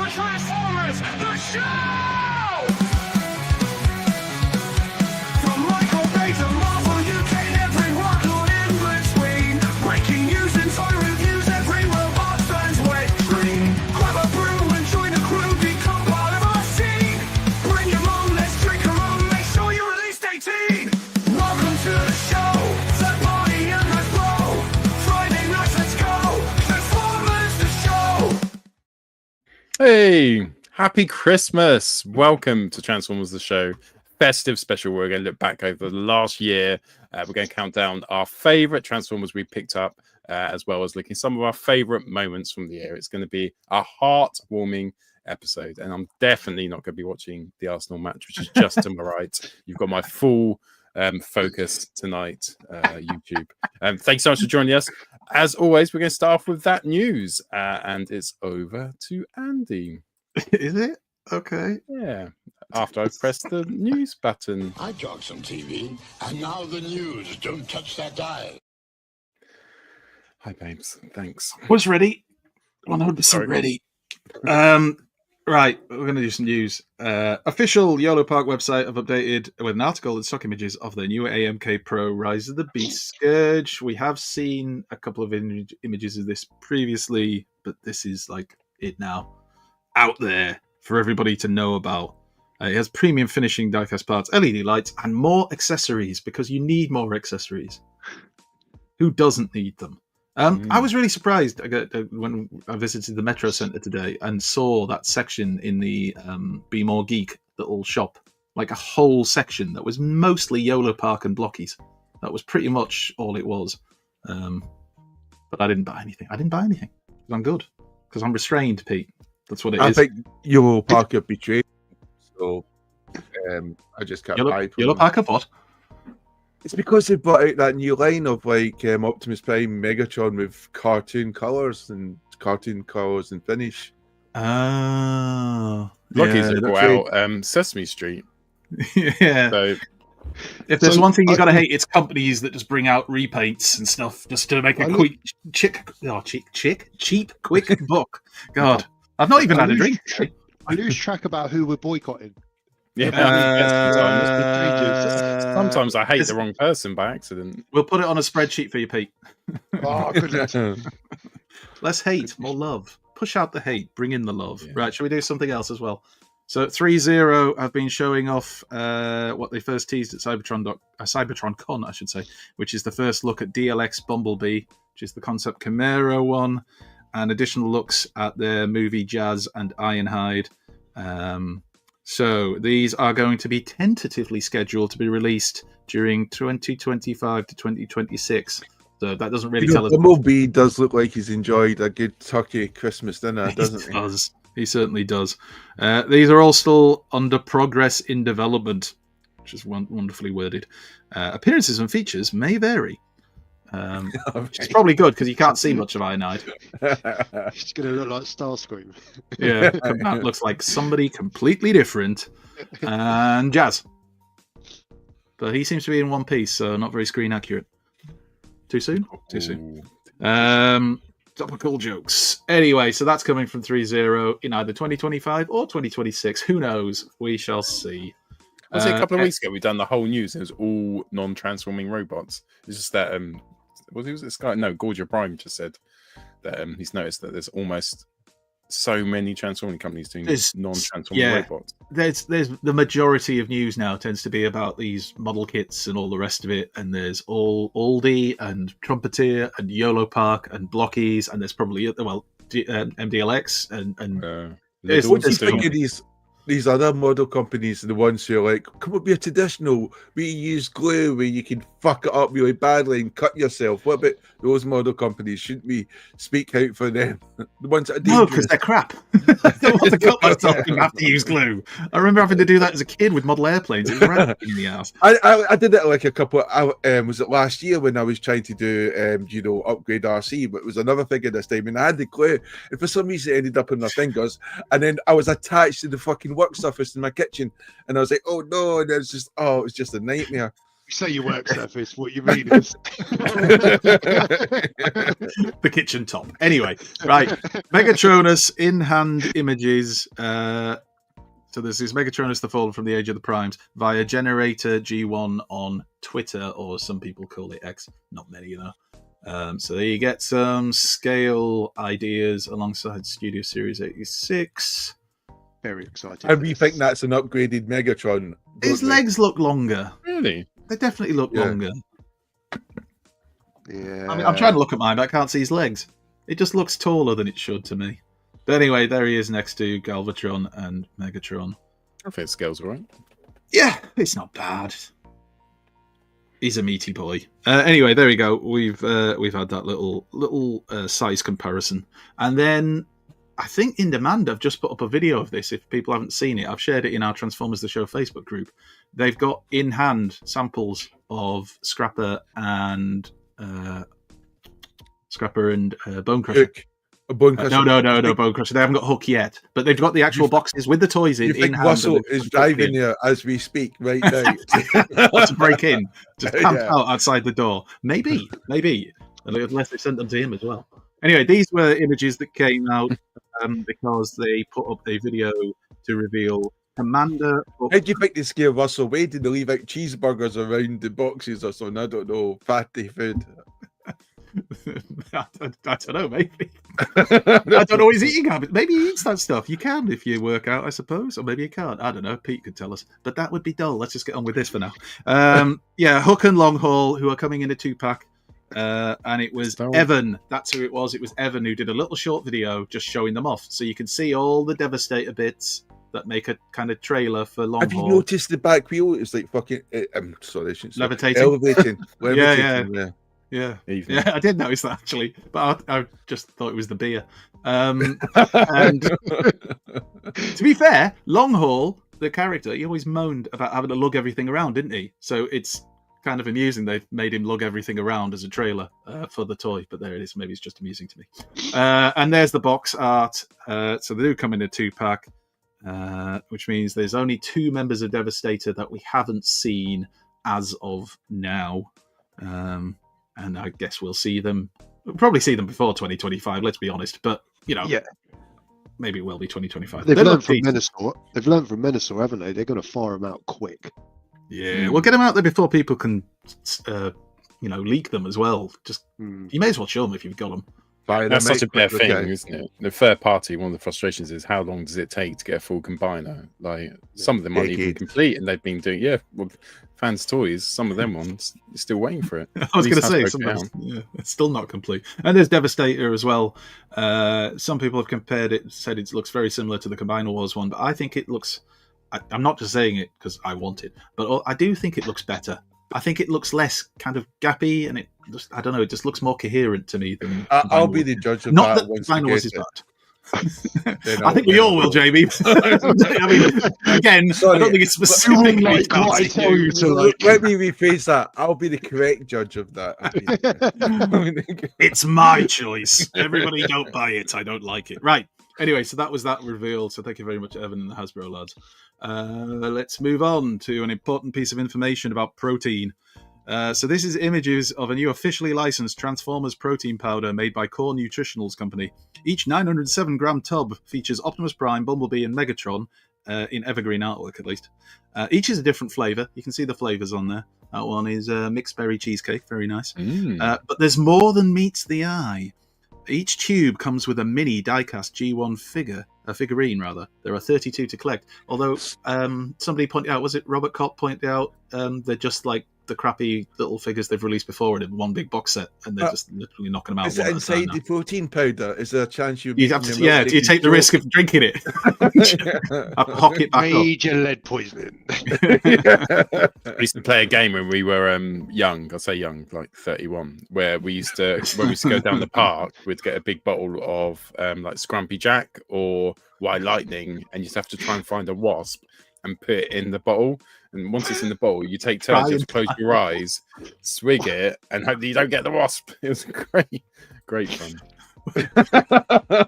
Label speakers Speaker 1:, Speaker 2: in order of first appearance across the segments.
Speaker 1: Transformers, the show! From Michael Bay to Marvel UK and every rocket in between. Breaking news and toy reviews, every robot fans wet dream. Grab a brew and join the crew, become part of our scene. Bring your mom, let's drink her own, make sure you're at least 18. Welcome to the show, set party and let's blow. Friday nights, let's go, Transformers, the show!
Speaker 2: Hey, happy Christmas. Welcome to Transformers the Show. Festive special. We're going to look back over the last year. We're going to count down our favorite Transformers we picked up, as well as looking at some of our favorite moments from the year. It's going to be a heartwarming episode, and I'm definitely not going to be watching the Arsenal match, which is just to my right. You've got my full focus tonight, YouTube. Thanks so much for joining us. As always, we're going to start off with that news, and it's over to Andy.
Speaker 3: Is it? Okay.
Speaker 2: Yeah. After I press the news button.
Speaker 4: I talk some TV, and now the news. Don't touch that dial.
Speaker 2: Hi, babes. Thanks.
Speaker 3: Was ready. 100% ready. Right, we're going to do some news. Official YOLO Park website have updated with an article and stock images of the new AMK Pro Rise of the Beast Scourge. We have seen a couple of images of this previously, but this is like it now. Out there for everybody to know about. It has premium finishing diecast parts, LED lights, and more accessories because you need more accessories. Who doesn't need them? I was really surprised when I visited the Metro Centre today and saw that section in the Be More Geek little shop, like a whole section that was mostly YOLO Park and blockies. That was pretty much all it was. But I didn't buy anything. I'm good because I'm restrained, Pete. That's what it is.
Speaker 5: I think YOLO Park have betrayed, so I just can't buy
Speaker 3: YOLO Park have what?
Speaker 5: It's because they brought out that new line of like Optimus Prime, Megatron with cartoon colours and finish.
Speaker 3: Oh,
Speaker 2: Lucky's have brought out Sesame Street.
Speaker 3: Yeah.
Speaker 2: So,
Speaker 3: if there's one thing you gotta hate, it's companies that just bring out repaints and stuff just to make a quick, cheap, quick buck. God, I've not even had a drink.
Speaker 6: I lose track about who we're boycotting.
Speaker 2: yeah. Sometimes I hate the wrong person by accident.
Speaker 3: We'll put it on a spreadsheet for you, Pete.
Speaker 6: Oh, goodness.
Speaker 3: Less hate, more love. Push out the hate, bring in the love. Yeah. Right, shall we do something else as well? So 3-0 have been showing off what they first teased at Cybertron Con, I should say, which is the first look at DLX Bumblebee, which is the concept Camaro one, and additional looks at their movie Jazz and Ironhide. So these are going to be tentatively scheduled to be released during 2025 to 2026. So that doesn't really tell us.
Speaker 5: Bumblebee does look like he's enjoyed a good turkey Christmas dinner, doesn't he?
Speaker 3: Does. He certainly does. These are all still under progress in development, which is wonderfully worded. Appearances and features may vary. Which is probably good because you can't see much of Ironhide.
Speaker 6: It's going to look like Starscream.
Speaker 3: Yeah, that looks like somebody completely different. And Jazz. But he seems to be in one piece, so not very screen accurate. Too soon? Too soon. Topical jokes. Anyway, so that's coming from 3-0 in either 2025 or 2026. Who knows? We shall see.
Speaker 2: Was it a couple of weeks ago we done the whole news? It was all non-transforming robots. It's just that was it this guy? No, Gorgia Prime just said that he's noticed that there's almost so many transforming companies doing non-transforming robots.
Speaker 3: There's the majority of news now tends to be about these model kits and all the rest of it, and there's all Aldi and Trumpeteer and YOLO Park and Blockies, and there's probably MDLX and
Speaker 5: these other model companies are the ones who are like, come up, be a traditional. We use glue where you can fuck it up really badly and cut yourself. What about those model companies? Shouldn't we speak out for them? The ones that are dangerous.
Speaker 3: No, because they're crap. I don't want to cut myself and have to use glue. I remember having to do that as a kid with model airplanes. It was right in the ass.
Speaker 5: I did it like a couple. Was it last year when I was trying to do upgrade RC? But it was another figure this time, and I had the glue, and for some reason it ended up in my fingers, and then I was attached to the fucking work surface in my kitchen, and I was like, oh no, and it was just a nightmare.
Speaker 6: You say you work surface. What you mean is
Speaker 3: The kitchen top. Anyway, right. Megatronus in-hand images. So this is Megatronus the Fallen from the Age of the Primes via Generator G1 on Twitter, or some people call it X. Not many, So there you get some scale ideas alongside Studio Series 86.
Speaker 6: very excited.
Speaker 5: And
Speaker 6: for
Speaker 5: we
Speaker 6: this.
Speaker 5: think that's an upgraded Megatron.
Speaker 3: His
Speaker 5: don't we?
Speaker 3: legs look longer.
Speaker 2: Really?
Speaker 3: They definitely look
Speaker 5: Yeah.
Speaker 3: longer.
Speaker 6: Yeah.
Speaker 3: I mean, I'm trying to look at mine, but I can't see his legs. It just looks taller than it should to me. But anyway, there he is next to Galvatron and Megatron.
Speaker 2: I think it scales all right.
Speaker 3: Yeah, it's not bad. He's a meaty boy. Anyway, there we go. We've had that little size comparison, and then I think In Demand have just put up a video of this. If people haven't seen it, I've shared it in our Transformers the Show Facebook group. They've got in hand samples of Scrapper and Bone Crusher.
Speaker 5: Hook. A bone crusher.
Speaker 3: No, Bone Crusher. They haven't got Hook yet, but they've got the actual boxes with the toys
Speaker 5: You
Speaker 3: in
Speaker 5: think
Speaker 3: hand.
Speaker 5: Russell is driving here as we speak right now?
Speaker 3: to break in, just camp
Speaker 5: Yeah.
Speaker 3: out outside the door. Maybe, unless they sent them to him as well. Anyway, these were images that came out because they put up a video to reveal Commander.
Speaker 5: How do you think they scare Russell away? Did they leave out cheeseburgers around the boxes or something? I don't know. Fatty food.
Speaker 3: I don't know, maybe. I don't know his eating habits. Maybe he eats that stuff. You can if you work out, I suppose, or maybe you can't. I don't know. Pete could tell us, but that would be dull. Let's just get on with this for now. Yeah, Hook and Long Haul, who are coming in a 2-pack, and it was Evan. That's who it was. It was Evan who did a little short video just showing them off, so you can see all the Devastator bits that make a kind of trailer for Long
Speaker 5: Have
Speaker 3: Haul.
Speaker 5: you noticed the back wheel? It's like fucking. I'm sorry, I shouldn't say.
Speaker 3: Levitating?
Speaker 5: Levitating.
Speaker 3: Yeah.
Speaker 5: Yeah.
Speaker 2: Even.
Speaker 3: Yeah, I did notice that actually, but I just thought it was the beer. And to be fair, Long Haul, the character, he always moaned about having to lug everything around, didn't he? So it's kind of amusing they've made him lug everything around as a trailer for the toy. But there it is. Maybe it's just amusing to me. And there's the box art. So they do come in a 2-pack, which means there's only 2 members of Devastator that we haven't seen as of now. And I guess we'll probably see them before 2025, let's be honest. But,
Speaker 6: Yeah.
Speaker 3: maybe it will be 2025.
Speaker 6: They've
Speaker 3: They
Speaker 6: learned
Speaker 3: look
Speaker 6: from
Speaker 3: decent.
Speaker 6: Menasor. They've learned from Menasor, haven't they? They're going to fire them out quick.
Speaker 3: Yeah, we'll get them out there before people can, leak them as well. Just You may as well show them if you've got them.
Speaker 2: That's such a bare thing,
Speaker 5: Okay.
Speaker 2: isn't it? The third party, one of the frustrations is how long does it take to get a full combiner? Like some of them aren't even
Speaker 5: Decade.
Speaker 2: complete, and they've been doing fans' toys. Some of them ones you're still waiting for it.
Speaker 3: I was going to
Speaker 2: At
Speaker 3: say,
Speaker 2: least Hasbro
Speaker 3: sometimes,
Speaker 2: can.
Speaker 3: it's still not complete. And there's Devastator as well. Some people have compared it, said it looks very similar to the Combiner Wars one, but I think it looks. I'm not just saying it because I want it, but I do think it looks better. I think it looks less kind of gappy, and it just, I don't know, it just looks more coherent to me than.
Speaker 5: I'll be the judge of
Speaker 3: Not
Speaker 5: that
Speaker 3: that
Speaker 5: once we
Speaker 3: Combiner
Speaker 5: get
Speaker 3: Wars is
Speaker 5: it.
Speaker 3: bad.
Speaker 5: Then
Speaker 3: I think we all will, Jamie. I mean, again, I
Speaker 5: Sorry,
Speaker 3: don't think it's
Speaker 6: You
Speaker 3: specifically
Speaker 6: like what I
Speaker 3: targeted
Speaker 6: tell you to
Speaker 5: Let
Speaker 6: like.
Speaker 5: let me rephrase that. I'll be the correct judge of that.
Speaker 3: It's my choice. Everybody don't buy it. I don't like it. Right. Anyway, so that was that reveal. So thank you very much, Evan and the Hasbro lads. Let's move on to an important piece of information about protein. So this is images of a new officially licensed Transformers protein powder made by Core Nutritionals Company. Each 907-gram tub features Optimus Prime, Bumblebee, and Megatron in evergreen artwork, at least. Each is a different flavour. You can see the flavours on there. That one is mixed berry cheesecake, very nice. But there's more than meets the eye. Each tube comes with a mini diecast G1 figurine rather. There are 32 to collect. Although somebody pointed out, was it Robert Kopp pointed out, they're just like the crappy little figures they've released before in one big box set, and they're just literally knocking them out.
Speaker 5: Is it inside the protein powder? Is there a chance you?
Speaker 3: Do you take the risk of drinking it? Hock it back up.
Speaker 6: Major lead poisoning.
Speaker 2: We used to play a game when we were young. I'll say young, like 31, where we used to go down the park, we'd get a big bottle of like Scrumpy Jack or White Lightning, and you'd have to try and find a wasp and put it in the bottle. And once it's in the bowl, you take turns, just close your eyes, swig it, and hope that you don't get the wasp. It was great fun.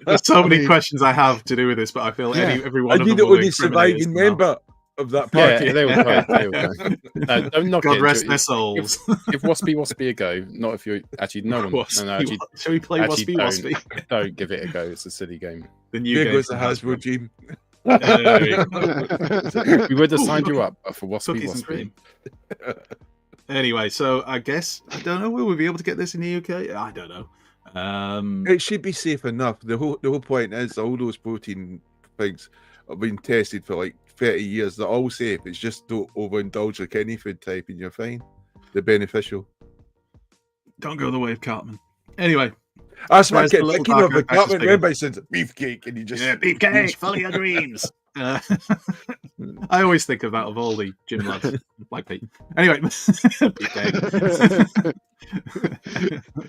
Speaker 3: There's so many questions I have to do with this, but I feel every one
Speaker 5: Are
Speaker 3: of
Speaker 5: you
Speaker 3: them
Speaker 5: the
Speaker 3: will
Speaker 5: only
Speaker 3: incriminate us
Speaker 5: surviving
Speaker 3: now.
Speaker 5: member of that
Speaker 2: Yeah,
Speaker 5: party.
Speaker 2: they will go. They will go. No, don't knock
Speaker 3: God
Speaker 2: it.
Speaker 3: rest their souls.
Speaker 2: Give Waspy a go. Not if you're actually no one. No, actually,
Speaker 3: Shall we play
Speaker 2: actually
Speaker 3: Waspy Waspy?
Speaker 2: don't give it a go. It's a silly game.
Speaker 3: The new
Speaker 5: There
Speaker 3: game
Speaker 5: goes the
Speaker 3: from
Speaker 5: Hasbro dream.
Speaker 2: We would have
Speaker 3: Ooh,
Speaker 2: signed you up for Waspy
Speaker 3: Cookies and
Speaker 2: Waspy.
Speaker 3: cream. Anyway, so I guess I don't know. Will we be able to get this in the UK? I don't know.
Speaker 5: It should be safe enough. The whole point is all those protein things have been tested for like 30 years. They're all safe. It's just don't overindulge like any food type and you're fine. They're beneficial.
Speaker 3: Don't go the way of Cartman. Anyway,
Speaker 5: That's my
Speaker 3: Where's
Speaker 5: kid.
Speaker 3: the little
Speaker 5: Thinking of
Speaker 3: darker
Speaker 5: a
Speaker 3: Texas
Speaker 5: Cartman
Speaker 3: figure?
Speaker 5: everybody says beefcake and you just
Speaker 3: beefcake, follow your dreams. I always think of that of all the gym lads, like Pete. Anyway, beefcake.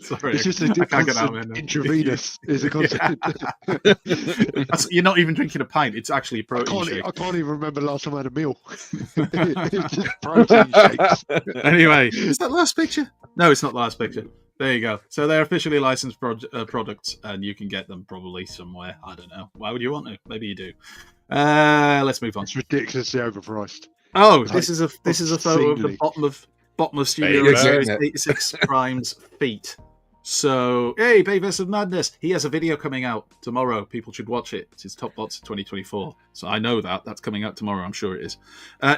Speaker 3: Sorry,
Speaker 6: It's just
Speaker 3: I
Speaker 6: a
Speaker 3: can't get out of
Speaker 6: constant
Speaker 3: it.
Speaker 6: intravenous. Is a constant.
Speaker 3: You're not even drinking a pint. It's actually a protein shake.
Speaker 6: I can't even remember the last time I had a meal. It's just protein shakes.
Speaker 3: Anyway, is that the last picture? No, it's not the last picture. There you go. So they're officially licensed products, and you can get them probably somewhere. I don't know. Why would you want to? Maybe you do. Let's move on.
Speaker 6: It's ridiculously overpriced.
Speaker 3: Oh, this is a photo of the
Speaker 6: obscenely.
Speaker 3: bottom of Studio
Speaker 2: There you go.
Speaker 3: Series 86 Prime's feet. So, hey, Bayverse of Madness. He has a video coming out tomorrow. People should watch it. It's his Top Bots 2024. So I know that's coming out tomorrow. I'm sure it is.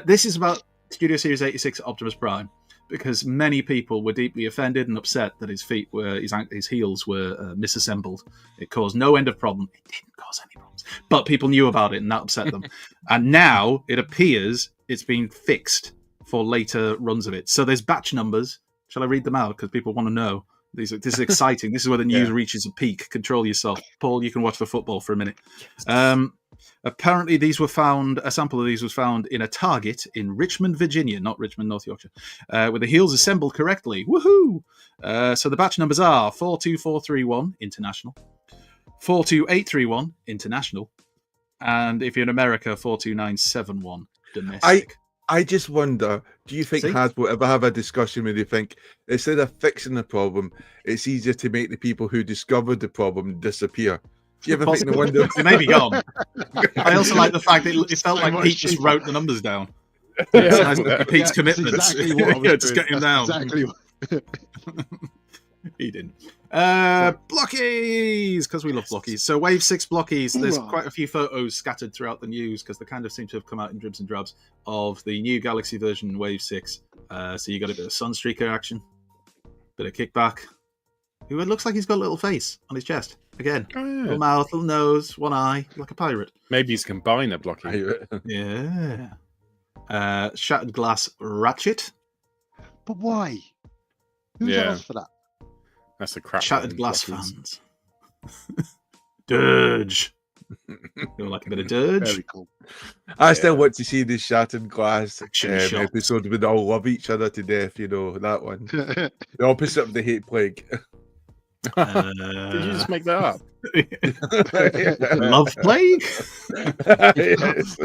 Speaker 3: This is about Studio Series 86 Optimus Prime, because many people were deeply offended and upset that his feet were his heels were misassembled. It caused no end of problem. It didn't cause any problems, but people knew about it and that upset them. And now it appears it's been fixed for later runs of it. So there's batch numbers. Shall I read them out because people want to know? This is exciting. This is where the news reaches a peak. Control yourself, Paul. You can watch the football for a minute. Apparently, a sample of these was found in a Target in Richmond, Virginia, not Richmond, North Yorkshire, with the heels assembled correctly. Woohoo! So the batch numbers are 42431 international, 42831 international, and if you're in America, 42971 domestic.
Speaker 5: I just wonder, do you think
Speaker 3: See?
Speaker 5: Hasbro ever have a discussion where they think instead of fixing the problem, it's easier to make the people who discovered the problem disappear? Do you ever think they wonder?
Speaker 3: They may be gone. I also like the fact that it felt
Speaker 6: So
Speaker 3: like
Speaker 6: much
Speaker 3: Pete just
Speaker 6: cheaper.
Speaker 3: wrote the numbers down.
Speaker 2: Yeah.
Speaker 3: It's nice to see Pete's
Speaker 6: That's
Speaker 3: commitments.
Speaker 6: exactly what I was
Speaker 3: Just
Speaker 6: doing.
Speaker 3: get him
Speaker 6: That's
Speaker 3: down.
Speaker 6: Exactly.
Speaker 3: He didn't. Blockies, because we love blockies. So Wave 6 blockies, there's
Speaker 6: Hoorah.
Speaker 3: quite a few photos scattered throughout the news because they kind of seem to have come out in dribs and drabs of the new Galaxy version Wave 6. So you got a bit of Sunstreaker action, bit of kickback. Who it looks like he's got a little face on his chest. Again,
Speaker 2: Oh, yeah.
Speaker 3: little mouth, little nose, one eye, like a pirate.
Speaker 2: Maybe he's combiner blocking.
Speaker 3: Yeah. Shattered glass ratchet.
Speaker 6: But why? Who's
Speaker 2: Yeah.
Speaker 6: asked for that?
Speaker 2: That's a crap.
Speaker 3: Shattered
Speaker 2: one,
Speaker 3: glass
Speaker 2: blockies.
Speaker 3: fans. Dirge. You like a bit of dirge?
Speaker 6: Very cool.
Speaker 5: I still want to see the shattered glass
Speaker 3: Action shots.
Speaker 5: episode where they all love each other to death. You know that one, the opposite of the hate plague.
Speaker 2: Did you just make that up?
Speaker 3: Love plague?
Speaker 2: It's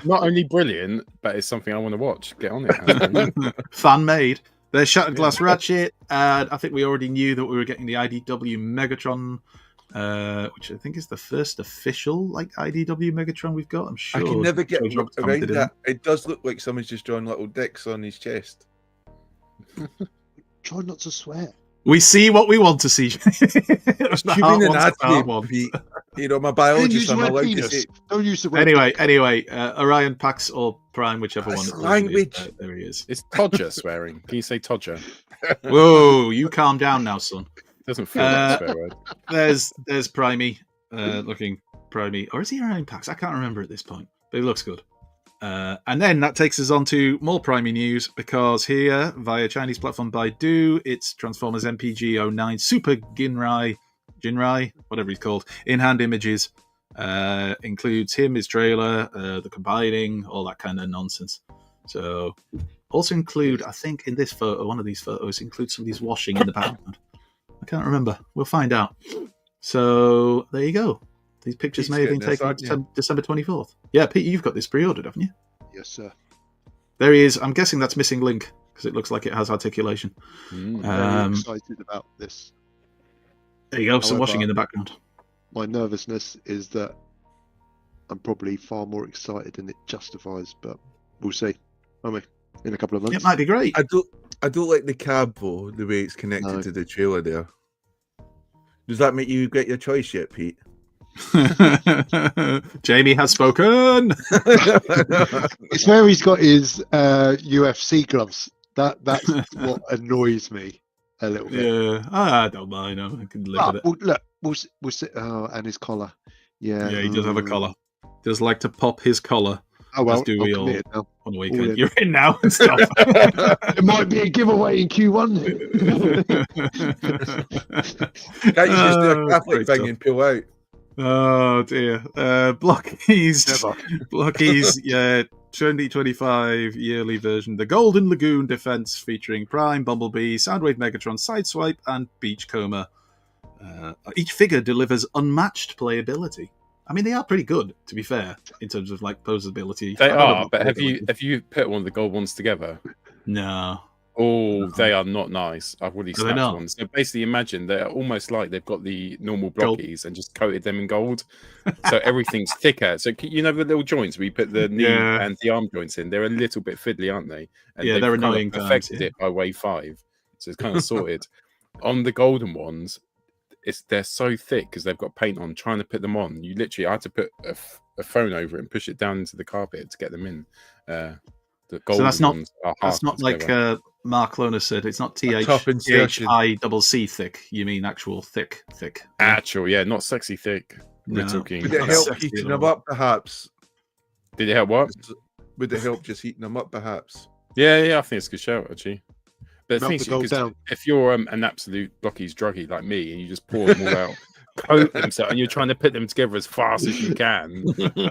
Speaker 2: not only brilliant, but it's something I want to watch. Get on it.
Speaker 3: Fan made. There's Shattered Glass Ratchet, and I think we already knew that we were getting the IDW Megatron, which I think is the first official IDW Megatron we've got. I'm sure.
Speaker 5: I can never get
Speaker 3: George Roberts
Speaker 5: around
Speaker 3: commented
Speaker 5: that. It does look like someone's just drawn little dicks on his chest.
Speaker 6: Try not to swear.
Speaker 3: We see what we want to see.
Speaker 5: It's
Speaker 3: The
Speaker 5: human
Speaker 3: heart wants the
Speaker 5: anatomy,
Speaker 3: heart wants.
Speaker 5: Pete. You know, my
Speaker 6: Don't
Speaker 5: biologist.
Speaker 6: use the
Speaker 5: I'm
Speaker 6: word
Speaker 5: allowed to
Speaker 6: penis.
Speaker 5: say.
Speaker 6: Don't use the word
Speaker 3: Anyway, Orion, Pax, or Prime, whichever
Speaker 5: That's
Speaker 3: one.
Speaker 5: language.
Speaker 3: There he is.
Speaker 2: It's Todger swearing. Can you say Todger?
Speaker 3: Whoa, you calm down now, son.
Speaker 2: Doesn't feel like a swear word.
Speaker 3: There's Primey, looking Primey, or is he Orion Pax? I can't remember at this point, but he looks good. And then that takes us on to more Primey news, because here, via Chinese platform Baidu, it's Transformers MPG-09 Super Jinrai, whatever he's called, in-hand images. Includes him, his trailer, the combining, all that kind of nonsense. So, also include, I think in this photo, one of these photos includes somebody's washing in the background. I can't remember. We'll find out. So, there you go. These pictures
Speaker 5: Pete's
Speaker 3: may have been
Speaker 5: getting this,
Speaker 3: taken
Speaker 5: aren't you?
Speaker 3: December 24th. Yeah, Pete, you've got this pre-ordered, haven't you?
Speaker 6: Yes, sir.
Speaker 3: There he is. I'm guessing that's missing link, because it looks like it has articulation.
Speaker 2: Mm.
Speaker 6: Very excited about this.
Speaker 3: There you go, some
Speaker 6: However,
Speaker 3: washing in the background.
Speaker 6: My nervousness is that I'm probably far more excited than it justifies. But we'll see. Won't we? In a couple of months.
Speaker 3: It might be great.
Speaker 5: I don't like the cab though, the way it's connected
Speaker 6: No.
Speaker 5: to the trailer there. Does that make you get your choice yet, Pete?
Speaker 3: Jamie has spoken.
Speaker 6: It's where he's got his UFC gloves. That's what annoys me a little bit.
Speaker 3: Yeah, I don't mind. I can live with it.
Speaker 6: Well, look, we'll see. Oh, and his collar. Yeah,
Speaker 3: Yeah, he does have a collar. Does like to pop his collar.
Speaker 6: Oh well,
Speaker 3: As do we
Speaker 6: I'm
Speaker 3: all
Speaker 6: committed now.
Speaker 3: on the
Speaker 6: All
Speaker 3: weekend.
Speaker 6: in.
Speaker 3: You're in now and stuff.
Speaker 6: It might be a giveaway in Q1.
Speaker 5: Can't you just do a Catholic
Speaker 3: great
Speaker 5: thing
Speaker 3: stuff.
Speaker 5: and pull out?
Speaker 3: Oh dear. Blockies.
Speaker 6: Never.
Speaker 3: Blockies, yeah. 2025 yearly version. The Golden Lagoon Defense featuring Prime, Bumblebee, Soundwave Megatron, Sideswipe, and Beachcomber. Each figure delivers unmatched playability. I mean, they are pretty good, to be fair, in terms of like posability.
Speaker 2: They
Speaker 3: I don't know
Speaker 2: are,
Speaker 3: about
Speaker 2: but have
Speaker 3: playability.
Speaker 2: you put one of the gold ones together?
Speaker 3: No.
Speaker 2: Oh, they are not nice. I've already
Speaker 3: Are they
Speaker 2: snapped
Speaker 3: not?
Speaker 2: one. So basically, imagine they're almost like they've got the normal
Speaker 3: Gold.
Speaker 2: blockies and just coated them in gold, so everything's thicker. So you know the little joints where you put the knee
Speaker 3: Yeah.
Speaker 2: and the arm joints in. They're a little bit fiddly, aren't they? And
Speaker 3: Yeah,
Speaker 2: they've
Speaker 3: they're
Speaker 2: kind of
Speaker 3: annoying times,
Speaker 2: perfected
Speaker 3: yeah.
Speaker 2: it by wave 5, so it's kind of sorted. On the golden ones, they're so thick because they've got paint on. Trying to put them on, I had to put a phone over it and push it down into the carpet to get them in. The golden
Speaker 3: that's not-
Speaker 2: ones are hard
Speaker 3: That's not
Speaker 2: to
Speaker 3: like
Speaker 2: together.
Speaker 3: Mark Lona said. It's not
Speaker 5: tough insertion.
Speaker 3: THICC thick. You mean actual thick?
Speaker 2: Actual, yeah, not sexy thick. We're
Speaker 3: No.
Speaker 2: talking.
Speaker 5: Would it
Speaker 3: Not
Speaker 5: help
Speaker 3: sexy
Speaker 5: heating
Speaker 3: at
Speaker 5: them
Speaker 3: all.
Speaker 5: up, perhaps?
Speaker 2: Did it help? What?
Speaker 5: Would it help just heating them up, perhaps?
Speaker 2: Yeah, I think it's a good shout actually. But the
Speaker 6: Melt
Speaker 2: thing
Speaker 6: the
Speaker 2: is,
Speaker 6: gold
Speaker 2: 'cause
Speaker 6: down.
Speaker 2: if you're an absolute blockies druggie like me and you just pour them all out, coat them so, and you're trying to put them together as fast as you can,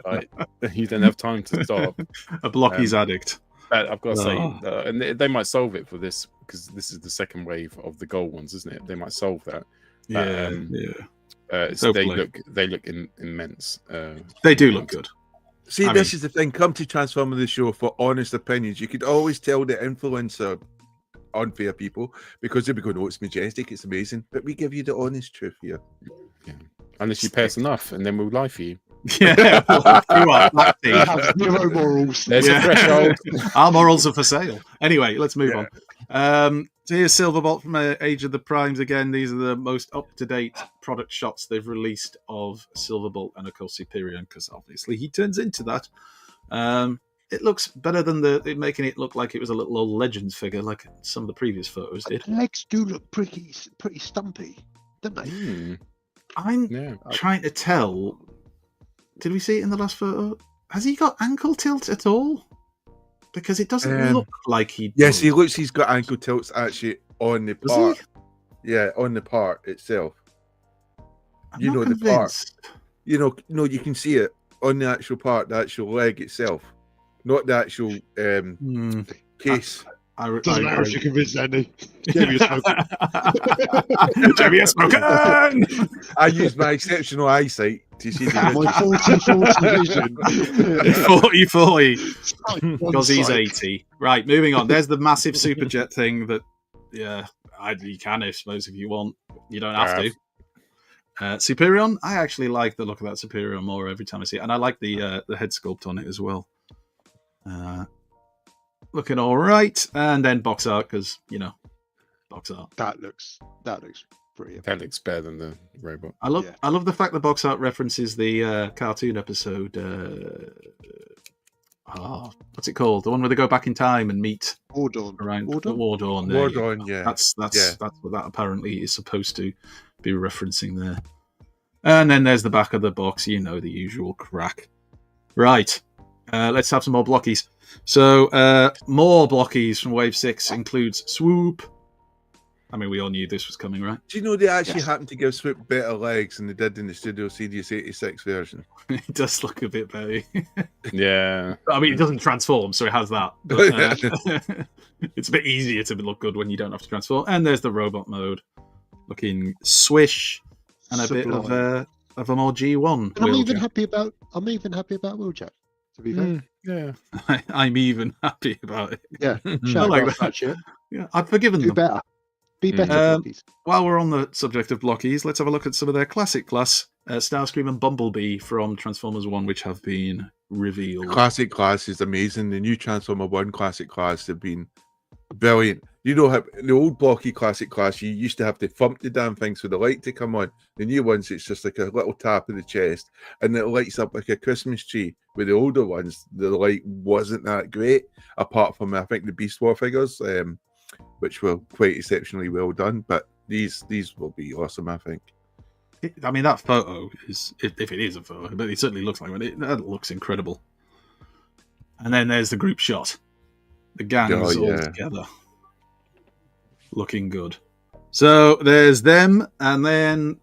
Speaker 2: like, you don't have time to stop.
Speaker 3: A Blockies addict.
Speaker 2: But I've got to say,
Speaker 3: Oh.
Speaker 2: and they might solve it for this because this is the second wave of the gold ones, isn't it? They might solve that.
Speaker 3: Yeah,
Speaker 2: um,
Speaker 3: yeah.
Speaker 2: They
Speaker 3: Hopefully.
Speaker 2: look immense.
Speaker 3: They do look good.
Speaker 5: See,
Speaker 3: I
Speaker 5: this is the thing. Come to Transformer the Show for honest opinions. You could always tell the influencer unfair people because they'll be going, "Oh, it's majestic, it's amazing," but we give you the honest truth here.
Speaker 2: Unless you pay us enough, and then we'll lie for you.
Speaker 3: Yeah, well, you are black
Speaker 6: They
Speaker 3: tea.
Speaker 6: have zero morals.
Speaker 2: There's
Speaker 3: Yeah.
Speaker 2: a threshold.
Speaker 3: Our morals are for sale. Anyway, let's move on. So here's Silverbolt from Age of the Primes again. These are the most up-to-date product shots they've released of Silverbolt and, of course, Superior, because obviously he turns into that. It looks better than making it look like it was a little old Legends figure, like some of the previous photos did.
Speaker 6: The legs do look pretty stumpy, don't they?
Speaker 2: Hmm,
Speaker 3: I'm
Speaker 2: yeah.
Speaker 3: trying to tell. Did we see it in the last photo? Has he got ankle tilt at all? Because it doesn't look like he.
Speaker 5: Yes,
Speaker 3: does.
Speaker 5: he looks. He's got ankle tilts actually on the
Speaker 3: Does
Speaker 5: part.
Speaker 3: he?
Speaker 5: Yeah, on the part itself.
Speaker 3: I'm
Speaker 5: You
Speaker 3: not
Speaker 5: know the part.
Speaker 3: convinced.
Speaker 5: No, you can see it on the actual part, the actual leg itself, not the actual case.
Speaker 6: Doesn't matter if you're convinced, Andy. Jamie has spoken.
Speaker 3: Jamie has spoken.
Speaker 5: I use my exceptional eyesight to see the
Speaker 6: My 40-40 vision.
Speaker 3: 40-40.
Speaker 6: One
Speaker 3: Because he's
Speaker 6: side.
Speaker 3: 80. Right, moving on. There's the massive superjet thing that, you can, I suppose, if you want. You don't have to. Superion, I actually like the look of that Superion more every time I see it. And I like the head sculpt on it as well. Looking all right. And then box art, because, box art.
Speaker 6: That looks brilliant.
Speaker 2: That looks better than the robot.
Speaker 3: I love
Speaker 6: Yeah.
Speaker 3: I love the fact the box art references the cartoon episode. What's it called? The one where they go back in time and meet
Speaker 6: Wardawn.
Speaker 3: around
Speaker 6: Wardawn?
Speaker 3: War Dawn. There
Speaker 5: War
Speaker 3: you go.
Speaker 5: Dawn, yeah.
Speaker 3: That's
Speaker 5: Yeah.
Speaker 3: what that apparently is supposed to be referencing there. And then there's the back of the box. The usual crack. Right. Let's have some more blockies. So more blockies from Wave 6 includes Swoop. I mean, we all knew this was coming, right?
Speaker 5: Do you know they actually happened to give Swoop better legs than they did in the Studio Series 86 version?
Speaker 3: It does look a bit better.
Speaker 2: Yeah.
Speaker 3: I mean, it doesn't transform, so it has that. But, it's a bit easier to look good when you don't have to transform. And there's the robot mode, looking swish, and a bit of a more G1.
Speaker 6: And I'm even
Speaker 3: wheeljack.
Speaker 6: happy about Wheeljack, to be fair.
Speaker 2: Yeah.
Speaker 3: I'm even happy about it.
Speaker 6: Yeah.
Speaker 3: I
Speaker 6: Shout
Speaker 3: like
Speaker 6: out that shit.
Speaker 3: Yeah, I've forgiven
Speaker 6: Do
Speaker 3: them.
Speaker 6: better. Be better,
Speaker 3: Um,
Speaker 6: blockies.
Speaker 3: While we're on the subject of blockies, let's have a look at some of their classic class Starscream and Bumblebee from Transformers 1, which have been revealed.
Speaker 5: Classic class is amazing. The new Transformer 1 classic class have been brilliant. You know how the old blocky classic class, you used to have to thump the damn things for the light to come on. The new ones, it's just like a little tap of the chest, and it lights up like a Christmas tree. With the older ones, the light wasn't that great, apart from, I think, the Beast War figures, which were quite exceptionally well done. But these will be awesome, I think.
Speaker 3: I mean, that photo is, if it is a photo, but it certainly looks like one. That looks incredible. And then there's the group shot. The gang's all together. Looking good. So there's them, and then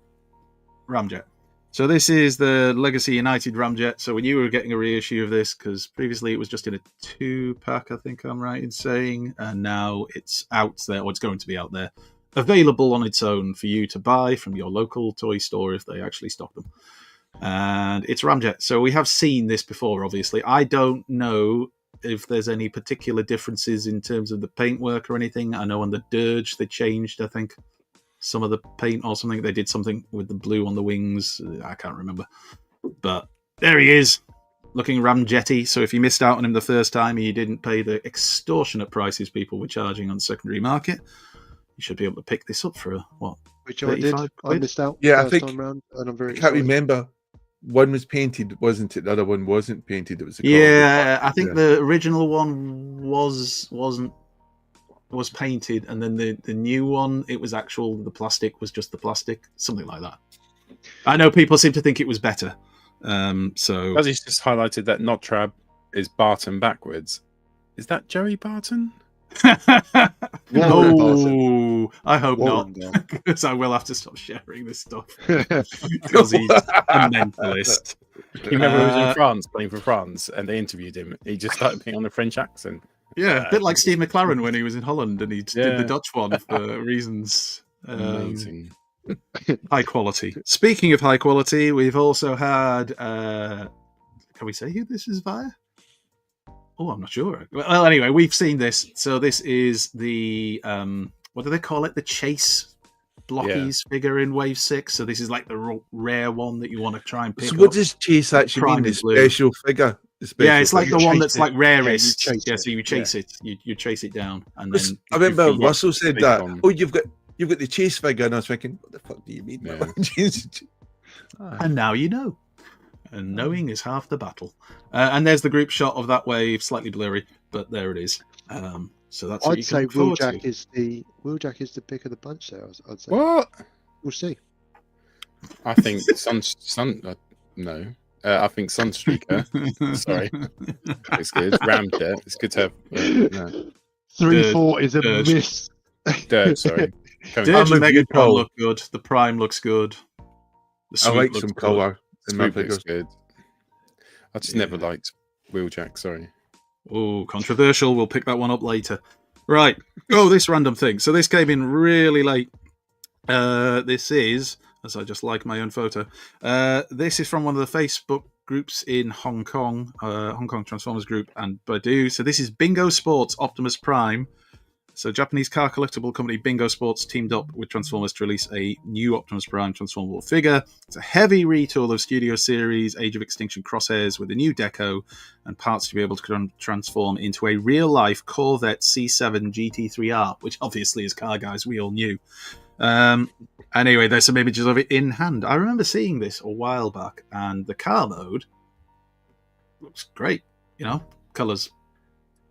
Speaker 3: Ramjet. So this is the Legacy United Ramjet. So when you were getting a reissue of this, because previously it was just in a 2-pack, I think I'm right in saying, and now it's out there, or it's going to be out there, available on its own for you to buy from your local toy store if they actually stock them. And it's Ramjet. So we have seen this before, obviously. I don't know if there's any particular differences in terms of the paintwork or anything. I know on the Dirge they changed, I think, some of the paint or something. They did something with the blue on the wings. I can't remember. But there he is, looking ramjetty. So if you missed out on him the first time and you didn't pay the extortionate prices people were charging on the secondary market, you should be able to pick this up for what?
Speaker 6: Which I did. I missed out.
Speaker 5: Yeah, I think.
Speaker 6: Time round, and I'm very
Speaker 5: I can't
Speaker 6: excited.
Speaker 5: remember. One was painted, wasn't it? The other one wasn't painted. It was a
Speaker 3: I think the original one wasn't painted, and then the new one, it was actual. The plastic was just the plastic, something like that. I know people seem to think it was better. So
Speaker 2: as he's just highlighted that Notrab is Barton backwards. Is that Joey Barton?
Speaker 3: No, I hope
Speaker 6: Warren,
Speaker 3: not, because I will have to stop sharing this stuff because he's a mentalist.
Speaker 2: You remember he was in France playing for France, and they interviewed him. He just started putting on a French accent.
Speaker 3: Yeah, a bit like Steve McLaren when he was in Holland and he did the Dutch one for reasons.
Speaker 2: Amazing.
Speaker 3: High quality. Speaking of high quality, we've also had. Can we say who this is via? Oh, I'm not sure. Well, anyway, we've seen this. So this is the what do they call it? The Chase Blockies figure in Wave 6. So this is like the rare one that you want to try and pick
Speaker 5: So
Speaker 3: up.
Speaker 5: what does Chase actually mean?
Speaker 3: Prime
Speaker 5: The
Speaker 3: blue.
Speaker 5: special figure? The special
Speaker 3: It's like
Speaker 5: figure?
Speaker 3: the one
Speaker 6: chase
Speaker 3: that's
Speaker 6: it.
Speaker 3: like rarest.
Speaker 6: Yeah, you chase
Speaker 3: Yeah,
Speaker 6: it.
Speaker 3: so you chase it. You chase it down, and
Speaker 5: Because
Speaker 3: then
Speaker 5: I remember
Speaker 3: you feed it.
Speaker 5: Russell said
Speaker 2: Big
Speaker 5: that.
Speaker 2: one.
Speaker 5: Oh, you've got the Chase figure, and I was thinking, what the fuck do you mean?
Speaker 2: Yeah.
Speaker 3: And now you know. And knowing is half the battle. And there's the group shot of that wave, slightly blurry, but there it is. So that's what
Speaker 6: I'd
Speaker 3: you
Speaker 6: say
Speaker 3: can look forward
Speaker 6: Wheeljack
Speaker 3: to.
Speaker 6: Wheeljack is the pick of the bunch there. I'd say.
Speaker 2: What?
Speaker 6: We'll see.
Speaker 2: I think no. I think Sunstreaker. Sorry, it's good. Ramjet. It's good to have. No.
Speaker 6: 3-4 is a
Speaker 3: Dirge.
Speaker 6: miss.
Speaker 2: Dirt. Sorry.
Speaker 3: Dirge
Speaker 5: with
Speaker 3: and
Speaker 5: you,
Speaker 3: Megatron
Speaker 5: Paul.
Speaker 3: look good. The Prime looks good. The
Speaker 5: I
Speaker 3: Swoop
Speaker 5: like
Speaker 3: looks
Speaker 5: some
Speaker 3: good.
Speaker 5: colour in my
Speaker 2: Swoop
Speaker 5: figures.
Speaker 2: looks good. I just never liked Wheeljack. Sorry.
Speaker 3: Oh, controversial. We'll pick that one up later. Right. Oh, this random thing. So this came in really late. This is, as I just like my own photo, this is from one of the Facebook groups in Hong Kong, Hong Kong Transformers group and Baidu. So this is Bingo Sports Optimus Prime. So Japanese car collectible company Bingo Sports teamed up with Transformers to release a new Optimus Prime transformable figure. It's a heavy retool of Studio Series Age of Extinction crosshairs with a new deco and parts to be able to transform into a real-life Corvette C7 GT3R, which obviously as car guys we all knew. Anyway, there's some images of it in hand. I remember seeing this a while back, and the car mode looks great. You know, colours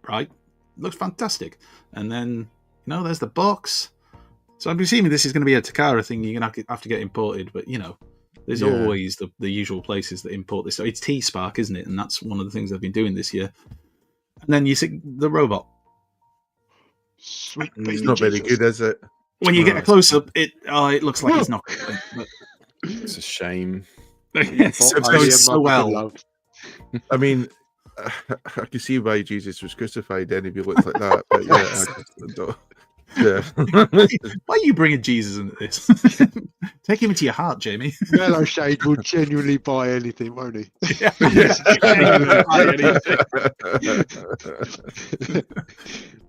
Speaker 3: bright, looks fantastic. And then, there's the box. So I'm assuming this is going to be a Takara thing. You're going to have to get imported, but there's always the usual places that import this. So it's T-Spark, isn't it? And that's one of the things they've been doing this year. And then you see the robot.
Speaker 6: Sweet
Speaker 5: It's
Speaker 6: baby
Speaker 5: not very
Speaker 6: Jesus.
Speaker 5: good, is it?
Speaker 3: When you get a close up, it looks like it's not. But
Speaker 2: It's a shame.
Speaker 3: it's
Speaker 6: I
Speaker 3: going
Speaker 6: am
Speaker 3: so
Speaker 6: up with
Speaker 3: well.
Speaker 6: love.
Speaker 5: I mean, I can see why Jesus was crucified then if he looked like that. But yeah, I just don't. Yeah.
Speaker 3: Why are you bringing Jesus into this? Take him into your heart, Jamie.
Speaker 6: Yellow Shade will genuinely buy anything, won't he?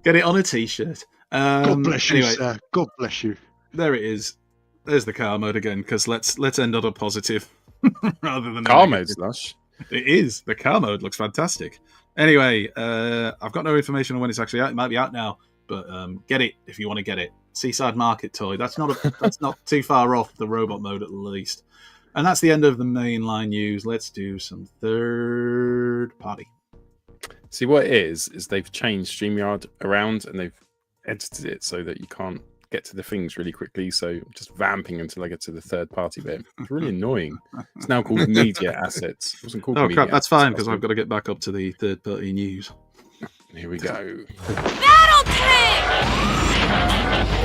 Speaker 3: Get it on a t-shirt.
Speaker 6: God bless you,
Speaker 3: Anyway,
Speaker 6: sir. God bless you.
Speaker 3: there it is. There's the car mode again, because let's end on a positive. rather than
Speaker 2: Car mode's lush.
Speaker 3: It is. The car mode looks fantastic. Anyway, I've got no information on when it's actually out. It might be out now, but get it if you want to get it. Seaside Market toy. That's not too far off the robot mode at least. And that's the end of the mainline news. Let's do some third party.
Speaker 2: See, what it is they've changed StreamYard around and they've edited it so that you can't get to the things really quickly. So I'm just vamping until I get to the third party bit. It's really annoying. It's now called Media Assets. It wasn't called
Speaker 3: Oh,
Speaker 2: Media
Speaker 3: crap. That's
Speaker 2: Assets
Speaker 3: fine
Speaker 2: last
Speaker 3: because
Speaker 2: week.
Speaker 3: I've got to get back up to the third party news.
Speaker 2: Here we go.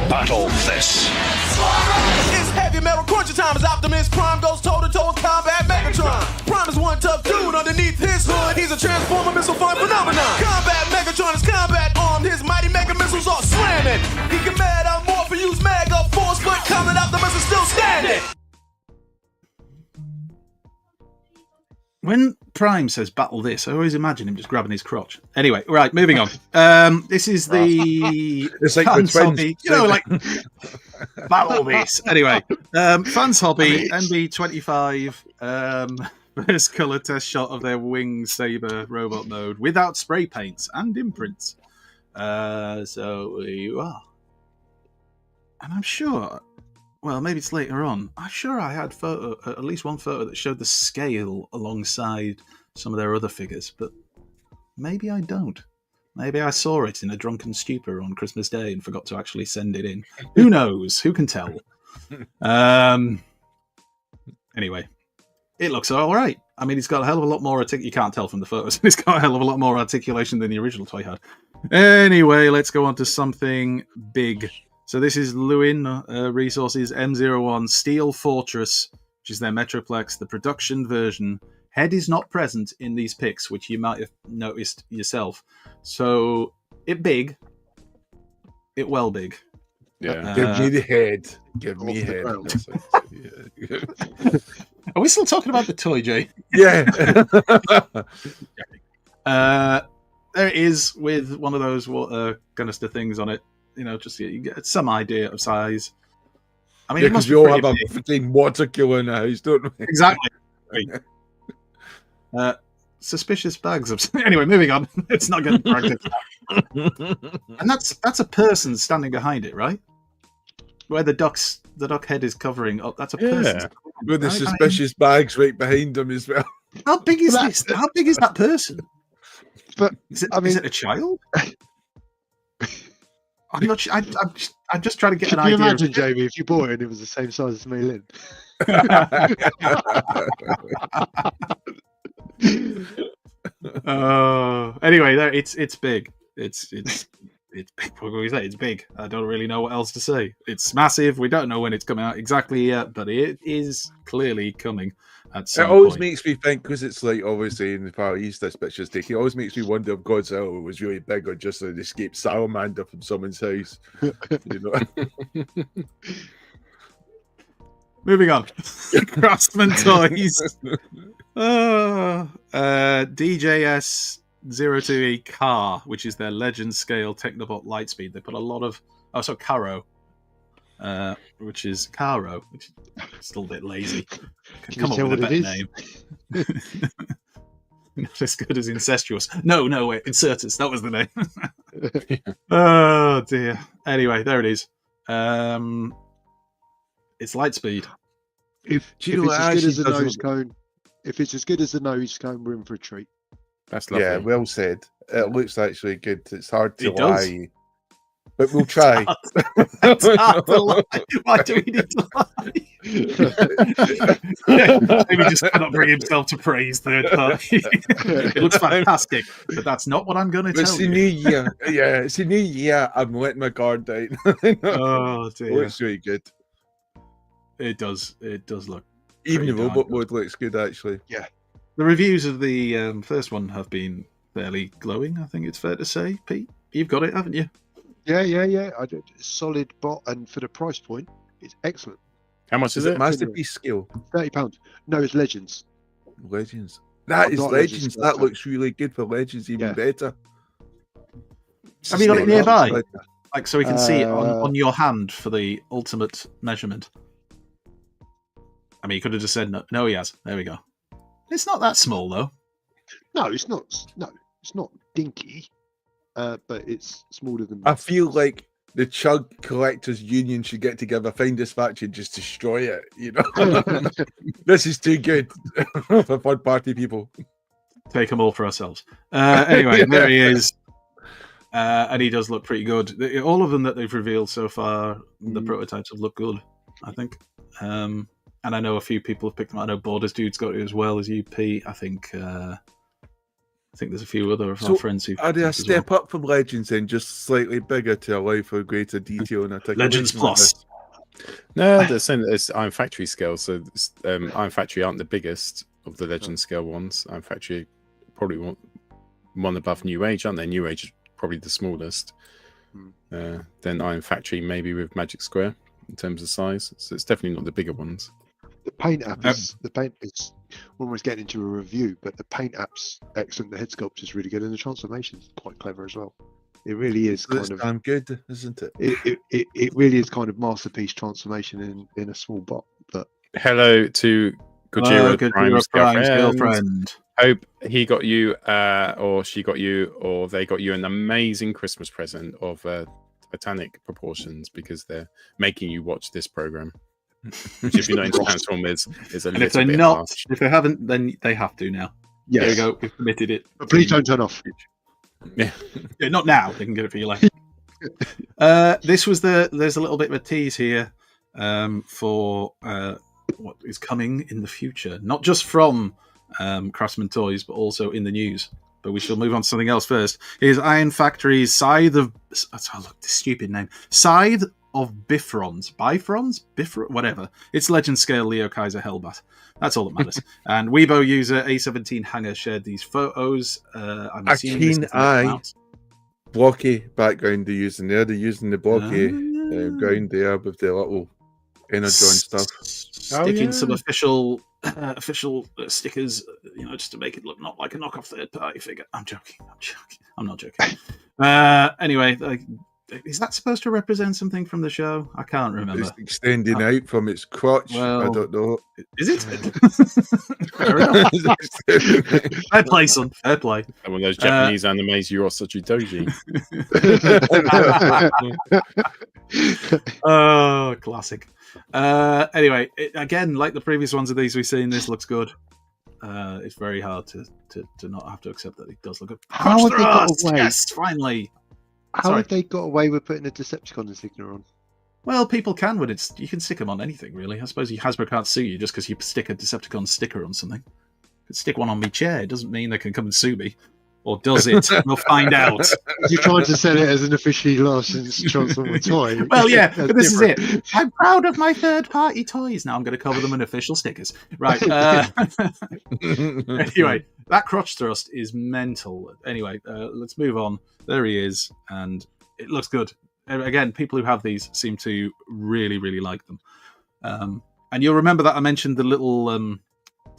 Speaker 1: Battle this.
Speaker 7: It's heavy metal cruncher time as Optimus Prime goes toe-to-toe with Combat Megatron. Prime is one tough dude underneath his hood. He's a transformer missile flying phenomenon. Combat Megatron is combat armed. His mighty mega missiles are slamming. He can mad out more for use mega force, but Combat Optimus is still standing.
Speaker 3: When Prime says battle this, I always imagine him just grabbing his crotch. Anyway, right, moving on. This is the
Speaker 5: It's like
Speaker 3: fans
Speaker 5: the twins.
Speaker 3: hobby. You know, like battle this. Anyway, fans hobby MB25 first color test shot of their wing saber robot mode without spray paints and imprints. So you are, and I'm sure. Well, maybe it's later on. I'm sure I had at least one photo that showed the scale alongside some of their other figures, but maybe I don't. Maybe I saw it in a drunken stupor on Christmas Day and forgot to actually send it in. Who knows? Who can tell? Anyway, it looks all right. I mean, it's got a hell of a lot more you can't tell from the photos. It's got a hell of a lot more articulation than the original toy had. Anyway, let's go on to something big. So this is Lewin Resources M01 Steel Fortress, which is their Metroplex, the production version. Head is not present in these pics, which you might have noticed yourself. So it big. It well big.
Speaker 2: Yeah.
Speaker 5: Give me the head. Give me
Speaker 6: Off the
Speaker 5: head.
Speaker 6: ground.
Speaker 5: That's it.
Speaker 3: Are we still talking about the toy, Jay?
Speaker 5: Yeah.
Speaker 3: There it is with one of those water canister things on it. You know, just you get some idea of size. I mean,
Speaker 5: Yeah,
Speaker 3: it must
Speaker 5: because
Speaker 3: be
Speaker 5: we all have
Speaker 3: pretty
Speaker 5: a
Speaker 3: big.
Speaker 5: freaking water killer in the house, don't we?
Speaker 3: Exactly. Suspicious bags of. Anyway, moving on. It's not getting practice. And that's a person standing behind it, right? Where the duck head is covering up. That's a person.
Speaker 2: Yeah.
Speaker 5: With the
Speaker 3: Right?
Speaker 5: suspicious bags right behind them as well.
Speaker 3: How big is this? How big is that person?
Speaker 6: But
Speaker 3: Is it,
Speaker 6: I mean-
Speaker 3: is it a child? I'm not. I'm just trying to get
Speaker 6: Could
Speaker 3: an
Speaker 6: you
Speaker 3: idea.
Speaker 6: imagine, Jamie, if you bought it and it was the same size as me, Lynn?
Speaker 3: Anyway, there it's big. It's big. What can we say? It's big. I don't really know what else to say. It's massive. We don't know when it's coming out exactly yet, but it is clearly coming at
Speaker 5: It
Speaker 3: some
Speaker 5: always
Speaker 3: point.
Speaker 5: makes me think, because it's like obviously in the Far East this picture's taken, it always makes me wonder if Godzilla was really big or just an escaped salamander from someone's house. You know?
Speaker 3: Moving on. Craftsman Toys. DJS 02E Car, which is their legend scale Technobot Lightspeed. They put a lot of Caro, which is Caro, which is still a bit lazy. Can
Speaker 6: you
Speaker 3: come up
Speaker 6: tell
Speaker 3: with a
Speaker 6: what it
Speaker 3: better
Speaker 6: is?
Speaker 3: name. Not as good as Incestuous. No, wait, Incertus. That was the name. Oh dear. Anyway, there it is. It's Lightspeed.
Speaker 6: If
Speaker 5: Do you know
Speaker 6: it's
Speaker 5: what
Speaker 6: as good
Speaker 5: actually
Speaker 6: as the
Speaker 5: doesn't-
Speaker 6: nose cone, if it's as good as the nose cone, we're in for a treat.
Speaker 2: That's lovely.
Speaker 5: Yeah, well said. It looks actually good. It's hard to
Speaker 3: It does.
Speaker 5: lie. But we'll try.
Speaker 3: It's hard to lie. Why do we need to lie? Maybe just cannot bring himself to praise third party. It looks fantastic, but that's not what I'm going to
Speaker 5: But it's
Speaker 3: tell
Speaker 5: the
Speaker 3: you.
Speaker 5: new year. Yeah, it's the new year. I'm letting my guard down.
Speaker 3: Oh dear,
Speaker 5: Looks really good.
Speaker 3: it does look.
Speaker 5: Even the
Speaker 3: Pretty darn
Speaker 5: robot
Speaker 3: good.
Speaker 5: mode looks good, actually.
Speaker 3: The reviews of the first one have been fairly glowing. I think it's fair to say. Pete, you've got it, haven't you?
Speaker 6: Yeah. I did solid bot, and for the price point, it's excellent.
Speaker 2: How much is
Speaker 5: Is
Speaker 2: it?
Speaker 5: it masterpiece scale?
Speaker 6: £30. No, it's Legends.
Speaker 5: Legends. That is
Speaker 6: Not
Speaker 5: Legends.
Speaker 6: Legends,
Speaker 5: That
Speaker 6: that's
Speaker 5: looks really good for Legends, even
Speaker 6: Yeah.
Speaker 5: better.
Speaker 3: Have you got it
Speaker 5: Sustainable.
Speaker 3: nearby? Like so we can see it
Speaker 6: Uh,
Speaker 3: on your hand for the ultimate measurement. I mean, you could have just said no. No, he has. There we go. It's not that small though.
Speaker 6: No, it's not. No, it's not dinky. But it's smaller than.
Speaker 5: I feel like the Chug Collectors Union should get together, find this factory, and just destroy it. You know, this is too good for third party people.
Speaker 3: Take them all for ourselves. Anyway, there he is. And he does look pretty good. All of them that they've revealed so far, the prototypes have looked good, I think. And I know a few people have picked them up. I know Borders Dude's got it as well as UP. I think there's a few other of our friends who.
Speaker 5: Are they a step up from Legends then, just slightly bigger to allow for greater detail and articulation?
Speaker 3: Legends Plus.
Speaker 2: No, they're saying that it's Iron Factory scale. So Iron Factory aren't the biggest of the Legend scale ones. Iron Factory probably one above New Age, aren't they? New Age is probably the smallest. Then Iron Factory maybe with Magic Square in terms of size. So it's definitely not the bigger ones.
Speaker 6: The paint app is we're almost getting into a review, but the paint app's excellent. The head sculpt is really good, and the transformation's quite clever as well. It really is kind of
Speaker 5: damn good, isn't it?
Speaker 6: It really is kind of masterpiece transformation in a small bot. But
Speaker 2: hello to Gojira Prime's
Speaker 3: girlfriend.
Speaker 2: Hope he got you, or she got you, or they got you an amazing Christmas present of Titanic proportions because they're making you watch this program. Which, if you're not into Transformers, is a
Speaker 3: and
Speaker 2: little
Speaker 3: if they're
Speaker 2: bit
Speaker 3: not,
Speaker 2: harsh.
Speaker 3: if they haven't, then they have to now.
Speaker 6: yes,
Speaker 3: There you go. We've committed it.
Speaker 6: but please don't turn off.
Speaker 2: Yeah.
Speaker 3: Yeah, not now. They can get it for you later. There's a little bit of a tease here for what is coming in the future, not just from Craftsman Toys, but also in the news. But we shall move on to something else first. Here's Iron Factory's Scythe of... Oh, look, this stupid name. Scythe of Bifrons. Whatever. It's Legend Scale Leo Kaiser Hellbat. That's all that matters. And Weibo user A17 Hanger shared these photos. I'm assuming this is the amount.
Speaker 5: Blocky background they're using there. They're using the blocky ground there with the little energon stuff.
Speaker 3: Sticking some official stickers, just to make it look not like a knockoff third-party figure. I'm joking. I'm not joking. Anyway, is that supposed to represent something from the show? I can't remember.
Speaker 5: It's extending out from its crotch.
Speaker 3: Well,
Speaker 5: I don't know.
Speaker 3: Is it? Fair enough. Fair play, son. Fair play.
Speaker 2: And one of those Japanese animes, Yorosuchi Doji.
Speaker 3: Oh, classic. Anyway, again, like the previous ones of these we've seen, this looks good. It's very hard to not have to accept that it does look good.
Speaker 6: How have they got away?
Speaker 3: Yes, finally.
Speaker 6: How have they got away with putting a Decepticon insignia on?
Speaker 3: Well, people can when you can stick them on anything, really. I suppose Hasbro can't sue you just because you stick a Decepticon sticker on something. If you stick one on me chair, it doesn't mean they can come and sue me. Or does it? We'll find out.
Speaker 6: You're trying to sell it as an officially licensed Transformer toy.
Speaker 3: Well, yeah, but this is it. I'm proud of my third-party toys. Now I'm going to cover them in official stickers. Right. Anyway, that crotch thrust is mental. Anyway, let's move on. There he is, and it looks good. Again, people who have these seem to really, really like them. And you'll remember that I mentioned the little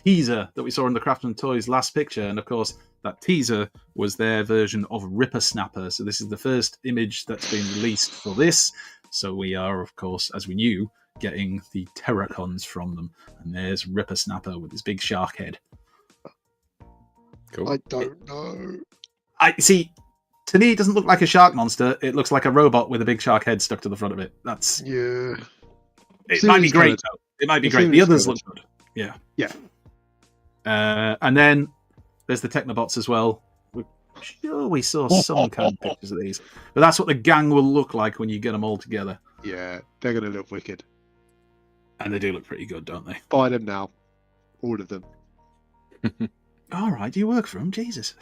Speaker 3: teaser that we saw in the Craftsman Toys last picture, and of course, that teaser was their version of Ripper Snapper. So this is the first image that's been released for this. So we are, of course, as we knew, getting the Terracons from them. And there's Ripper Snapper with his big shark head.
Speaker 2: Cool.
Speaker 6: I don't know.
Speaker 3: I see. To me, it doesn't look like a shark monster. It looks like a robot with a big shark head stuck to the front of it. That's
Speaker 6: yeah.
Speaker 3: It might be great. Though. It might be great. The others look good. Yeah.
Speaker 6: Yeah.
Speaker 3: And then there's the Technobots as well. We're sure we saw some kind of pictures of these. But that's what the gang will look like when you get them all together.
Speaker 6: Yeah, they're going to look wicked.
Speaker 3: And they do look pretty good, don't they?
Speaker 6: Buy them now. All of them.
Speaker 3: All right, do you work for them? Jesus.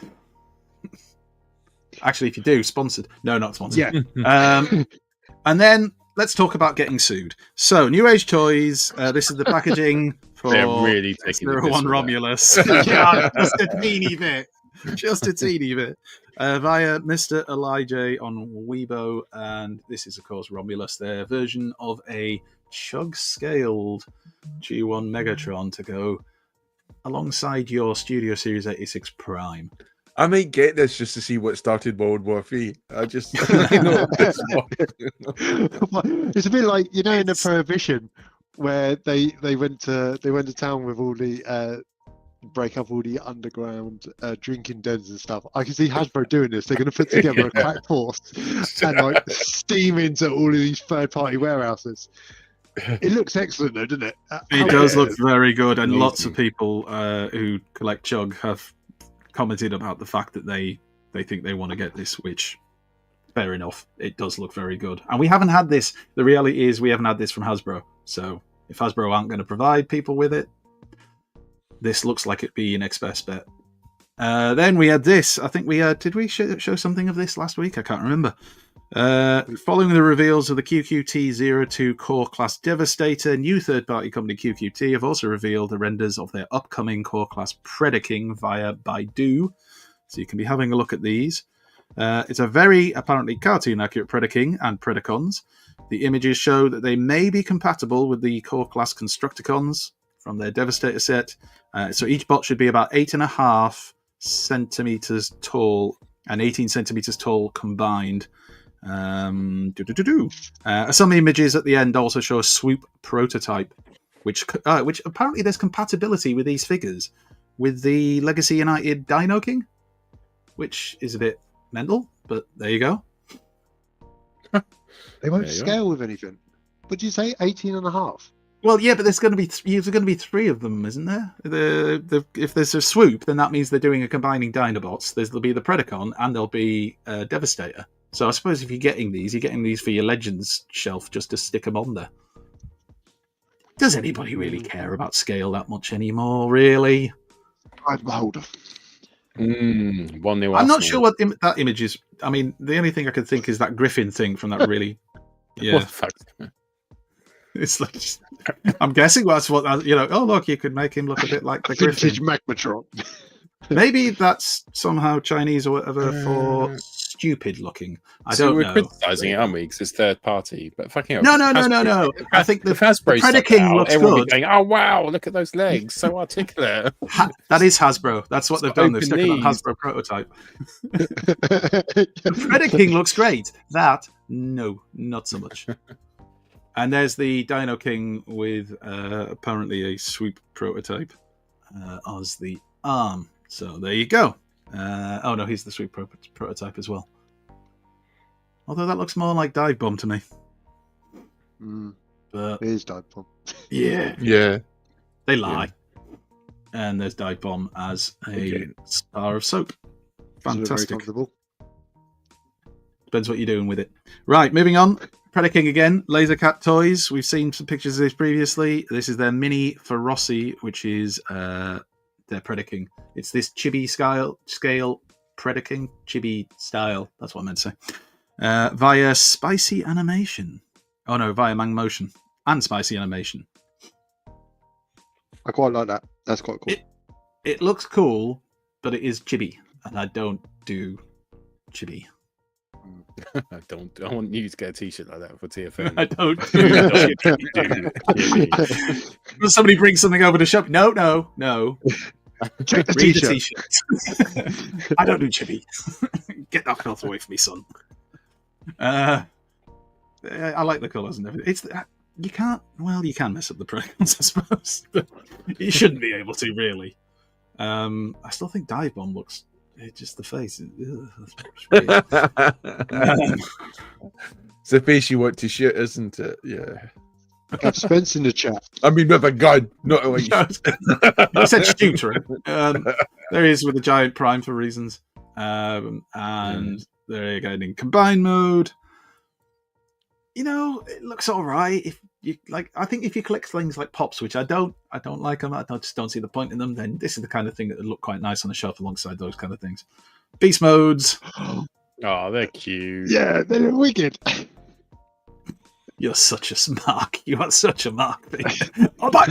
Speaker 3: Actually, if you do, sponsored. No, not sponsored.
Speaker 6: Yeah.
Speaker 3: And then let's talk about getting sued. So, New Age Toys. This is the packaging for
Speaker 2: They're really taking the piss
Speaker 3: one
Speaker 2: with
Speaker 3: Romulus. Yeah, just a teeny bit. Just a teeny bit. Via Mr. Elijah on Weibo. And this is, of course, Romulus, their version of a chug-scaled G1 Megatron to go alongside your Studio Series 86 Prime.
Speaker 5: I might get this just to see what started World War III. I just, you know,
Speaker 6: It's a bit like, in the Prohibition where they went to town with all the break up all the underground drinking dens and stuff. I can see Hasbro doing this. They're going to put together a crack force and like steam into all of these third party warehouses. It looks excellent though, doesn't it?
Speaker 3: It does look very good, and lots of people who collect Chug have commented about the fact that they think they want to get this, which fair enough. It does look very good, and we haven't had this. The reality is we haven't had this from Hasbro. So if Hasbro aren't going to provide people with it, this looks like it'd be your next best bet. Then we had this. I think we did we show something of this last week? I can't remember. Following the reveals of the QQT-02 Core Class Devastator, new third-party company QQT have also revealed the renders of their upcoming Core Class Predaking via Baidu. So you can be having a look at these. It's a very apparently cartoon-accurate Predaking and Predacons. The images show that they may be compatible with the Core Class Constructicons from their Devastator set. So each bot should be about 8.5 centimeters tall and 18 centimeters tall combined. Some images at the end also show a swoop prototype, which apparently there's compatibility with these figures with the Legacy United Dino King, which is a bit mental, but there you go.
Speaker 6: They won't scale with anything. What did you say? 18.5?
Speaker 3: Well, yeah, but there's going to be three of them, isn't there? If there's a swoop, then that means they're doing a combining Dinobots. There'll be the Predacon and there'll be Devastator. So I suppose if you're getting these for your Legends shelf just to stick them on there. Does anybody really care about scale that much anymore, really?
Speaker 6: I'm beholden.
Speaker 2: 1-0
Speaker 3: I'm not sure what that image is. I mean, the only thing I could think is that Griffin thing from that really... Yeah.
Speaker 2: What the fuck?
Speaker 3: It's like, I'm guessing that's what, oh, look, you could make him look a bit like the Griffin.
Speaker 6: Vintage Magmatron.
Speaker 3: Maybe that's somehow Chinese or whatever for stupid looking. I don't know.
Speaker 2: We're criticising it, aren't we? Because it's third party. But fucking hell.
Speaker 3: No. I think the
Speaker 2: Hasbro
Speaker 3: Predaking looks good.
Speaker 2: Going, oh, wow, look at those legs. So articulate.
Speaker 3: That is Hasbro. That's what they've done. They've stuck it on Hasbro prototype. The Predaking looks great. That, no, not so much. And there's the Dino King with apparently a swoop prototype as the arm. So there you go. Oh no, he's the swoop prototype as well. Although that looks more like Dive Bomb to me. But
Speaker 6: it is Dive Bomb.
Speaker 3: Yeah. They lie. Yeah. And there's Dive Bomb as a bar of soap. Fantastic. Depends what you're doing with it. Right, moving on. Predaking again. Laser Cat Toys. We've seen some pictures of this previously. This is their mini Ferocity, which is their Predaking. It's this chibi scale Predaking. Chibi style. That's what I meant to say. Via Spicy Animation. Oh no, via Mang Motion. And Spicy Animation.
Speaker 6: I quite like that. That's quite cool.
Speaker 3: It looks cool, but it is chibi. And I don't do chibi.
Speaker 2: I want you to get a t-shirt like that for TFN.
Speaker 3: I don't do. Will somebody bring something over to shop? No.
Speaker 6: Check the
Speaker 3: Read
Speaker 6: t-shirt.
Speaker 3: the t-shirt. I don't do chibi. Get that filth away from me, son. I like the colours and everything. You can mess up the Predacons, I suppose, but you shouldn't be able to, really. I still think Dive Bomb looks... It's just the face.
Speaker 5: It's the face you want to shoot, isn't it? Yeah.
Speaker 6: Have Spence in the chat.
Speaker 5: I mean, with a gun, not a like.
Speaker 3: I said shooter. There he is with a giant prime for reasons. And there you go in combined mode. It looks all right. If you like, I think if you collect things like Pops, which I don't like them. I just don't see the point in them. Then this is the kind of thing that would look quite nice on the shelf alongside those kind of things. Beast modes.
Speaker 2: Oh, they're cute.
Speaker 6: Yeah, they're wicked.
Speaker 3: You're such a smark. You are such a mark. Oh, but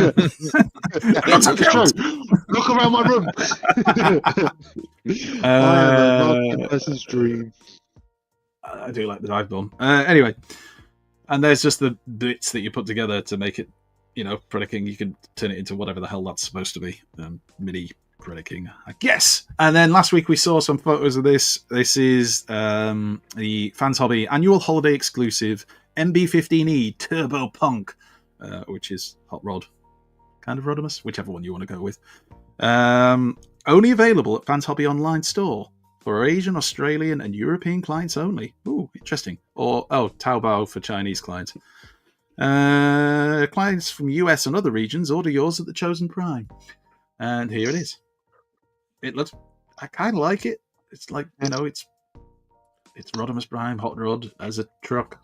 Speaker 6: look around my room. I am a person's dream.
Speaker 3: I do like the Dive Bomb. Anyway. And there's just the bits that you put together to make it, Predaking. You can turn it into whatever the hell that's supposed to be. Mini Predaking, I guess. And then last week we saw some photos of this. This is the Fans Hobby annual holiday exclusive MB15E Turbo Punk which is Hot Rod, kind of Rodimus, whichever one you want to go with. Only available at Fans Hobby Online store for Asian, Australian, and European clients only. Ooh, interesting. Or Taobao for Chinese clients. Clients from US and other regions, order yours at the Chosen Prime. And here it is. It looks. I kind of like it. It's like, you know, it's Rodimus Prime, Hot Rod as a truck,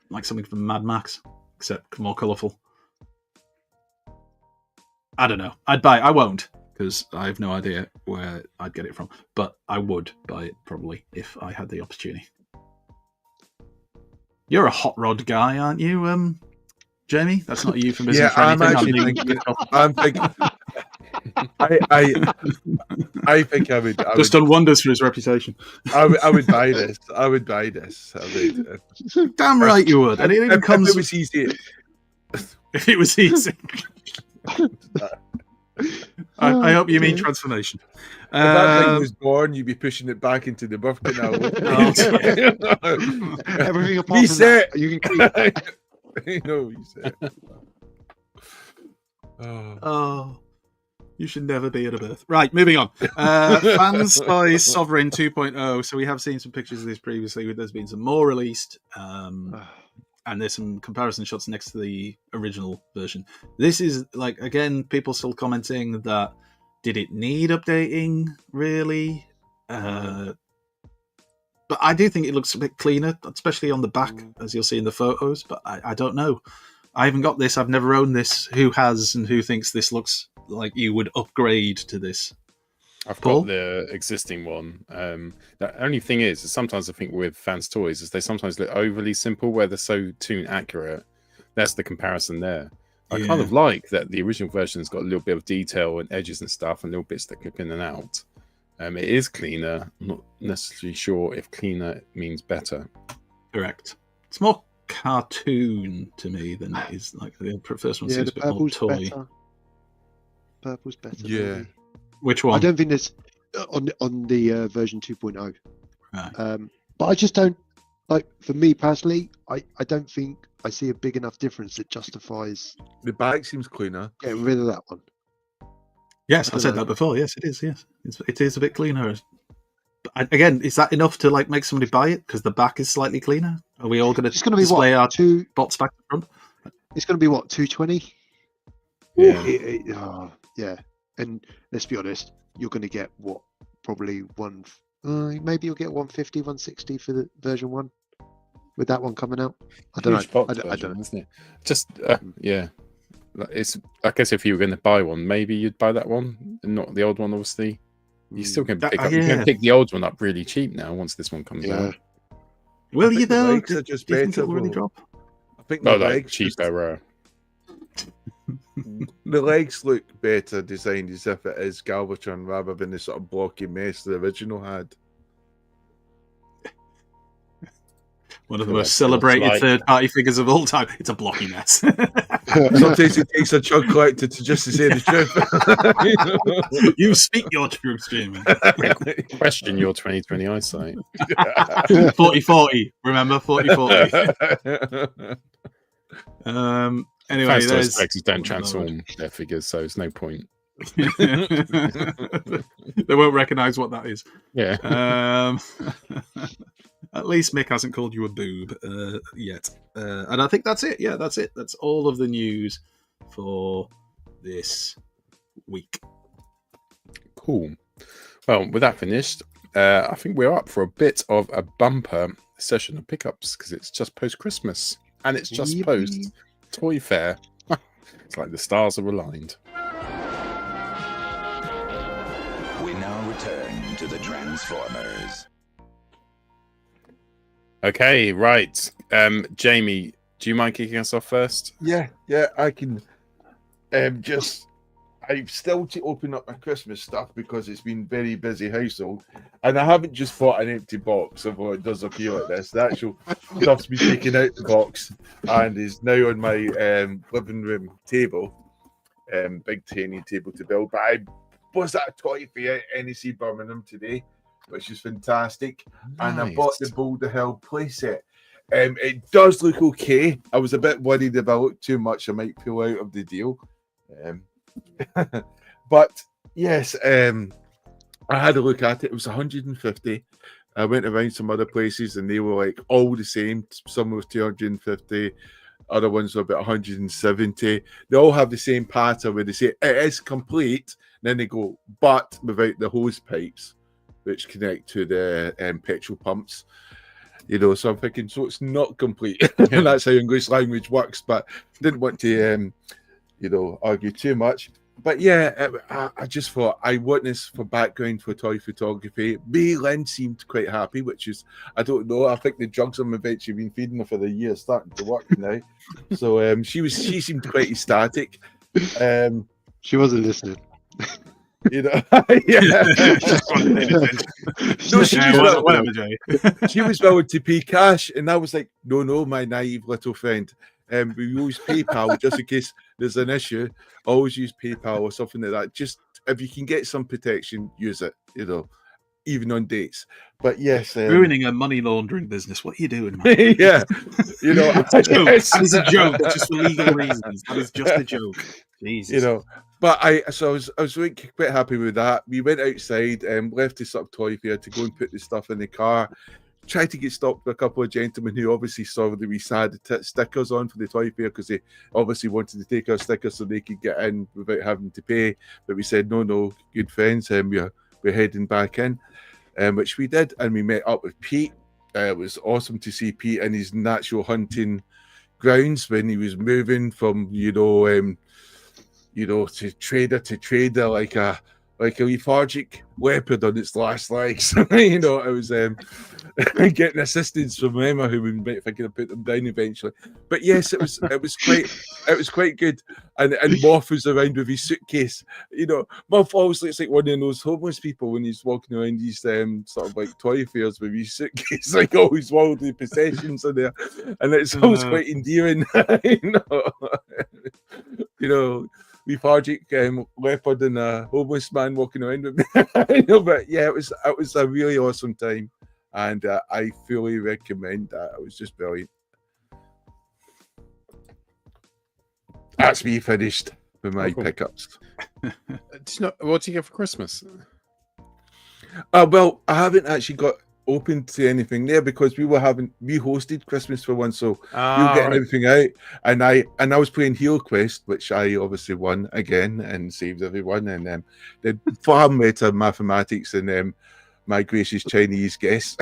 Speaker 3: like something from Mad Max, except more colourful. I don't know. I'd buy. I won't, because I have no idea where I'd get it from. But I would buy it probably if I had the opportunity. You're a Hot Rod guy, aren't you, Jamie? That's not a euphemism for anything.
Speaker 5: I'm actually thinking. I'm thinking. I think I would.
Speaker 3: Just done wonders for his reputation.
Speaker 5: I would buy this. I would buy this. I would.
Speaker 3: Damn right you would. And it even comes.
Speaker 5: If it was easy.
Speaker 3: If it was easy. I hope you mean transformation.
Speaker 5: If that thing was born, you'd be pushing it back into the birth canal.
Speaker 6: Everything apart from that, you can keep.
Speaker 5: You know, you said.
Speaker 3: Oh, you should never be at a birth. Right, moving on. Fans by Sovereign 2.0. So we have seen some pictures of this previously. There's been some more released. And there's some comparison shots next to the original version. This is, like, again, people still commenting that did it need updating, really? But I do think it looks a bit cleaner, especially on the back, as you'll see in the photos. But I don't know. I haven't got this. I've never owned this. Who has and who thinks this looks like you would upgrade to this?
Speaker 2: I've
Speaker 3: Paul?
Speaker 2: got the existing one. The only thing is sometimes I think with Fans Toys is they sometimes look overly simple where they're so tune accurate. That's the comparison there. I kind of like that the original version's got a little bit of detail and edges and stuff and little bits that clip in and out. It is cleaner. I'm not necessarily sure if cleaner means better.
Speaker 3: Correct. It's more cartoon to me than it is like the first one seems a bit more toy.
Speaker 6: Better. Purple's better.
Speaker 5: Yeah.
Speaker 6: Maybe.
Speaker 3: Which one?
Speaker 6: I don't think there's on the version 2.0.
Speaker 3: Right.
Speaker 6: But I just don't like. For me personally, I don't think I see a big enough difference that justifies
Speaker 5: The back seems cleaner.
Speaker 6: getting rid of that one.
Speaker 3: Yes, I said that before. Yes, it is. Yes, it is a bit cleaner. But again, is that enough to like make somebody buy it because the back is slightly cleaner? Are we all going
Speaker 6: It's
Speaker 3: to
Speaker 6: going to be
Speaker 3: display our
Speaker 6: two
Speaker 3: bots back to front?
Speaker 6: It's going to be what 220.
Speaker 2: Yeah.
Speaker 6: Yeah. And let's be honest, you're going to get what probably maybe you'll get 150, 160 for the version 1 with that one coming out. I don't know. I don't know.
Speaker 2: Isn't it? Just yeah. It's. I guess if you were going to buy one, maybe you'd buy that one and not the old one. Obviously, you still can pick up. You can pick the old one up really cheap now once this one comes out.
Speaker 3: Will you though?
Speaker 5: Legs are just
Speaker 3: Do you think
Speaker 5: better.
Speaker 3: it will really drop?
Speaker 5: I think the
Speaker 2: Like
Speaker 5: legs
Speaker 2: cheaper.
Speaker 5: the legs look better designed as if it is Galvatron rather than the sort of blocky mess the original had.
Speaker 3: One of the most celebrated third-party figures of all time. It's a blocky mess.
Speaker 5: Sometimes it takes a chug collector to just to say the truth.
Speaker 3: You speak your truth, Jamie.
Speaker 2: Question your 2020 eyesight.
Speaker 3: 40-40. Remember 40-40. Anyway,
Speaker 2: Fans
Speaker 3: there's
Speaker 2: Toys don't transform their figures, so it's no point.
Speaker 3: They won't recognise what that is.
Speaker 2: Yeah.
Speaker 3: At least Mick hasn't called you a boob yet. And I think that's it. Yeah, that's it. That's all of the news for this week.
Speaker 2: Cool. Well, with that finished, I think we're up for a bit of a bumper session of pickups because it's just post-Christmas and it's just
Speaker 6: Yippee.
Speaker 2: post-Toy Fair. It's like the stars are aligned.
Speaker 8: We now return to the Transformers.
Speaker 2: Okay, right. Jamie, do you mind kicking us off first?
Speaker 5: Yeah, I can. I've still to open up my Christmas stuff because it's been very busy household, and I haven't just bought an empty box, although it does appear like this. The actual stuff's been taken out the box and is now on my living room table, big tiny table to build. But I was at a toy fair at NEC Birmingham today, which is fantastic, and I bought the Boulder Hill playset. It does look okay. I was a bit worried if I looked too much, I might pull out of the deal. But yes, I had a look at it. It was 150. I went around some other places and they were like all the same. Some were 250, other ones were about 170. They all have the same pattern where they say it is complete, and then they go, but without the hose pipes, which connect to the petrol pumps. You know, so I'm thinking, so it's not complete. And that's how English language works, but didn't want to, argue too much. But yeah, I just thought I witnessed for background for toy photography. May Lynn seemed quite happy, which is, I don't know. I think the drugs I'm eventually been feeding her for the year starting to work now. So she seemed quite ecstatic.
Speaker 6: She wasn't listening.
Speaker 5: You know, yeah. No, she was willing to pay cash, and I was like, no, my naive little friend. We use PayPal just in case there's an issue. Always use PayPal or something like that. Just if you can get some protection, use it. You know, even on dates. But yes,
Speaker 3: ruining a money laundering business. What are you doing, man?
Speaker 5: Yeah, you know,
Speaker 3: that is a joke, just for legal reasons. That is just a joke. Jesus.
Speaker 5: You know, but I was really quite happy with that. We went outside and left the sort of toy fair to go and put the stuff in the car. Tried to get stopped by a couple of gentlemen who obviously saw that we had stickers on for the toy fair because they obviously wanted to take our stickers so they could get in without having to pay. But we said, no, good friends, we're heading back in, which we did. And we met up with Pete. It was awesome to see Pete in his natural hunting grounds when he was moving from, to trader like a lethargic leopard on its last legs. It was getting assistance from Emma, who we might thinking of put them down eventually. But yes, it was quite good. And Moff was around with his suitcase. Moff always looks like one of those homeless people when he's walking around these sort of like toy fairs with his suitcase, like all his worldly possessions in there, and it's always quite endearing. Lethargic leopard and a homeless man walking around with me. But yeah, it was a really awesome time, and I fully recommend that. It was just brilliant. That's me finished with my pickups.
Speaker 2: What do you get for Christmas?
Speaker 5: Well, I haven't actually got open to anything there because we hosted Christmas for once, so we were getting everything out, and I was playing Hero Quest, which I obviously won again and saved everyone, and did far better mathematics than my gracious Chinese guest.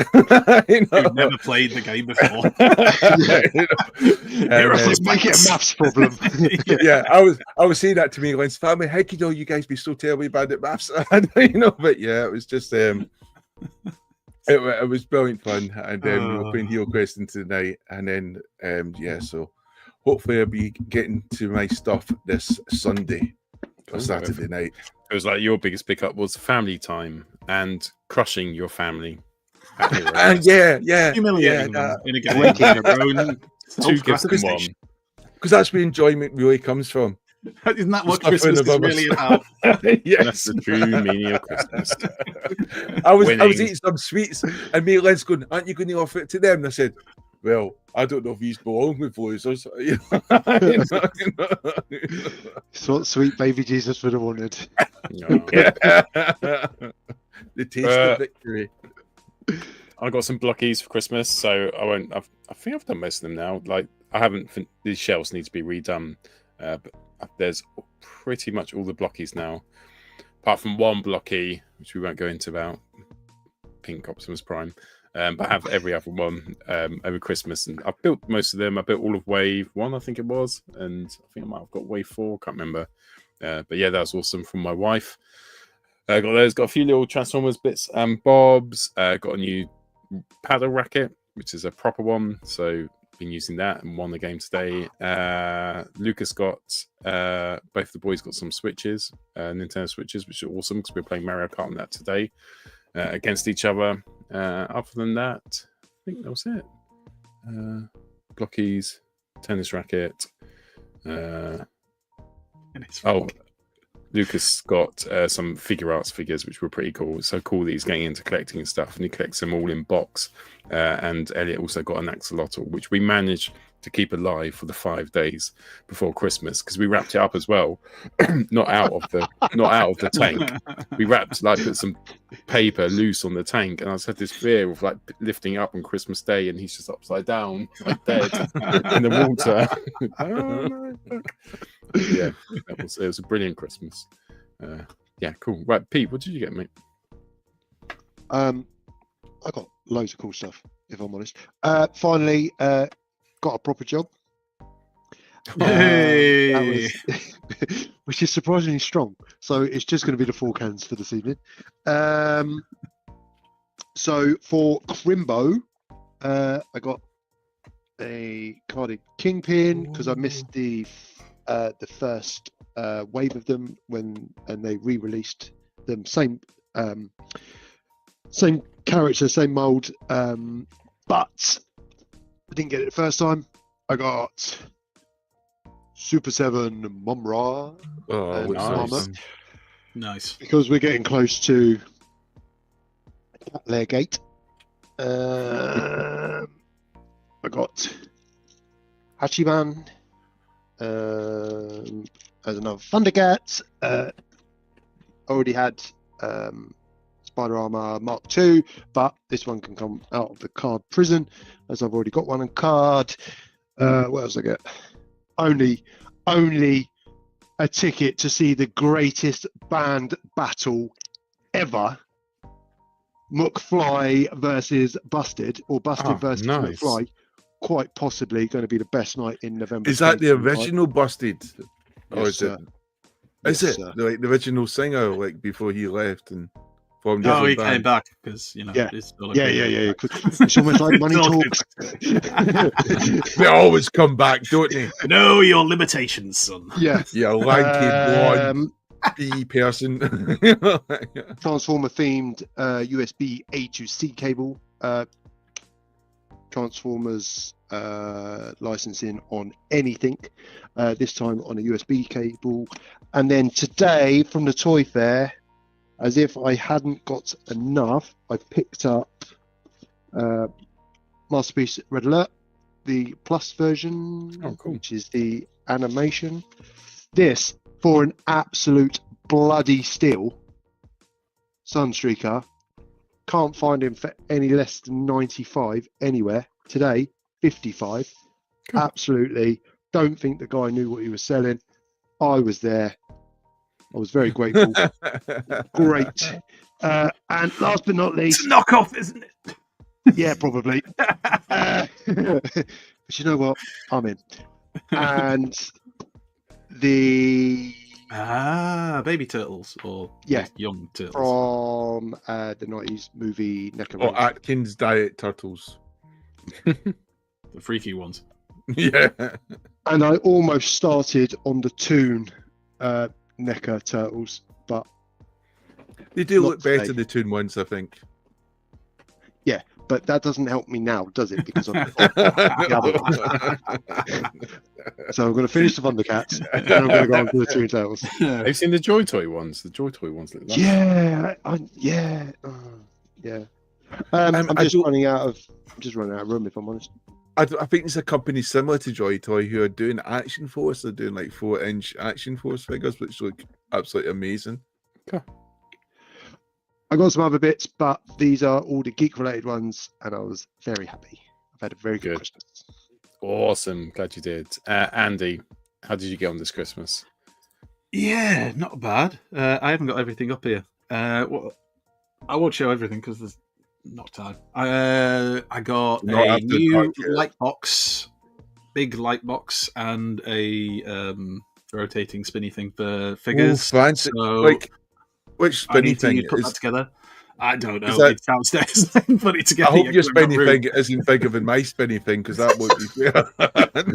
Speaker 3: You've never played the game before.
Speaker 6: Let's make it a maths problem.
Speaker 5: Yeah, I was saying that to me Lynn's family. How could all you guys be so terribly bad at maths? But yeah, it was just It was brilliant fun, and we were playing Hero Quest into the night, and then so hopefully I'll be getting to my stuff this Sunday or Saturday night.
Speaker 2: It was like your biggest pickup was family time and crushing your family.
Speaker 3: Humiliating them in a game.
Speaker 2: Two gifts in one.
Speaker 5: Because that's where enjoyment really comes from.
Speaker 3: Isn't that what Christmas is really about?
Speaker 5: Yes.
Speaker 2: That's the true meaning of Christmas.
Speaker 5: I was eating some sweets, and me and Len's going, "Aren't you going to offer it to them?" And I said, "Well, I don't know if he's belong with losers."
Speaker 6: It's what sweet baby Jesus would have wanted.
Speaker 5: The taste of victory.
Speaker 2: I got some blockies for Christmas, so I won't. I think I've done most of them now. Like I haven't. These shelves need to be redone, but there's pretty much all the blockies now, apart from one blocky, which we won't go into about Pink Optimus Prime. But I have every other one over Christmas, and I've built most of them. I built all of Wave 1, I think it was, and I think I might have got Wave 4, can't remember. But yeah, that was awesome from my wife. Got those, got a few little Transformers bits and bobs. Got a new paddle racket, which is a proper one, so been using that and won the game today. Lucas got both the boys got some Switches, Nintendo Switches, which are awesome because we're playing Mario Kart on that today against each other. Other than that, I think that was it. Blockies, tennis racket. Lucas got some figure arts figures, which were pretty cool. So cool that he's getting into collecting stuff, and he collects them all in box. And Elliot also got an axolotl, which we managed to keep alive for the 5 days before Christmas, because we wrapped it up as well, not out of the tank. We wrapped, like, put some paper loose on the tank, and I just had this fear of like lifting up on Christmas Day, and he's just upside down, like dead in the water. Oh, no. Yeah, it was a brilliant Christmas. Yeah, cool. Right, Pete, what did you get, mate?
Speaker 6: I got loads of cool stuff, if I'm honest. Finally, got a proper job.
Speaker 3: Hey!
Speaker 6: That was, which is surprisingly strong. So it's just going to be the 4 cans for this evening. So for Crimbo, I got a carded Kingpin because I missed the first wave of them and they re-released them. Same character, same mold, but I didn't get it the first time. I got Super 7 Mumra.
Speaker 5: Oh,
Speaker 6: and Armor,
Speaker 3: Nice.
Speaker 6: because we're getting close to Lair Gate. I got Hachiman as another Thundercat. Already had Spider Armor Mark II, but this one can come out of the card prison, as I've already got one in card. What else I get? Only a ticket to see the greatest band battle ever. McFly versus Busted, or Busted versus
Speaker 2: nice.
Speaker 6: McFly. Quite possibly going to be the best night in November.
Speaker 5: Is that the
Speaker 6: 2025.
Speaker 5: original Busted? Or
Speaker 6: Yes,
Speaker 5: is
Speaker 6: sir.
Speaker 5: it? Is
Speaker 6: Yes,
Speaker 5: it
Speaker 6: sir.
Speaker 5: like the original singer, like before he left and formed his
Speaker 3: Oh,
Speaker 5: own
Speaker 3: he came
Speaker 5: band?
Speaker 3: back because
Speaker 6: Yeah.
Speaker 3: it's still a
Speaker 6: Yeah. It's almost like money
Speaker 3: It's all
Speaker 6: talks.
Speaker 5: They always come back, don't they?
Speaker 3: Know your limitations, son.
Speaker 6: Yeah.
Speaker 5: Yeah, lanky blonde bee person.
Speaker 6: Transformer themed USB A to C cable. Transformers licensing on anything. This time on a USB cable. And then today from the Toy Fair, as if I hadn't got enough, I picked up Masterpiece Red Alert, the Plus version,
Speaker 2: Oh, cool.
Speaker 6: which is the animation. This for an absolute bloody steal. Sunstreaker. Can't find him for any less than 95 anywhere. Today, 55.
Speaker 2: Cool.
Speaker 6: Absolutely. Don't think the guy knew what he was selling. I was there. I was very grateful. Great. And last but not
Speaker 3: It's
Speaker 6: least,
Speaker 3: a knockoff, isn't it?
Speaker 6: yeah, probably. But you know what? I'm in. And the
Speaker 3: Baby turtles or
Speaker 6: Yeah.
Speaker 3: young turtles.
Speaker 6: from the 90s movie NECA.
Speaker 5: Or Atkins Diet Turtles.
Speaker 3: The freaky ones.
Speaker 5: Yeah.
Speaker 6: And I almost started on the Toon NECA Turtles, but
Speaker 5: They do
Speaker 6: Not
Speaker 5: look better,
Speaker 6: today.
Speaker 5: the Toon ones, I think.
Speaker 6: that doesn't help me now, does it? Because I'm so I'm going to finish the Thundercats and I'm going to go on to the Toon Turtles.
Speaker 2: Have you seen the Joy Toy ones? The Joy Toy ones look lovely.
Speaker 6: Yeah. I'm
Speaker 5: I
Speaker 6: just
Speaker 5: do-
Speaker 6: running out of room, if I'm honest.
Speaker 5: I think it's a company similar to Joy Toy who are doing Action Force. They're doing like 4-inch Action Force figures, which look absolutely amazing.
Speaker 6: I got some other bits, but these are all the geek-related ones, and I was very happy. I've had a very good
Speaker 2: Good.
Speaker 6: Christmas.
Speaker 2: Awesome. Glad you did. Andy, how did you get on this Christmas?
Speaker 3: Yeah, not bad. I haven't got everything up here. I won't show everything because there's not time. I got
Speaker 5: Not
Speaker 3: a
Speaker 5: after
Speaker 3: new
Speaker 5: dark yet.
Speaker 3: light box, big light box, and a rotating spinny thing for figures.
Speaker 5: Oh, fancy.
Speaker 3: So
Speaker 5: Like, which
Speaker 3: I
Speaker 5: spinny
Speaker 3: need to
Speaker 5: thing
Speaker 3: put
Speaker 5: is?
Speaker 3: that together. I don't know.
Speaker 5: Is that-
Speaker 3: It's downstairs. Put it
Speaker 5: I
Speaker 3: together.
Speaker 5: hope
Speaker 3: yet,
Speaker 5: your
Speaker 3: 'cause I've got
Speaker 5: spinny
Speaker 3: room.
Speaker 5: thing isn't bigger than my spinny thing, because that won't be fair.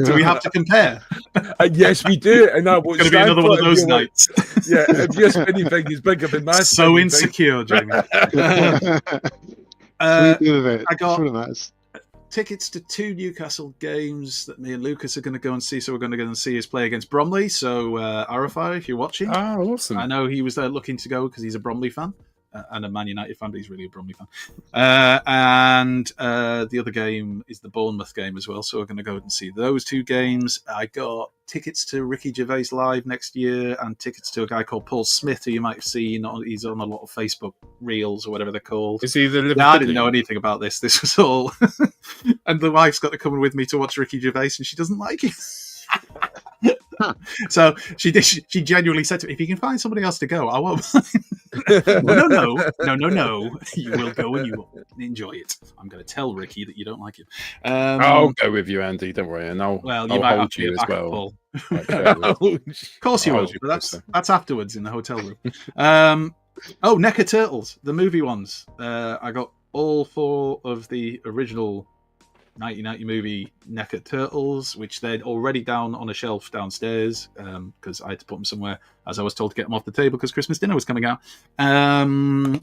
Speaker 3: Do we have to compare?
Speaker 5: Yes, we do, and that won't
Speaker 3: It's going to be
Speaker 5: stand
Speaker 3: another
Speaker 5: for
Speaker 3: one of
Speaker 5: it if
Speaker 3: those
Speaker 5: you're like-
Speaker 3: nights.
Speaker 5: Yeah, if your spinny thing is bigger than my
Speaker 3: So
Speaker 5: spinny thing.
Speaker 3: insecure, Jamie.
Speaker 6: Sweet
Speaker 3: Uh,
Speaker 6: bit of it.
Speaker 3: I got-
Speaker 6: That's what matters.
Speaker 3: tickets to 2 Newcastle games that me and Lucas are going to go and see. So we're going to go and see us play against Bromley. So Arafai, if you're watching,
Speaker 2: Oh, awesome.
Speaker 3: I know he was there looking to go because he's a Bromley fan. And a Man United fan, but he's really a Bromley fan. And the other game is the Bournemouth game as well. So we're going to go and see those 2 games. I got tickets to Ricky Gervais Live next year and tickets to a guy called Paul Smith, who you might have seen. He's on a lot of Facebook Reels or whatever they're called.
Speaker 2: Is he the Liverpool?
Speaker 3: No, I didn't know anything about this. This was all. And the wife's got to come with me to watch Ricky Gervais, and she doesn't like it. So she genuinely said to me, if you can find somebody else to go, I won't. No. You will go and you will enjoy it. I'm going to tell Ricky that you don't like it.
Speaker 2: I'll go with you, Andy. Don't worry, and I'll
Speaker 3: you might have
Speaker 2: hold
Speaker 3: to
Speaker 2: you
Speaker 3: be
Speaker 2: as
Speaker 3: back
Speaker 2: well.
Speaker 3: Paul.
Speaker 2: Of
Speaker 3: course you
Speaker 2: I'll
Speaker 3: will.
Speaker 2: hold you
Speaker 3: But
Speaker 2: closer.
Speaker 3: that's afterwards in the hotel room. NECA Turtles, the movie ones. I got all 4 of the original 1990 movie NECA Turtles, which they'd already down on a shelf downstairs because I had to put them somewhere, as I was told to get them off the table because Christmas dinner was coming out.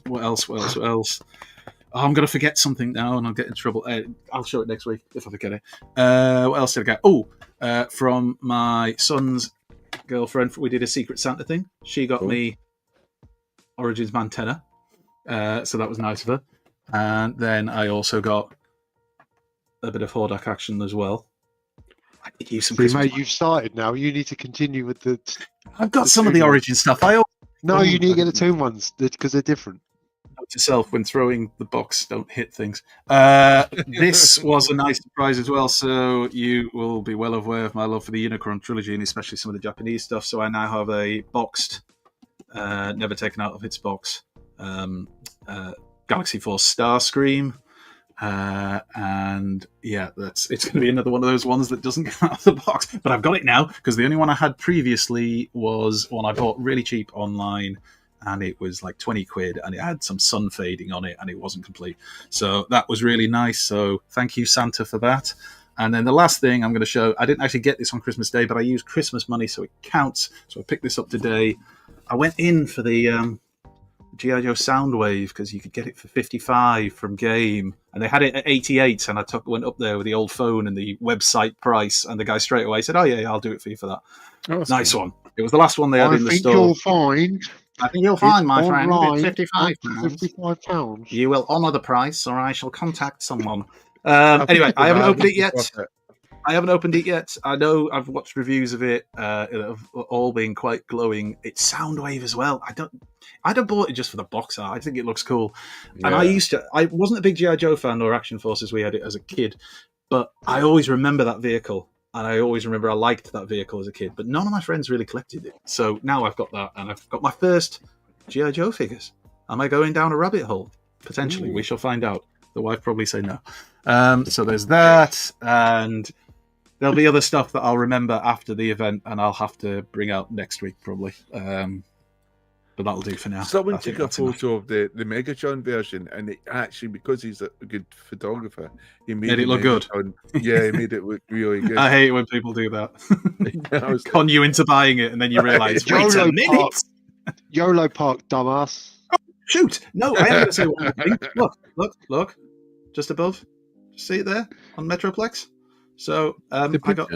Speaker 3: What else? Oh, I'm going to forget something now and I'll get in trouble. I'll show it next week if I forget it. What else did I get? From my son's girlfriend, we did a Secret Santa thing. She got me Origins Mantenna, so that was nice of her. And then I also got a bit of Hordak action as well. I could use some Christmas.
Speaker 6: Mate, you've started now. You need to continue with the.
Speaker 3: I've got some of the Origin stuff. You
Speaker 6: need to get the Toon ones because they're different.
Speaker 3: Note to self: when throwing the box, don't hit things. This was a nice surprise as well. So you will be well aware of my love for the Unicron trilogy and especially some of the Japanese stuff. So I now have a boxed, never taken out of its box, Galaxy Force Starscream. And yeah, it's going to be another one of those ones that doesn't come out of the box. But I've got it now because the only one I had previously was one I bought really cheap online, and it was like 20 quid, and it had some sun fading on it, and it wasn't complete. So that was really nice. So thank you, Santa, for that. And then the last thing I'm going to show, I didn't actually get this on Christmas Day, but I used Christmas money, so it counts. So I picked this up today. I went in for the G.I. Joe Soundwave because you could get it for 55 from Game, and they had it at 88, and I went up there with the old phone and the website price, and the guy straight away said, "Oh yeah, I'll do it for you for that."
Speaker 2: Oh,
Speaker 3: nice one. It was the last one they had in the store. I think you'll find, my friend, it's £55. You will honour the price, or I shall contact someone. Anyway, I haven't opened it yet. I know I've watched reviews of it that have all been quite glowing. It's Soundwave as well. I don't bought it just for the box art. I think it looks cool. Yeah. And I wasn't a big G.I. Joe fan or Action Forces. We had it as a kid, but I always remember that vehicle, and I always remember I liked that vehicle as a kid. But none of my friends really collected it. So now I've got that, and I've got my first G.I. Joe figures. Am I going down a rabbit hole? Potentially. Ooh. We shall find out. The wife probably say no. So there's that, and there'll be other stuff that I'll remember after the event, and I'll have to bring out next week probably. But that'll do for now.
Speaker 5: Someone took a photo of the Megatron version, and it actually, because he's a good photographer, he made
Speaker 3: it look good.
Speaker 5: Yeah, he made it look really good.
Speaker 3: I hate when people do that. Con you into buying it, and then you realise, wait a minute.
Speaker 6: YOLO Park, dumbass.
Speaker 3: Oh, shoot! No, I am going to say one thing. Look. Just above. See it there on Metroplex? So I got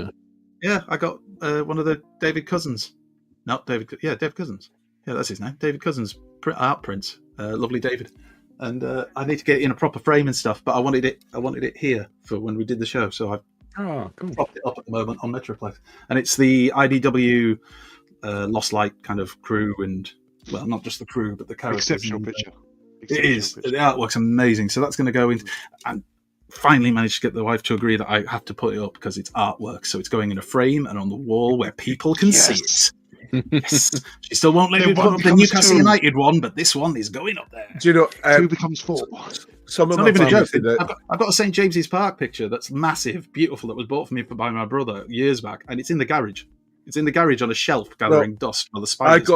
Speaker 3: one of the David Cousins. David Cousins. Yeah, that's his name. David Cousins art prints. Lovely David. And I need to get it in a proper frame and stuff, but I wanted it here for when we did the show, so I've propped it up at the moment on Metroplex. And it's the IDW Lost Light kind of crew, and well, not just the crew, but the characters.
Speaker 6: Exceptional picture.
Speaker 3: It is. The artwork's amazing. So that's going to go in. And finally managed to get the wife to agree that I have to put it up because it's artwork. So it's going in a frame and on the wall where people can see it. Yes. She still won't let me put up the Newcastle United one, but this one is going up there.
Speaker 5: Do you know?
Speaker 6: 2 becomes 4.
Speaker 5: Some of
Speaker 3: it's not
Speaker 5: my
Speaker 3: even a joke.
Speaker 5: that...
Speaker 3: I've got a St. James's Park picture that's massive, beautiful, that was bought for me by my brother years back, and it's in the garage. It's in the garage on a shelf gathering dust while the spiders.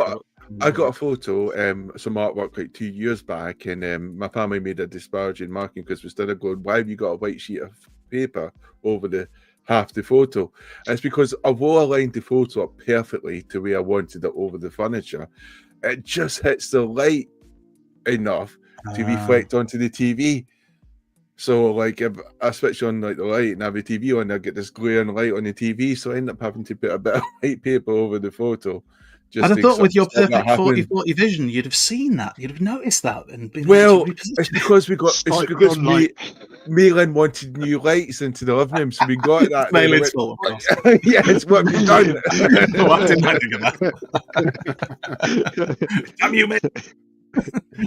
Speaker 5: I got a photo, some artwork like 2 years back, and my family made a disparaging marking because we started going, "Why have you got a white sheet of paper over the half the photo?" And it's because although I lined the photo up perfectly to where I wanted it over the furniture, it just hits the light enough to reflect onto the TV. So like if I switch on like the light and have the TV on, I get this glaring light on the TV, so I end up having to put a bit of white paper over the photo.
Speaker 3: I'd have
Speaker 5: to
Speaker 3: thought with your
Speaker 5: stop that
Speaker 3: perfect
Speaker 5: happening.
Speaker 3: 40-40 vision, you'd have seen that. You'd have noticed that and been
Speaker 5: Well,
Speaker 3: able to reposition.
Speaker 5: it's because we got it's
Speaker 6: Slight
Speaker 5: because
Speaker 6: sunlight.
Speaker 5: Lynn wanted new lights into the living room, so we got that.
Speaker 3: It's mainly its fault, of course.
Speaker 5: Yeah, it's what we've done.
Speaker 3: Oh, I didn't think of that. Damn you, mate.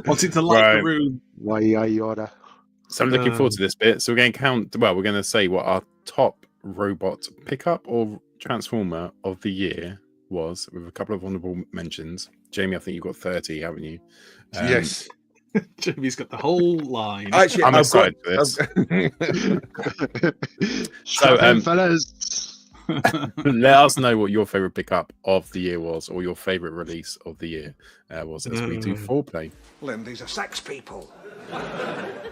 Speaker 3: Wanted to light
Speaker 2: Right.
Speaker 3: the room.
Speaker 6: Why yoda?
Speaker 2: So I'm looking forward to this bit. So we're going to count. Well, we're going to say what our top robot pickup or transformer of the year was, with a couple of honourable mentions. Jamie, I think you've got 30, haven't you?
Speaker 5: Yes.
Speaker 3: Jamie's got the whole line.
Speaker 5: Actually,
Speaker 2: I'm
Speaker 5: I've
Speaker 2: excited
Speaker 5: got,
Speaker 2: for this.
Speaker 6: So,
Speaker 2: So,
Speaker 6: fellas,
Speaker 2: Let us know what your favourite pickup of the year was, or your favourite release of the year was, as we do foreplay.
Speaker 9: Lynn, these are sex people.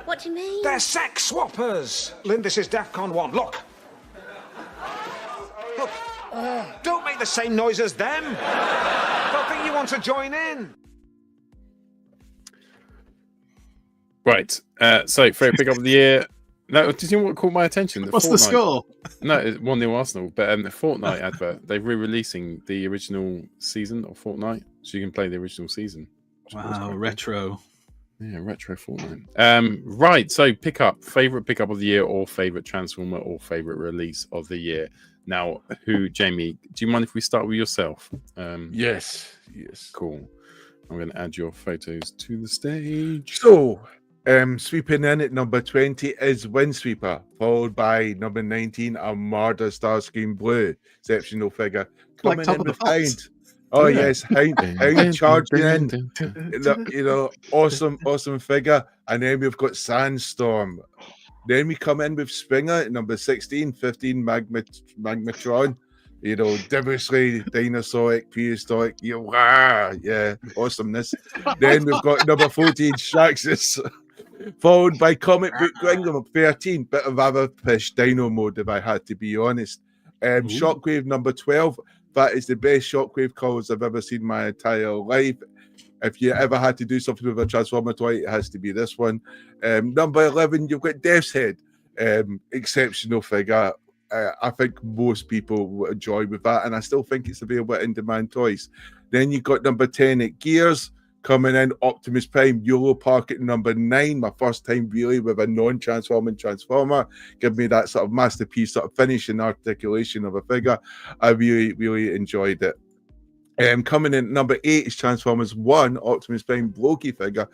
Speaker 10: What do you mean?
Speaker 9: They're sex swappers. Lynn, this is DEFCON 1. Look. Look. Don't make the same noise as them. They'll think you want to join in.
Speaker 2: Right. So, favourite pickup of the year. No, did you know what caught my attention?
Speaker 3: What's the score?
Speaker 2: No, it's 1-0 Arsenal. But the Fortnite advert, they're re-releasing the original season of Fortnite, so you can play the original season.
Speaker 3: Wow, retro.
Speaker 2: Yeah, retro Fortnite. Right, so favourite pickup of the year, or favourite Transformer, or favourite release of the year. Now, Jamie, do you mind if we start with yourself?
Speaker 5: yes.
Speaker 2: Cool. I'm going to add your photos to the stage.
Speaker 5: So, sweeping in at number 20 is Windsweeper, followed by number 19, Armada Starscream Blue, exceptional figure.
Speaker 3: Like
Speaker 5: Coming
Speaker 3: top
Speaker 5: in
Speaker 3: of the
Speaker 5: behind.
Speaker 3: pops.
Speaker 5: Oh
Speaker 2: Yeah.
Speaker 5: yes, Hound charging in. Awesome figure. And then we've got Sandstorm. Then we come in with Springer at number 16, 15, Magmatron. Devilishly dinosauric, prehistoric. Yeah, awesomeness. Then we've got number 14, Shaxus, followed by Comic Book Gringham, 13. Bit of Avapish Dino mode, if I had to be honest. Shockwave number 12. That is the best Shockwave colours I've ever seen in my entire life. If you ever had to do something with a Transformer toy, it has to be this one. Number 11, you've got Death's Head. Exceptional figure. I think most people would enjoy with that, and I still think it's available at in-demand toys. Then you've got number 10 at Gears. Coming in, Optimus Prime, YOLO Park at number 9. My first time really with a non-transforming Transformer. Give me that sort of masterpiece, sort of finish and articulation of a figure. I really enjoyed it. Coming in at number 8 is Transformers 1, Optimus Prime Loki figure,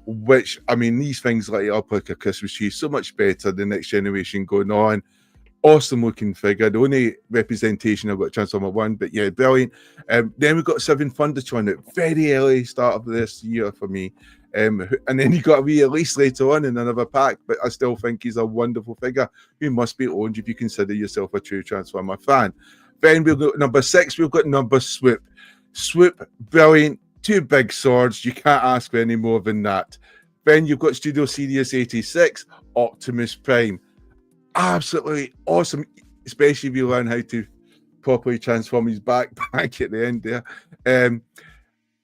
Speaker 5: which, I mean, these things light up like a Christmas tree. So much better than Next Generation going on. Awesome looking figure. The only representation I've got Transformer 1, but yeah, brilliant. Then we've got 7 Thundertron at very early start of this year for me. And then he got a re-release later on in another pack, but I still think he's a wonderful figure who must be owned if you consider yourself a true Transformer fan. Then we've got number 6, we've got number Swoop. Swoop, brilliant. 2 big swords. You can't ask for any more than that. Then you've got Studio Series 86, Optimus Prime. Absolutely awesome, especially if you learn how to properly transform his back at the end there.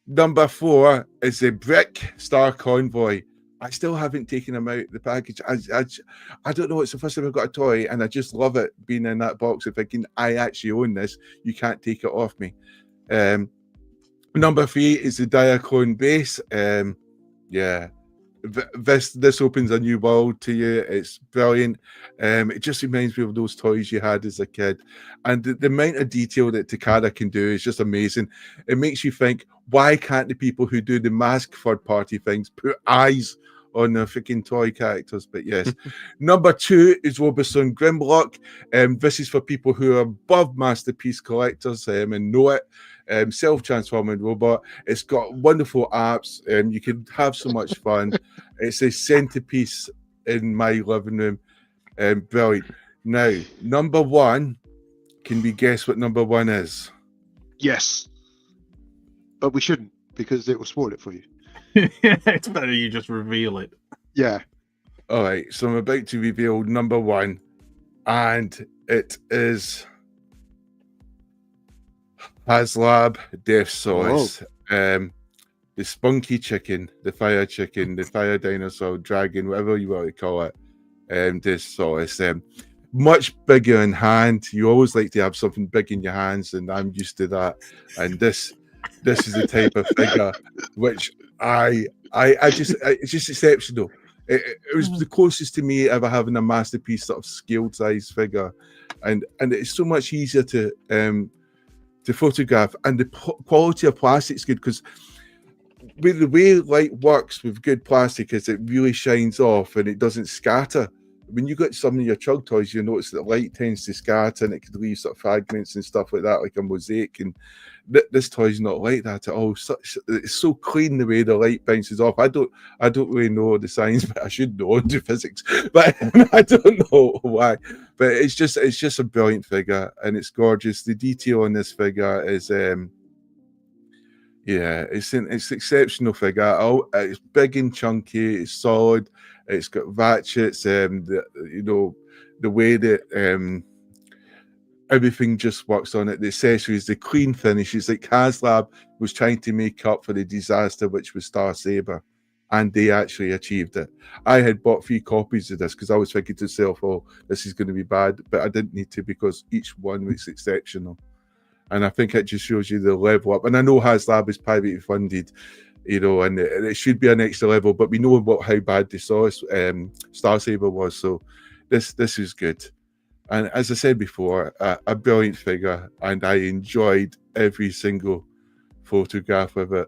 Speaker 5: Number 4 is a Brick Star Convoy. I still haven't taken him out of the package. I don't know. It's the first time I've got a toy, and I just love it being in that box and thinking, I actually own this. You can't take it off me. Number 3 is the Diaclone base. This opens a new world to you. It's brilliant. It just reminds me of those toys you had as a kid, and the amount of detail that Takada can do is just amazing. It makes you think, why can't the people who do the mask third party things put eyes on the freaking toy characters? But yes. Number 2 is Roboson Grimlock. This is for people who are above masterpiece collectors and know it. Self-transforming robot. It's got wonderful apps. You can have so much fun. It's a centerpiece in my living room. Brilliant. Now, number 1. Can we guess what number 1 is?
Speaker 6: yes, but we shouldn't, because it will spoil it for you.
Speaker 3: It's better you just reveal it.
Speaker 6: Yeah.
Speaker 5: All right, so I'm about to reveal number 1, and it is HasLab Death Sauce. The spunky chicken, the fire dinosaur, dragon, whatever you want to call it. this solace. Much bigger in hand. You always like to have something big in your hands, and I'm used to that. And this is the type of figure which it's just exceptional. It was the closest to me ever having a masterpiece sort of scaled size figure, and it's so much easier to photograph, and the quality of plastic is good because the way light works with good plastic is it really shines off and it doesn't scatter. When you got some of your chug toys, you notice that light tends to scatter and it could leave sort of fragments and stuff like that, like a mosaic. And this toy's not like that at all. It's so clean the way the light bounces off. I don't really know the science, but I should know the physics. But I don't know why. But it's just a brilliant figure, and it's gorgeous. The detail on this figure is it's an exceptional figure. It's big and chunky. It's solid. It's got ratchets. The way that everything just works on it. The accessories, the clean finish. It's like HasLab was trying to make up for the disaster which was Star Saber, and they actually achieved it. I had bought 3 copies of this because I was thinking to myself, "Oh, this is going to be bad," but I didn't need to because each one was exceptional. And I think it just shows you the level up. And I know HasLab is privately funded, and it should be an extra level, but we know how bad the Star Saber was. So this is good. And as I said before, a brilliant figure, and I enjoyed every single photograph of it.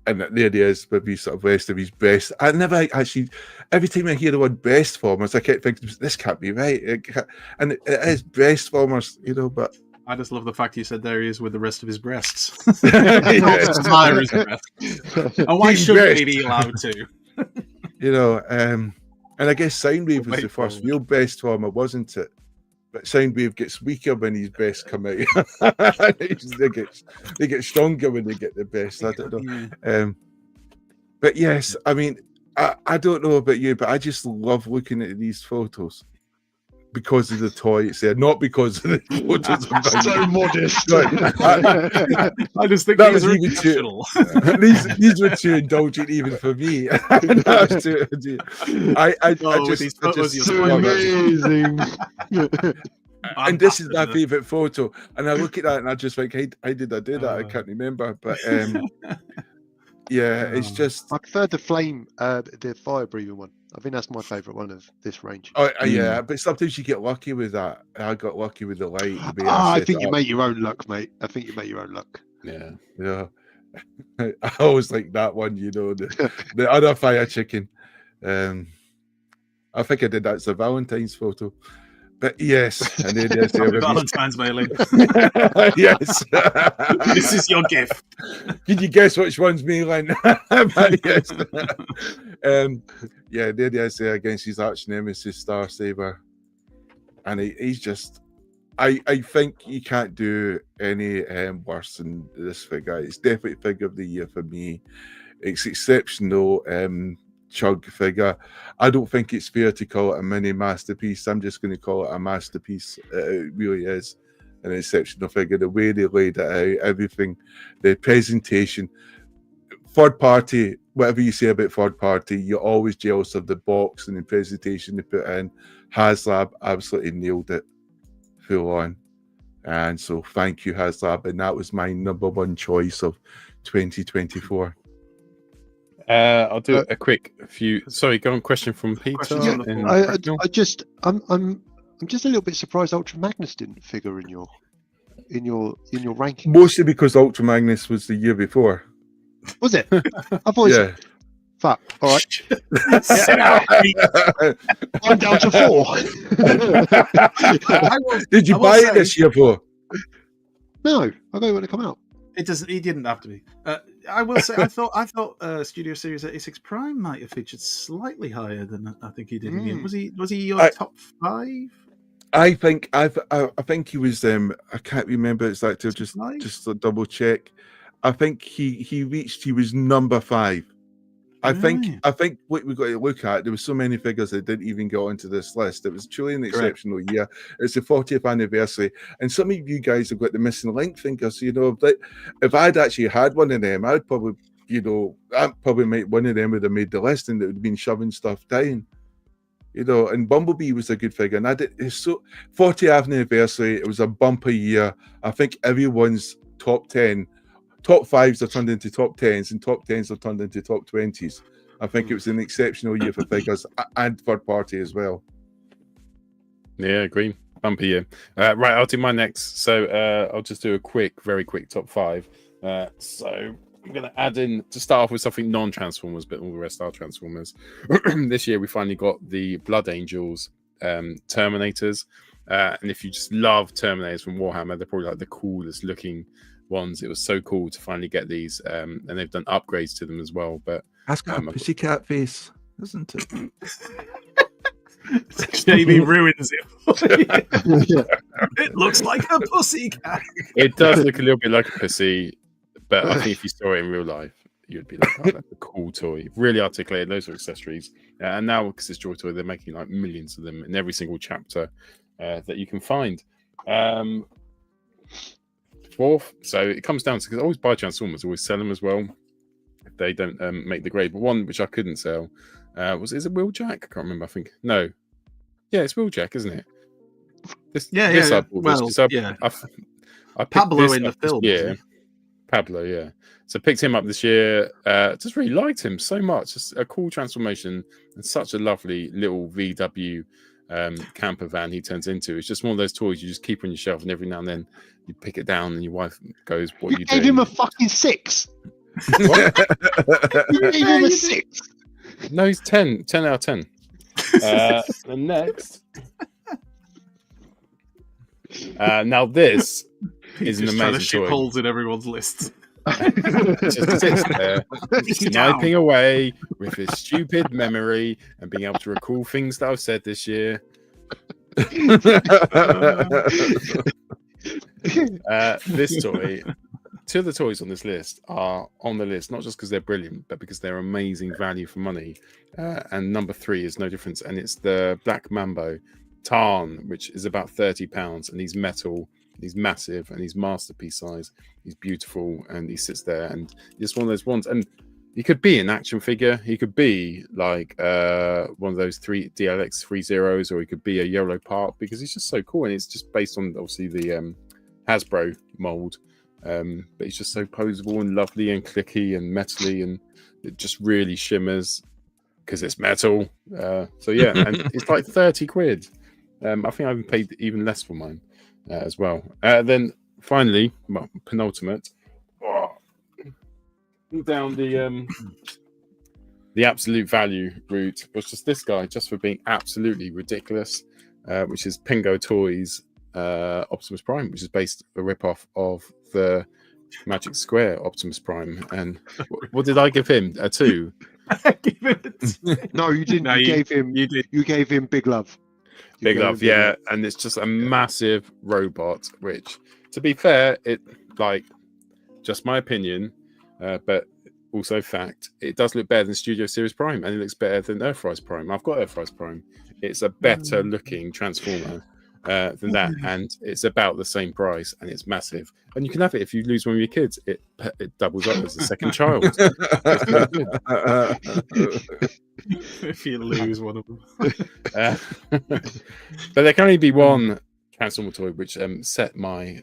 Speaker 5: And there he is with his sort of rest of his breast. I never actually, every time I hear the word breast formers, I kept thinking, this can't be right. And it is breast formers, but
Speaker 3: I just love the fact you said there he is with the rest of his breasts.
Speaker 5: Yes.
Speaker 3: Admire his breasts. And why shouldn't he be allowed to?
Speaker 5: And I guess Soundwave was the first real breast former, wasn't it? But Soundwave gets weaker when his breasts come out. they get stronger when they get the breasts. I don't know.
Speaker 3: Yeah.
Speaker 5: But yes, I mean, I don't know about you, but I just love looking at these photos because of the toy it's there, not because of the photos.
Speaker 6: So modest.
Speaker 3: I just think
Speaker 5: That
Speaker 3: these
Speaker 5: was
Speaker 3: are
Speaker 5: even
Speaker 3: exceptional.
Speaker 5: these were too indulgent even for me.
Speaker 3: With these photos,
Speaker 5: just
Speaker 6: So amazing.
Speaker 5: and this is my favorite photo, and I look at that and I just think, hey, how did I do that? I can't remember, but it's just
Speaker 6: I prefer the flame, the fire breathing one. I think that's my favorite one of this range.
Speaker 5: Yeah, but sometimes you get lucky with that. I got lucky with the light.
Speaker 6: I think you make your own luck, mate. I think you make your own luck.
Speaker 5: Yeah. I always like that one, the other fire chicken. I think I did that as a Valentine's photo. But yes, and then there's the
Speaker 3: Valentine's mailing.
Speaker 5: Yes.
Speaker 3: This is your gift.
Speaker 5: Can you guess which one's me, Lynn? But yes. There he is there against his arch nemesis, Star Saber. And he's just, I think you can't do any worse than this figure. It's definitely figure of the year for me. It's exceptional chug figure. I don't think it's fair to call it a mini masterpiece. I'm just going to call it a masterpiece. It really is an exceptional figure. The way they laid it out, everything, the presentation, third party, whatever you say about third party, you're always jealous of the box and the presentation they put in. HasLab absolutely nailed it full on. And so thank you, HasLab. And that was my number one choice of 2024.
Speaker 2: I'll do a quick few. Sorry, go on. Question from Peter.
Speaker 6: I'm just a little bit surprised Ultra Magnus didn't figure in your ranking.
Speaker 5: Mostly because Ultra Magnus was the year before.
Speaker 6: Was it? I thought. Yeah. Fuck. All right.
Speaker 3: Sit out.
Speaker 6: I'm down to 4.
Speaker 5: Did you buy it this year for?
Speaker 6: No, I got it when it came out.
Speaker 3: It doesn't. He didn't have to be. I will say, I thought Studio Series 86 Prime might have featured slightly higher than I think he did. Was he your top 5?
Speaker 5: I think he was. I can't remember exactly. Just to double check. I think he was number 5. I think what we've got to look at, there were so many figures that didn't even go onto this list. It was truly an exceptional year. It's the 40th anniversary, and some of you guys have got the missing link fingers. If I'd actually had one of them, I'd probably, one of them would have made the list, and it would have been shoving stuff down. And Bumblebee was a good figure, and it's so 40th anniversary. It was a bumper year. I think everyone's top 5s are turned into top 10s, and top 10s are turned into top 20s. I think it was an exceptional year for figures and third party as well.
Speaker 2: Yeah, agree. Bumper year. Right, I'll do my next. So I'll just do a very quick top 5. So I'm going to add in, to start off with something non-Transformers, but all the rest are Transformers. This year we finally got the Blood Angels Terminators. And if you just love Terminators from Warhammer, they're probably like the coolest looking ones. It was so cool to finally get these. And they've done upgrades to them as well. But
Speaker 5: that's got a pussycat face, isn't it?
Speaker 3: Jamie ruins it. It looks like a pussycat.
Speaker 2: It does look a little bit like a pussy, but I think if you saw it in real life, you'd be like, oh, that's a cool toy. Really articulated, loads of accessories. And now, because it's Joy Toy, they're making like millions of them in every single chapter that you can find. Fourth, so it comes down to, because I always buy Transformers, always sell them as well if they don't make the grade. But one which I couldn't sell is it Wheeljack? I can't remember. I think no. Yeah, it's Wheeljack, isn't it?
Speaker 3: Yeah.
Speaker 2: I
Speaker 3: Pablo in the film.
Speaker 2: Yeah, Pablo. Yeah. So picked him up this year. Just really liked him so much. Just a cool transformation and such a lovely little VW camper van he turns into. It's just one of those toys you just keep on your shelf, and every now and then you pick it down, and your wife goes, "What are you doing?"
Speaker 6: Gave him a fucking 6. You gave him a 6.
Speaker 2: No, he's 10 out of 10. The next. Now this is an amazing toy.
Speaker 3: Holes in everyone's lists.
Speaker 2: Just sits there, sniping away with his stupid memory and being able to recall things that I've said this year. This toy, 2 of the toys on this list are on the list not just because they're brilliant, but because they're amazing value for money. And number 3 is no difference, and it's the Black Mambo Tarn, which is about £30, and he's metal, he's massive, and he's masterpiece size. He's beautiful, and he sits there, and it's one of those ones. And he could be an action figure. He could be like one of those 3 DLX 3.0s, or he could be a YOLO part, because he's just so cool, and it's just based on obviously the Hasbro mold. But he's just so posable and lovely and clicky and metally, and it just really shimmers because it's metal. So yeah, and it's like 30 quid. I think I even paid even less for mine as well. Then finally, penultimate, down the absolute value route was just this guy, just for being absolutely ridiculous, which is Pingo Toys Optimus Prime, which is based a rip-off of the Magic Square Optimus Prime. And what did I give him? A 2?
Speaker 6: No, you didn't.
Speaker 3: No,
Speaker 6: you gave him Big Love.
Speaker 2: Big Love, yeah. And it's just a massive robot, which, to be fair, it, like, just my opinion, but also fact, it does look better than Studio Series Prime, and it looks better than Earthrise Prime. I've got Earthrise Prime. It's a better looking Transformer than that, and it's about the same price, and it's massive. And you can have it if you lose one of your kids. It doubles up as a second child. It's really good.
Speaker 3: If you lose one of them.
Speaker 2: But there can only be one Transformer toy which set my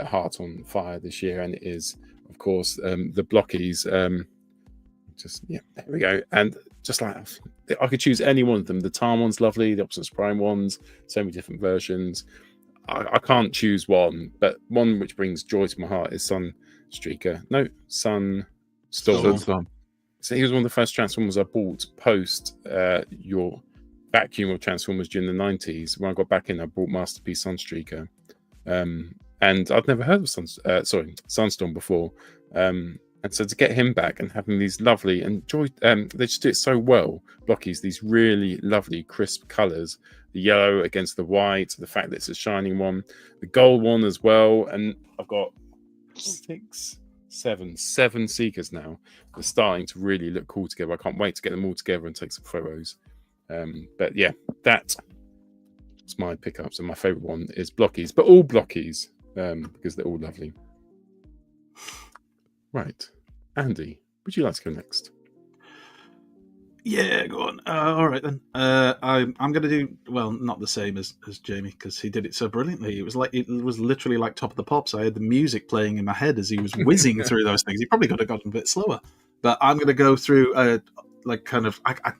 Speaker 2: heart on fire this year, and it is, of course, the Blockies. There we go. And just like, I could choose any one of them. The Tarn one's lovely, the Optimus Prime ones, so many different versions. I can't choose one, but one which brings joy to my heart is Sunstorm. So he was one of the first Transformers I bought post your vacuum of Transformers during the 90s. When I got back in, I bought Masterpiece Sunstreaker. And I'd never heard of Sunstorm before. And so to get him back and having these lovely, and joy, they just do it so well, Blockies, these really lovely crisp colours, the yellow against the white, the fact that it's a shining one, the gold one as well. And I've got 7 Seekers now. They're starting to really look cool together. I can't wait to get them all together and take some photos. But yeah, that's my pickups, and my favourite one is Blockies, but all Blockies, because they're all lovely. Right. Andy, would you like to go next?
Speaker 3: Yeah, go on. All right then. I'm going to do not the same as Jamie because he did it so brilliantly. It was literally like Top of the Pops. I had the music playing in my head as he was whizzing through those things. He probably could have gotten a bit slower, but I'm going to go through like kind of. I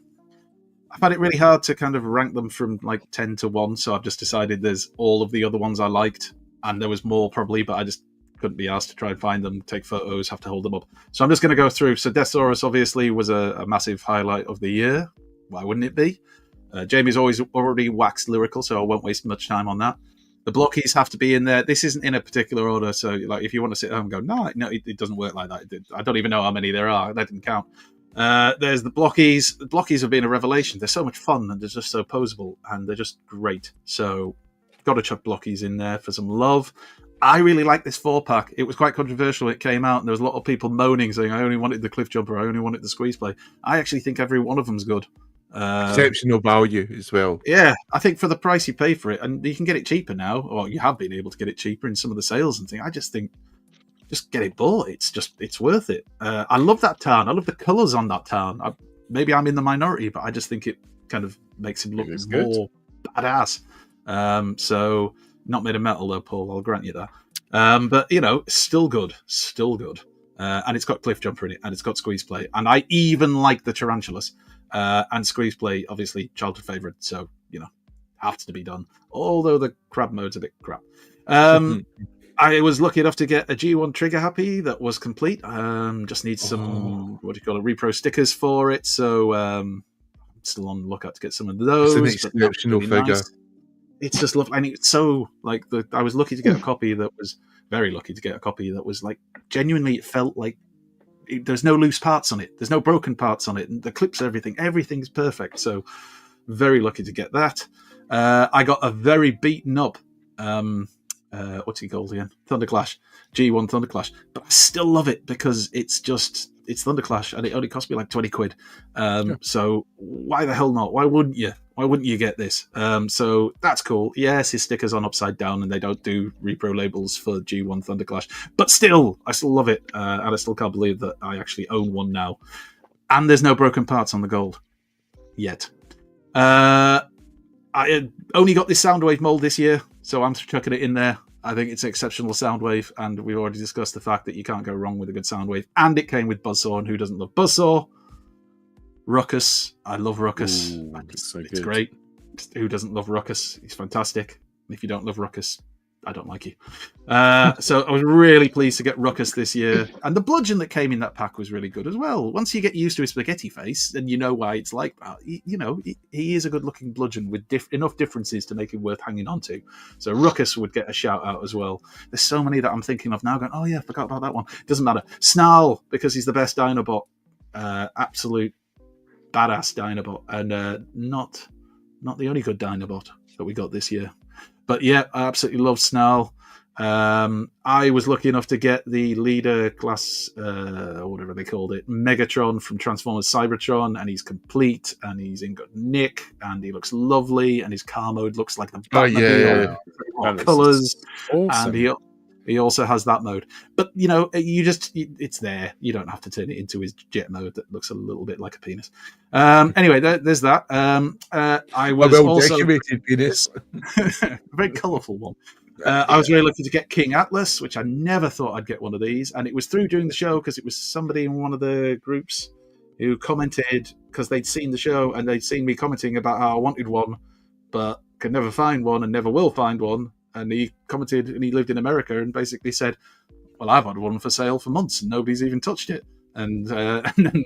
Speaker 3: find it really hard to kind of rank them from like 10 to 1. So I've just decided there's all of the other ones I liked, and there was more probably, but I just couldn't be asked to try and find them, take photos, have to hold them up. So I'm just going to go through. So Deathsaurus obviously was a massive highlight of the year. Why wouldn't it be? Jamie's already waxed lyrical, so I won't waste much time on that. The blockies have to be in there. This isn't in a particular order, so like if you want to sit down and go, no, it doesn't work like that. I don't even know how many there are. That didn't count. There's the blockies. The blockies have been a revelation. They're so much fun and they're just so posable and they're just great. So got to chuck blockies in there for some love. I really like this 4-pack. It was quite controversial when it came out, and there was a lot of people moaning, saying, I only wanted the cliff jumper, I only wanted the squeeze play. I actually think every one of them's good.
Speaker 5: Exceptional value as well.
Speaker 3: Yeah, I think for the price you pay for it, and you can get it cheaper now, or you have been able to get it cheaper in some of the sales and things. I just think, just get it bought. It's worth it. I love that town. I love the colours on that town. Maybe I'm in the minority, but I just think it kind of makes him look more badass. So not made of metal though, Paul. I'll grant you that. But still good, and it's got cliff jumper in it, and it's got squeeze play, and I even like the tarantulas. And squeeze play, obviously childhood favourite, so has to be done. Although the crab mode's a bit crap. I was lucky enough to get a G1 trigger happy that was complete. Just needs some repro stickers for it, so I'm still on the lookout to get some of those.
Speaker 5: It's an exceptional figure.
Speaker 3: Nice. It's just lovely, and it's so like I was lucky to get a copy that was very lucky to get a copy that was like genuinely. It felt like there's no loose parts on it, there's no broken parts on it, and the clips, everything's perfect. So very lucky to get that. I got a very beaten up. What's he called again? Thunderclash, G1 Thunderclash, but I still love it because it's Thunderclash, and it only cost me like 20 quid. So why the hell not? Why wouldn't you? Why wouldn't you get this? So that's cool. Yes, his sticker's on upside down, and they don't do repro labels for G1 Thunderclash, but still, I still love it, and I still can't believe that I actually own one now. And there's no broken parts on the gold yet. I only got this Soundwave mold this year, so I'm chucking it in there. I think it's an exceptional Soundwave, and we've already discussed the fact that you can't go wrong with a good Soundwave. And it came with Buzzsaw, and who doesn't love Buzzsaw? Ruckus. I love Ruckus. It's great. Who doesn't love Ruckus? He's fantastic. If you don't love Ruckus, I don't like you. So I was really pleased to get Ruckus this year. And the bludgeon that came in that pack was really good as well. Once you get used to his spaghetti face, and you know why it's like that, he is a good-looking bludgeon with enough differences to make him worth hanging on to. So Ruckus would get a shout-out as well. There's so many that I'm thinking of now going, oh yeah, I forgot about that one. Doesn't matter. Snarl, because he's the best Dinobot. Absolute badass Dinobot. And not the only good Dinobot that we got this year. But yeah, I absolutely love Snarl. I was lucky enough to get the leader class, whatever they called it, Megatron from Transformers Cybertron, and he's complete, and he's in good nick, and he looks lovely, and his car mode looks like the Batmobile, colours, awesome. And he also has that mode. But it's there. You don't have to turn it into his jet mode that looks a little bit like a penis. Anyway, there's that. I was also
Speaker 5: decorated penis,
Speaker 3: a very colourful one. I was very lucky to get King Atlas, which I never thought I'd get one of these, and it was through doing the show because it was somebody in one of the groups who commented because they'd seen the show and they'd seen me commenting about how I wanted one, but could never find one and never will find one. And he commented, and he lived in America, and basically said, "Well, I've had one for sale for months, and nobody's even touched it." And then,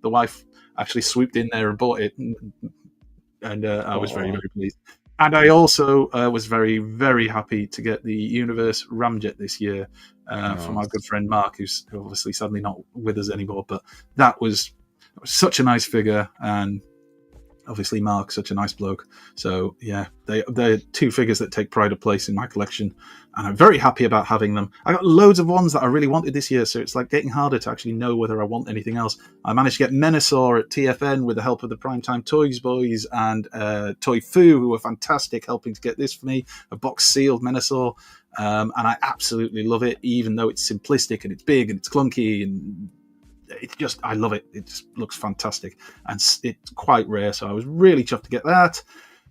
Speaker 3: the wife actually swooped in there and bought it, and I was very, very pleased. And I also was very, very happy to get the Universe Ramjet this year from our good friend Mark, who's obviously sadly not with us anymore. But that was such a nice figure, and obviously Mark, such a nice bloke. So yeah, they're two figures that take pride of place in my collection, and I'm very happy about having them. I got loads of ones that I really wanted this year, so it's like getting harder to actually know whether I want anything else. I managed to get Menasor at TFN with the help of the Primetime Toys boys and Toy Foo, who were fantastic helping to get this for me, a box sealed Menasor. And I absolutely love it, even though it's simplistic and it's big and it's clunky and it's just, I love it. It just looks fantastic, and it's quite rare. So I was really chuffed to get that.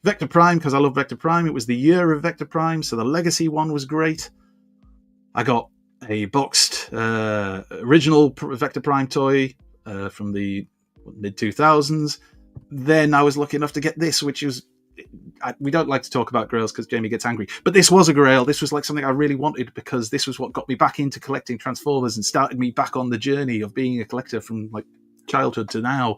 Speaker 3: Vector Prime, because I love Vector Prime. It was the year of Vector Prime, so the Legacy one was great. I got a boxed original Vector Prime toy from the mid 2000s. Then I was lucky enough to get this, which was, we don't like to talk about grails because Jamie gets angry, but this was a grail. This was like something I really wanted, because this was what got me back into collecting Transformers and started me back on the journey of being a collector from like childhood to now.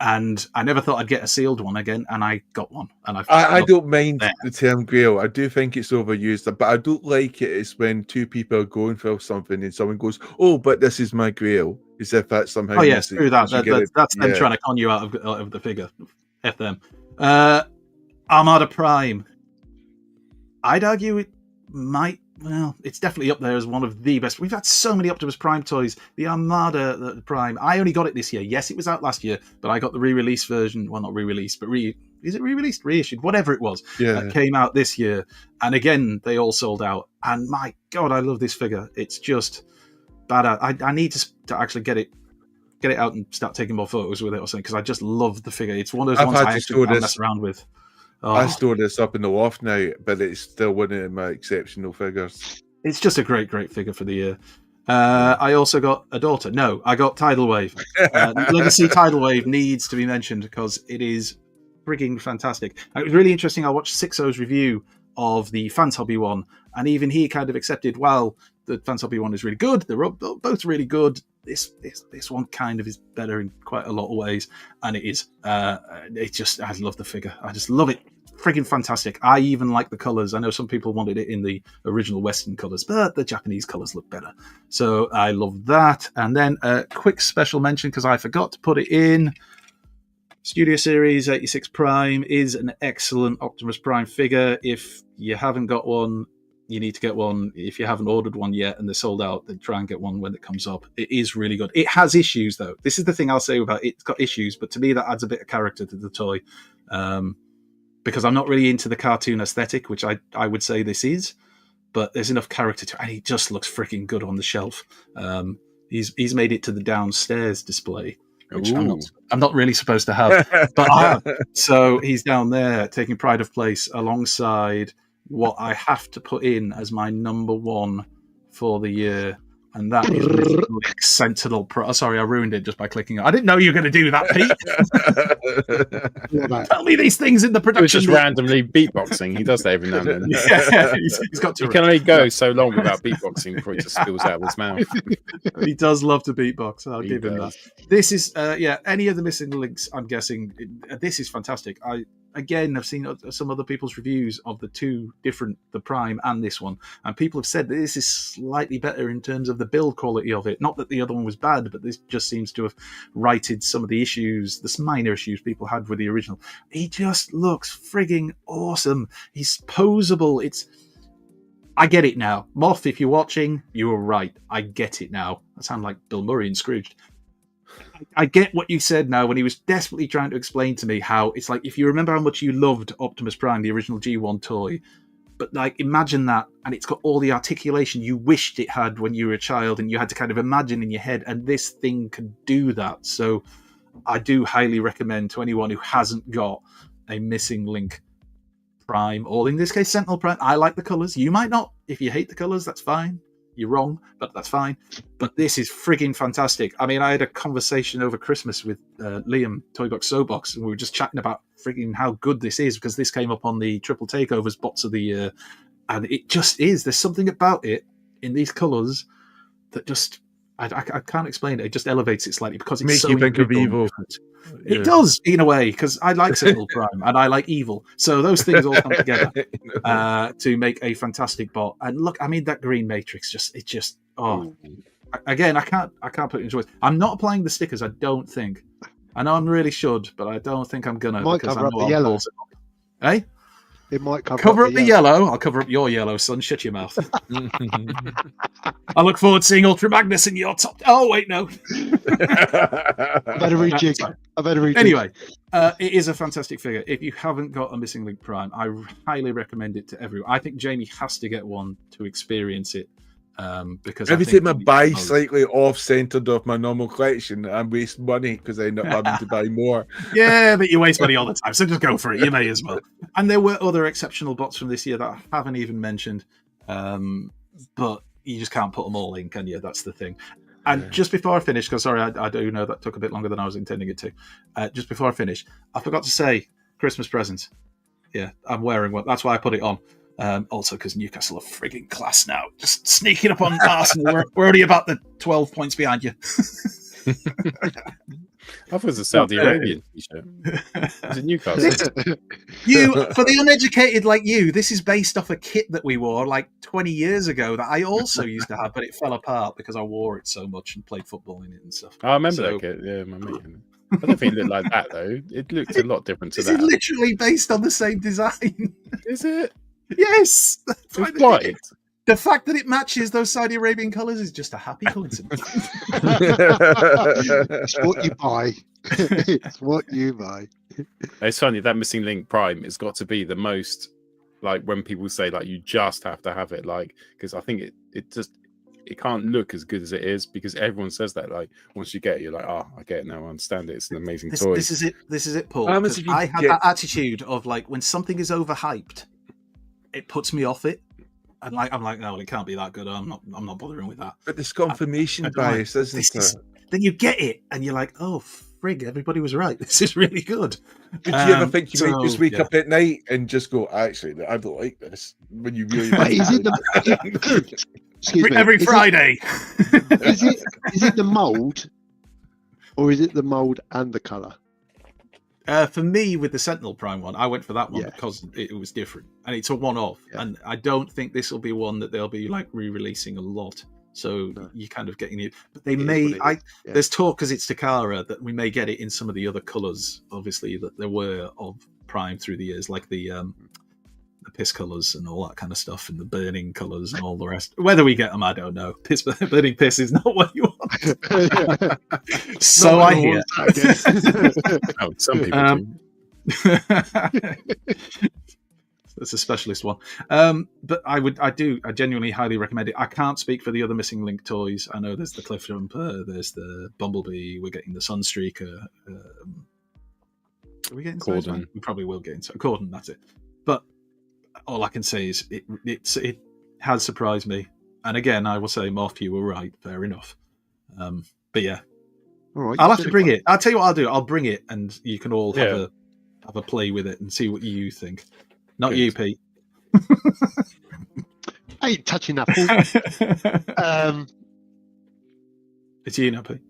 Speaker 3: And I never thought I'd get a sealed one again, and I got one. And
Speaker 5: I don't mind the term grail. I do think it's overused, but I don't like it. It's when two people are going for something and someone goes, "Oh, but this is my grail," as if that's somehow.
Speaker 3: Oh yeah, screw that. That's them
Speaker 5: yeah.
Speaker 3: trying to con you out of the figure. F them. Armada Prime. I'd argue it might. Well, it's definitely up there as one of the best. We've had so many Optimus Prime toys. The Armada Prime. I only got it this year. Yes, it was out last year, but I got the re-release version. Well, not re-released, but is it re-released? Reissued? Whatever it was.
Speaker 5: Yeah.
Speaker 3: That came out this year. And again, they all sold out. And my God, I love this figure. It's just badass. I need to actually get it out and start taking more photos with it or something, because I just love the figure. It's one of those ones I actually can't mess around with. Oh.
Speaker 5: I store this up in the loft now, but it's still one of my exceptional figures.
Speaker 3: It's just a great figure for the year. I also got a daughter. No, I got Tidal Wave. Legacy Tidal Wave needs to be mentioned because it is frigging fantastic. It was really interesting. I watched Sixo's review of the Fans Hobby one, and even he kind of accepted, well, the Fans Hobby one is really good. They're both really good. This one kind of is better in quite a lot of ways, and it is. It's just, I love the figure. I just love it. Friggin' fantastic. I even like the colours. I know some people wanted it in the original Western colours, but the Japanese colours look better. So I love that. And then a quick special mention, because I forgot to put it in. Studio Series 86 Prime is an excellent Optimus Prime figure. If you haven't got one, you need to get one. If you haven't ordered one yet and they're sold out, then try and get one when it comes up. It is really good. It has issues, though. This is the thing I'll say about it. It's got issues, but to me, that adds a bit of character to the toy. Because I'm not really into the cartoon aesthetic, which I would say this is, but there's enough character to it, and he just looks freaking good on the shelf. He's made it to the downstairs display, which I'm not really supposed to have, but I have. So he's down there taking pride of place alongside what I have to put in as my number one for the year. And that is Sentinel Pro. Oh, sorry, I ruined it just by clicking. I didn't know you were going to do that, Pete. Tell me these things in the production.
Speaker 2: It was just randomly beatboxing. He does that every now and then.
Speaker 3: Yeah, he's got to.
Speaker 2: He can only go so long without beatboxing before it just spills out of his mouth.
Speaker 3: He does love to beatbox. I'll give him that. This is, any of the missing links, I'm guessing. This is fantastic. I've seen some other people's reviews of the two different, the Prime and this one, and people have said that this is slightly better in terms of the build quality of it. Not that the other one was bad, but this just seems to have righted some of the issues, the minor issues people had with the original. He just looks frigging awesome. He's posable. I get it now. Moth, if you're watching, you were right. I get it now. I sound like Bill Murray in Scrooged. I get what you said now when he was desperately trying to explain to me how it's like, if you remember how much you loved Optimus Prime, the original G1 toy, but like imagine that, and it's got all the articulation you wished it had when you were a child, and you had to kind of imagine in your head, and this thing could do that. So I do highly recommend to anyone who hasn't got a missing link Prime, or in this case Sentinel Prime. I like the colours. You might not. If you hate the colours, that's fine. You're wrong, but that's fine. But this is frigging fantastic. I mean, I had a conversation over Christmas with Liam, Toybox Soapbox, and we were just chatting about frigging how good this is, because this came up on the Triple Takeovers bots of the year, and it just is. There's something about it in these colours that just I can't explain it. It just elevates it slightly because it
Speaker 5: makes you think of evil.
Speaker 3: It does, in a way, because I like Sentinel Prime and I like evil. So those things all come together to make a fantastic bot. And look, I mean, that green matrix again, I can't put it in choice. I'm not applying the stickers, I don't think. I know I really should, but I don't think I'm gonna.
Speaker 6: Might cover up the yellow.
Speaker 3: Hey?
Speaker 6: It might
Speaker 3: cover up the yellow. I'll cover up your yellow, son. Shut your mouth. I look forward to seeing Ultra Magnus in your top. Oh, wait, no.
Speaker 6: I better rejig.
Speaker 3: Anyway, it is a fantastic figure. If you haven't got a Missing Link Prime, I highly recommend it to everyone. I think Jamie has to get one to experience it. Because
Speaker 5: Every
Speaker 3: I think
Speaker 5: time I buy slightly off-centered of my normal collection, I waste money because I end up having to buy more.
Speaker 3: Yeah, but you waste money all the time, so just go for it. You may as well. And there were other exceptional bots from this year that I haven't even mentioned, but you just can't put them all in, can you? That's the thing. And just before I finish, because sorry, I do know that took a bit longer than I was intending it to. Just before I finish, I forgot to say Christmas presents. Yeah, I'm wearing one. That's why I put it on. Also, because Newcastle are frigging class now. Just sneaking up on Arsenal. We're only about the 12 points behind you.
Speaker 2: I thought it was a Saudi Arabian t-shirt. Is it Newcastle?
Speaker 3: For the uneducated like you, this is based off a kit that we wore like 20 years ago that I also used to have, but it fell apart because I wore it so much and played football in it and stuff.
Speaker 2: I remember that kit. Yeah, my mate. I don't think it looked like that though. It looked a lot different to that.
Speaker 3: It's literally based on the same design.
Speaker 2: Is it?
Speaker 3: Yes.
Speaker 2: It's white.
Speaker 3: The fact that it matches those Saudi Arabian colours is just a happy coincidence.
Speaker 6: It's what you buy. It's what you buy.
Speaker 2: It's funny that Missing Link Prime has got to be the most, like, when people say like you just have to have it, like, because I think it can't look as good as it is because everyone says that, like, once you get it, you're like, oh, I get it now, I understand it. It's an amazing toy.
Speaker 3: This is it, Paul. I have that attitude of like when something is overhyped, it puts me off it. And like I'm like, no, well, it can't be that good. I'm not bothering with that.
Speaker 5: But there's confirmation bias, isn't it?
Speaker 3: Then you get it, and you're like, oh frig, everybody was right. This is really good.
Speaker 5: Did you ever think you might just wake up at night and just go, actually, I don't like this? When you really
Speaker 3: every Friday.
Speaker 6: Is it the mold, or is it the mold and the colour?
Speaker 3: For me, with the Sentinel Prime one, I went for that one because it was different, and it's a one-off. Yeah. And I don't think this will be one that they'll be like re-releasing a lot. So you're kind of getting it. But they may. There's talk because it's Takara that we may get it in some of the other colours, obviously that there were of Prime through the years, like the piss colours and all that kind of stuff, and the burning colours and all the rest. Whether we get them, I don't know. Burning piss is not what you want. So I hear.
Speaker 2: Oh, some people do.
Speaker 3: That's a specialist one. But I genuinely highly recommend it. I can't speak for the other Missing Link toys. I know there's the Cliff Jumper, there's the Bumblebee, we're getting the Sunstreaker. Are we getting
Speaker 2: Corden?
Speaker 3: We probably will get into Corden, that's it. But all I can say is it has surprised me. And again, I will say, Moth, you were right. Fair enough. But yeah,
Speaker 6: all right,
Speaker 3: I'll have to bring it. I'll tell you what I'll do. I'll bring it, and you can all have a play with it and see what you think. Not you, Pete.
Speaker 6: I ain't touching that, Paul.
Speaker 3: It's you now, Pete.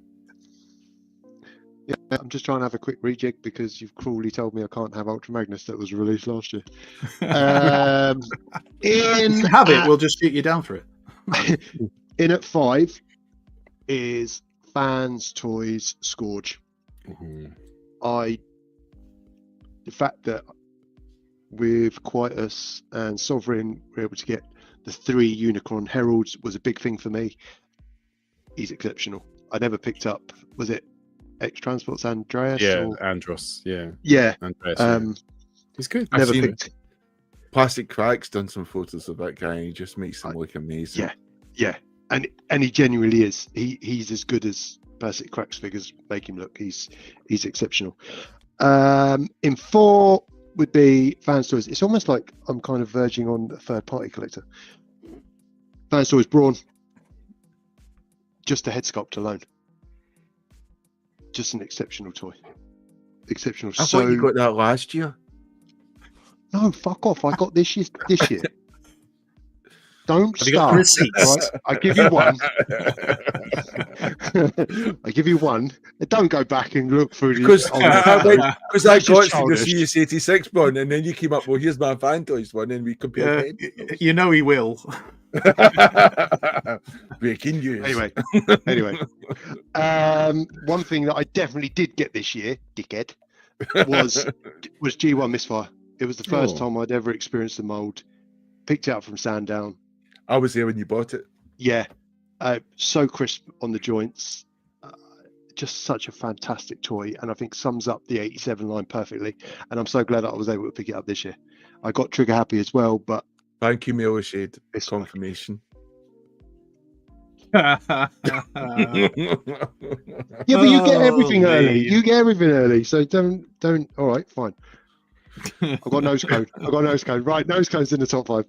Speaker 6: Yeah, I'm just trying to have a quick rejig because you've cruelly told me I can't have Ultra Magnus that was released last year.
Speaker 3: You can have it. We'll just shoot you down for it.
Speaker 6: In at 5 is Fans Toys Scourge.
Speaker 2: Mm-hmm.
Speaker 6: The fact that with Quietus and Sovereign we're able to get the 3 Unicorn Heralds was a big thing for me. He's exceptional. I never picked up, was it X Transports Andreas?
Speaker 2: Yeah, Andros. Yeah.
Speaker 6: Yeah.
Speaker 2: Andreas, He's good.
Speaker 6: Never picked.
Speaker 5: Plastic Crack's done some photos of that guy and he just makes him look amazing.
Speaker 6: Yeah. And he genuinely is. He's as good as Plastic Crack's figures make him look. He's exceptional. In 4 would be Fans Toys. It's almost like I'm kind of verging on a third party collector. Fans Toys Brawn. Just the head sculpt alone. Just an exceptional toy. Exceptional.
Speaker 5: I thought you got that last year.
Speaker 6: No, fuck off. I got this year. Don't
Speaker 3: Have start.
Speaker 6: Right? I give you one. I give you one. Don't go back and look through
Speaker 5: because I got the CS86 one, and then you came up. Well, here's my Fan Toys one, and we compared.
Speaker 3: You know he will.
Speaker 5: Breaking news.
Speaker 6: Anyway. One thing that I definitely did get this year, dickhead, was G1 Misfire. It was the first time I'd ever experienced the mold. Picked it up from Sandown.
Speaker 5: I was there when you bought it.
Speaker 6: Yeah, so crisp on the joints. Just such a fantastic toy, and I think sums up the 87 line perfectly. And I'm so glad that I was able to pick it up this year. I got trigger happy as well, but
Speaker 5: thank you, Miller Shade. It's confirmation.
Speaker 6: Yeah, but you get everything
Speaker 3: Oh,
Speaker 6: early.
Speaker 3: Lee.
Speaker 6: You get everything early. So don't. All right, fine. I've got nose cone. Right, nose cone's in the top 5.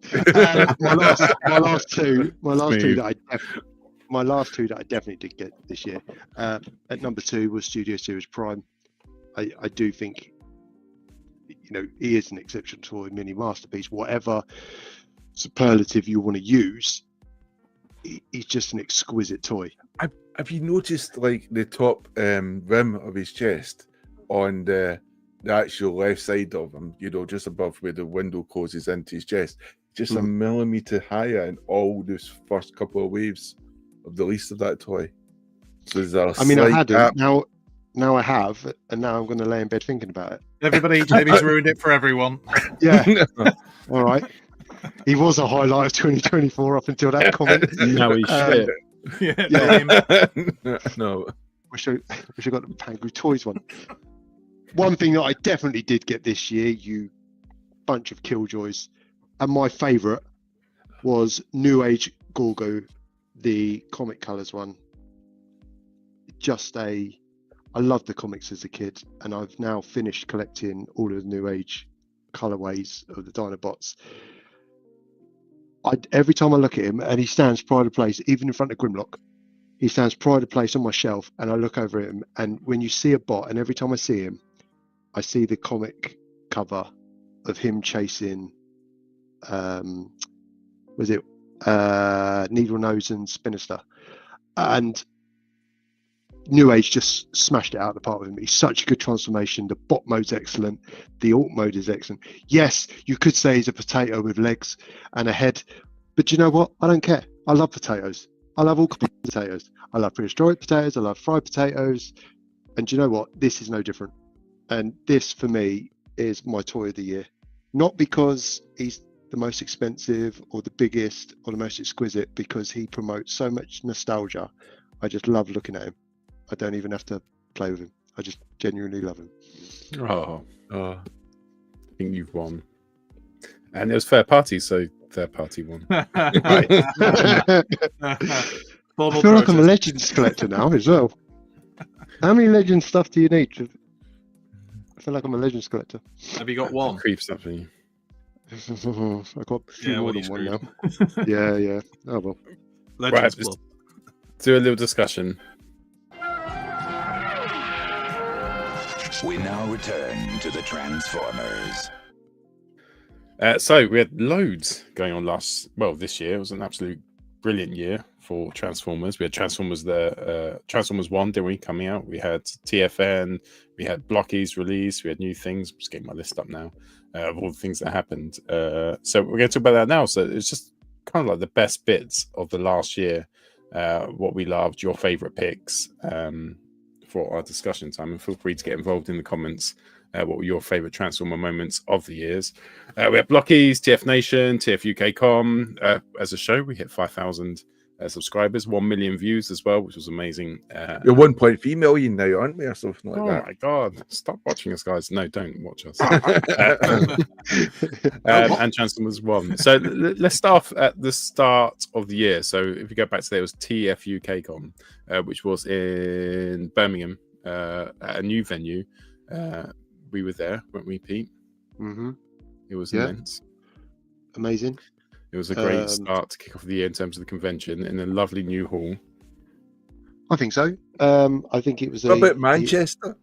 Speaker 6: My last two that I definitely did get this year. At number 2 was Studio Series Prime. I do think, he is an exceptional toy, mini masterpiece. Whatever superlative you want to use, he's just an exquisite toy.
Speaker 5: Have you noticed like the top rim of his chest on the actual left side of him, just above where the window closes into his chest, just a millimeter higher in all those first couple of waves of the least of that toy? So there's a
Speaker 6: I mean, I
Speaker 5: slight
Speaker 6: hadn't.
Speaker 5: gap.
Speaker 6: Now I have, and now I'm going to lay in bed thinking about it.
Speaker 3: Everybody, Jamie's ruined it for everyone.
Speaker 6: Yeah. All right. He was a highlight of 2024 up until that comment.
Speaker 2: Now he's shit.
Speaker 5: No.
Speaker 6: Wish I got the Pangu Toys one. One thing that I definitely did get this year, you bunch of killjoys, and my favourite was New Age Gorgo, the comic colours one. I loved the comics as a kid, and I've now finished collecting all of the New Age colorways of the Dinobots. Every time I look at him, and he stands pride of place, even in front of Grimlock, he stands pride of place on my shelf, and I look over at him, and when you see a bot, and every time I see him, I see the comic cover of him chasing, Needle Nose and Spinister, and New Age just smashed it out of the park with him. He's such a good transformation. The bot mode's excellent. The alt mode is excellent. Yes, you could say he's a potato with legs and a head, but you know what? I don't care. I love potatoes. I love all kinds of potatoes. I love prehistoric potatoes. I love fried potatoes. And you know what? This is no different. And this, for me, is my toy of the year. Not because he's the most expensive or the biggest or the most exquisite, because he promotes so much nostalgia. I just love looking at him. I don't even have to play with him. I just genuinely love him.
Speaker 2: Oh, I think you've won. And it was fair party, so fair party won.
Speaker 6: I feel like I'm a Legends collector now as well. How many Legends stuff do you need? I feel like I'm a Legends collector.
Speaker 3: Have you got one?
Speaker 2: Creep something.
Speaker 6: I've got a few more than one now.
Speaker 3: screwed.
Speaker 6: Yeah. Oh well.
Speaker 3: Legends
Speaker 2: Right,
Speaker 3: Club.
Speaker 2: do a little discussion.
Speaker 8: We now return to the Transformers.
Speaker 2: So we had loads going on this year. It was an absolute brilliant year for Transformers. We had Transformers Transformers 1, didn't we, coming out? We had TFN, we had Blockies release, we had new things. I'm just getting my list up now of all the things that happened. So we're going to talk about that now. So it's just kind of like the best bits of the last year, what we loved, your favorite picks for our discussion time. And feel free to get involved in the comments. What were your favorite Transformer moments of the years? We had Blockies, TF Nation, TF UK Com. As a show, we hit 5,000 subscribers, 1 million views as well, which was amazing.
Speaker 5: We're 1.3 million now, aren't we, or something like that?
Speaker 2: Oh my god! Stop watching us, guys. No, don't watch us. And Transformers 1. So let's start off at the start of the year. So if you go back to there, it was TF UK Com, which was in Birmingham at a new venue. We were there, weren't we, Pete?
Speaker 6: Mm-hmm.
Speaker 2: It was immense.
Speaker 6: Amazing.
Speaker 2: It was a great start to kick off the year in terms of the convention in a lovely new hall.
Speaker 6: I think so. I think it was
Speaker 5: What about Manchester?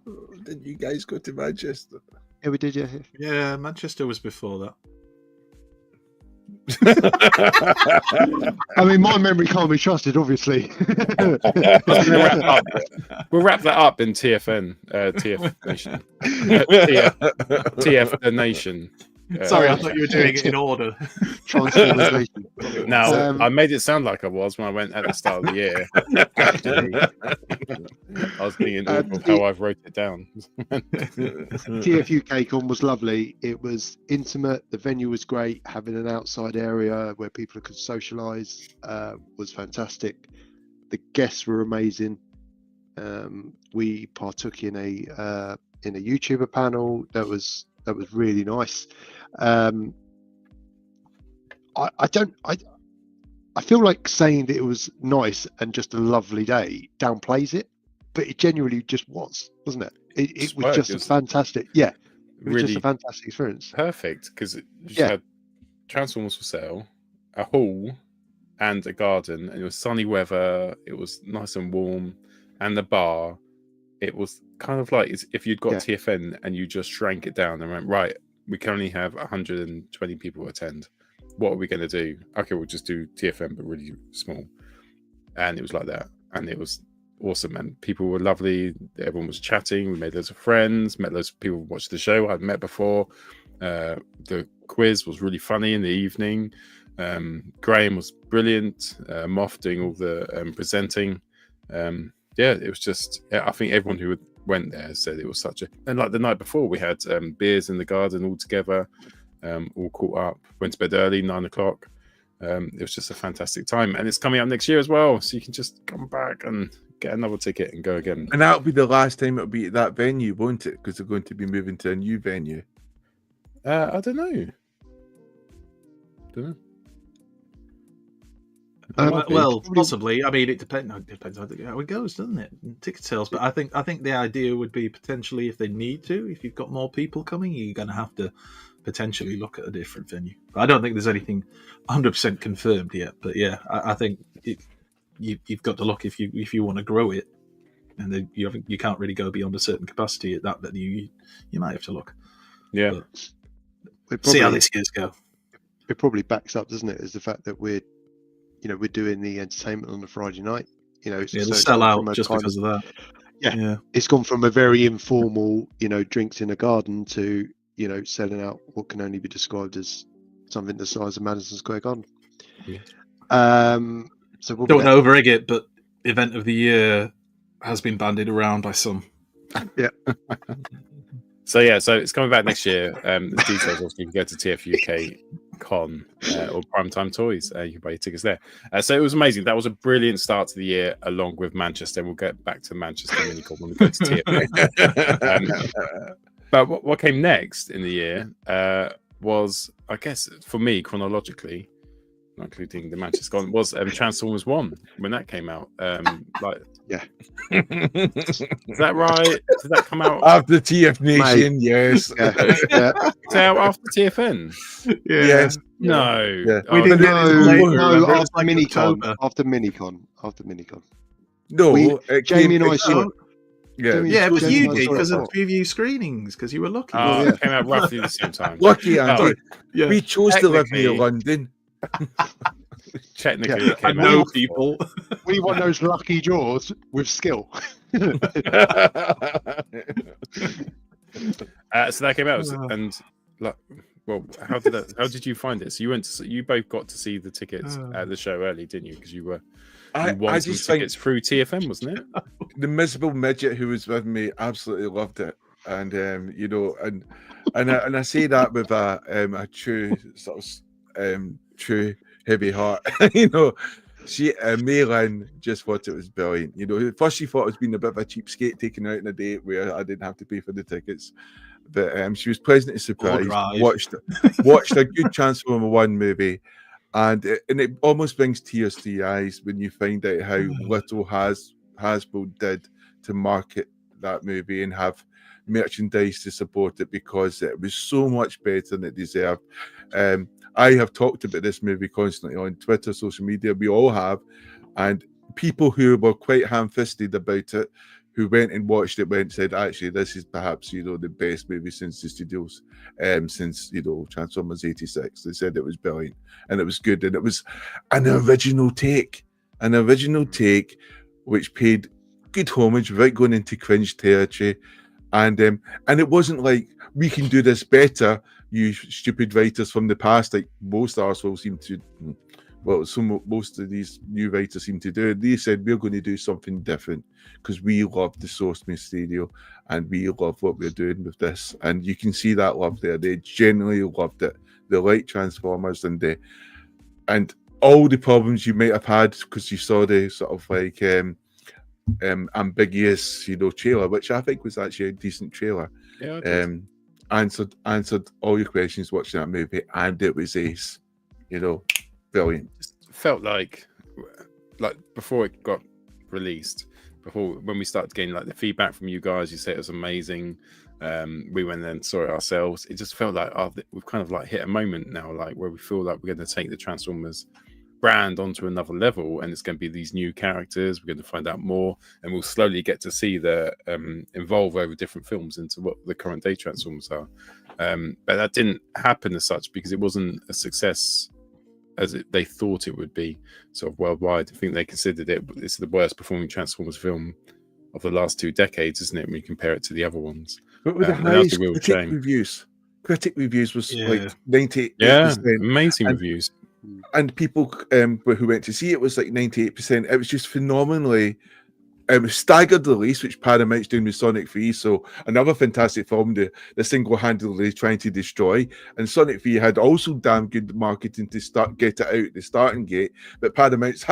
Speaker 5: Didn't you guys go to Manchester?
Speaker 6: Yeah, we did, yeah.
Speaker 3: Yeah, Manchester was before that.
Speaker 6: I mean, my memory can't be trusted, obviously.
Speaker 2: We'll wrap that up in TFN, TF Nation. TF the Nation.
Speaker 3: Sorry, I thought you were doing it in order.
Speaker 6: Transformers Nation.
Speaker 2: Now, I made it sound like I was when I went at the start of the year. Actually, I was being in awe of how I've wrote it down.
Speaker 6: TF UK Con was lovely. It was intimate. The venue was great. Having an outside area where people could socialise was fantastic. The guests were amazing. We partook in a YouTuber panel that was really nice. I I feel like saying that it was nice and just a lovely day downplays it, but it genuinely just was, wasn't it? It was just a fantastic, it was
Speaker 2: really
Speaker 6: just a fantastic experience.
Speaker 2: perfect because it just had Transformers for sale, a hall, and a garden, and it was sunny weather. It was nice and warm, and the bar. It was kind of like if you'd got TFN and you just shrank it down and went, right, we can only have 120 people attend. What are we going to do? Okay, we'll just do TFN, but really small. And it was like that. And it was awesome. And people were lovely. Everyone was chatting. We made loads of friends, met loads of people who watched the show I'd met before. The quiz was really funny in the evening. Graham was brilliant. Moff doing all the presenting. It was just, I think everyone who went there said it was such a, and like the night before we had beers in the garden all together, all caught up, went to bed early, 9 o'clock. It was just a fantastic time, and it's coming up next year as well, so you can just come back and get another ticket and go again.
Speaker 5: And that'll be the last time it'll be at that venue, won't it? Because they're going to be moving to a new venue.
Speaker 2: I don't know.
Speaker 3: Well, possibly. I mean, it depends how it goes, doesn't it? Ticket sales, but I think the idea would be potentially if they need to, if you've got more people coming, you're going to have to potentially look at a different venue. But I don't think there's anything 100% confirmed yet. But yeah, I think you've got to look if you want to grow it, and then you can't really go beyond a certain capacity at that venue. You might have to look.
Speaker 2: Yeah.
Speaker 3: See how this year's go.
Speaker 6: It probably backs up, doesn't it? Is the fact that we're doing the entertainment on a Friday night.
Speaker 3: It'll sell out just because of that.
Speaker 6: Yeah, it's gone from a very informal, drinks in a garden to selling out what can only be described as something the size of Madison Square Garden.
Speaker 2: Yeah.
Speaker 3: So don't want to overegg it, but event of the year has been bandied around by some.
Speaker 6: Yeah.
Speaker 2: So it's coming back next year. The details obviously you can go to TF UK Con or Primetime Toys. You can buy your tickets there. So it was amazing. That was a brilliant start to the year, along with Manchester. We'll get back to Manchester Minicon when we go to TF. But what came next in the year was, I guess, for me chronologically, not including the Manchester Con, was Transformers 1 when that came out.
Speaker 6: Yeah.
Speaker 2: Is that right? Did that come out
Speaker 5: after TF Nation? Yes.
Speaker 6: Yeah.
Speaker 2: Out after TFN?
Speaker 5: Yeah. Yes.
Speaker 2: No.
Speaker 5: Yeah.
Speaker 6: We didn't know after Minicon. After Minicon.
Speaker 5: No.
Speaker 6: Jamie and I saw it.
Speaker 3: Yeah, it was you because of preview screenings, because you were lucky.
Speaker 2: It came out roughly the same time.
Speaker 5: Lucky, Andy. We chose to live near London.
Speaker 2: Technically, it came
Speaker 3: out.
Speaker 2: People.
Speaker 6: We want those lucky draws with skill.
Speaker 2: So that came out, and how did you find it? So you both got to see the tickets at the show early, didn't you? Because you won some tickets through TFM, wasn't it?
Speaker 5: The miserable midget who was with me absolutely loved it, and I say that with a true sort of true heavy heart. She Maylin just thought it was brilliant. First she thought it was being a bit of a cheapskate taking her out on a date where I didn't have to pay for the tickets, but she was pleasantly surprised. Watched a good Transformer 1 movie, and it almost brings tears to your eyes when you find out how little Hasbro did to market that movie and have merchandise to support it, because it was so much better than it deserved. I have talked about this movie constantly on Twitter, social media. We all have, and people who were quite ham-fisted about it, who went and watched it, said, actually, this is perhaps the best movie since the studios, since Transformers '86. They said it was brilliant and it was good, and it was an original take, which paid good homage without going into cringe territory, and it wasn't like we can do this better, you stupid writers from the past, like most arseholes seem to. Most of these new writers seem to do. They said, we're going to do something different because we love the source material and we love what we're doing with this. And you can see that love there. They genuinely loved it. They like Transformers, and all the problems you might have had because you saw the sort of like ambiguous, trailer, which I think was actually a decent trailer.
Speaker 2: Yeah.
Speaker 5: Answered all your questions watching that movie, and it was ace. Brilliant.
Speaker 2: felt like before it got released, before when we started getting like the feedback from you guys, you say it was amazing. We went and saw it ourselves. It just felt like we've kind of like hit a moment now, like where we feel like we're going to take the Transformers brand onto another level, and it's going to be these new characters. We're going to find out more, and we'll slowly get to see the evolve over different films into what the current day Transformers are. But that didn't happen as such because it wasn't a success as they thought it would be, sort of worldwide. I think they considered it's the worst performing Transformers film of the last 2 decades, isn't it? When you compare it to the other ones.
Speaker 5: But with the highest critic reviews was like 98%.
Speaker 2: Yeah, amazing reviews.
Speaker 5: And people who went to see it was like 98%. It was just phenomenally staggered release, which Paramount's doing with Sonic 3. So another fantastic film to single-handedly trying to destroy. And Sonic 3 had also damn good marketing to get it out the starting gate. But Paramount's,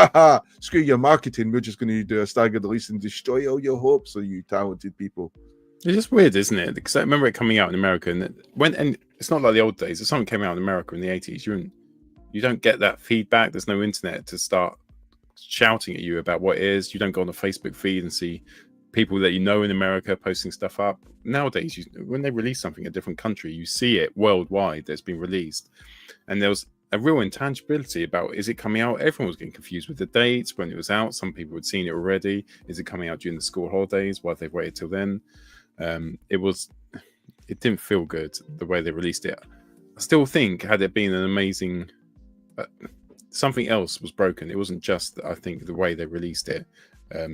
Speaker 5: screw your marketing. We're just going to do a staggered release and destroy all your hopes, so you talented people.
Speaker 2: It's just weird, isn't it? Because I remember it coming out in America, and it's not like the old days. If something came out in America in the 80s, you don't get that feedback. There's no internet to start shouting at you about what it is. You don't go on the Facebook feed and see people that you know in America posting stuff up. Nowadays, when they release something in a different country, you see it worldwide that's been released. And there was a real intangibility about, is it coming out? Everyone was getting confused with the dates when it was out. Some people had seen it already. Is it coming out during the school holidays? Why have they waited till then? It didn't feel good the way they released it. I still think had it been an amazing, something else was broken. It wasn't just, I think, the way they released it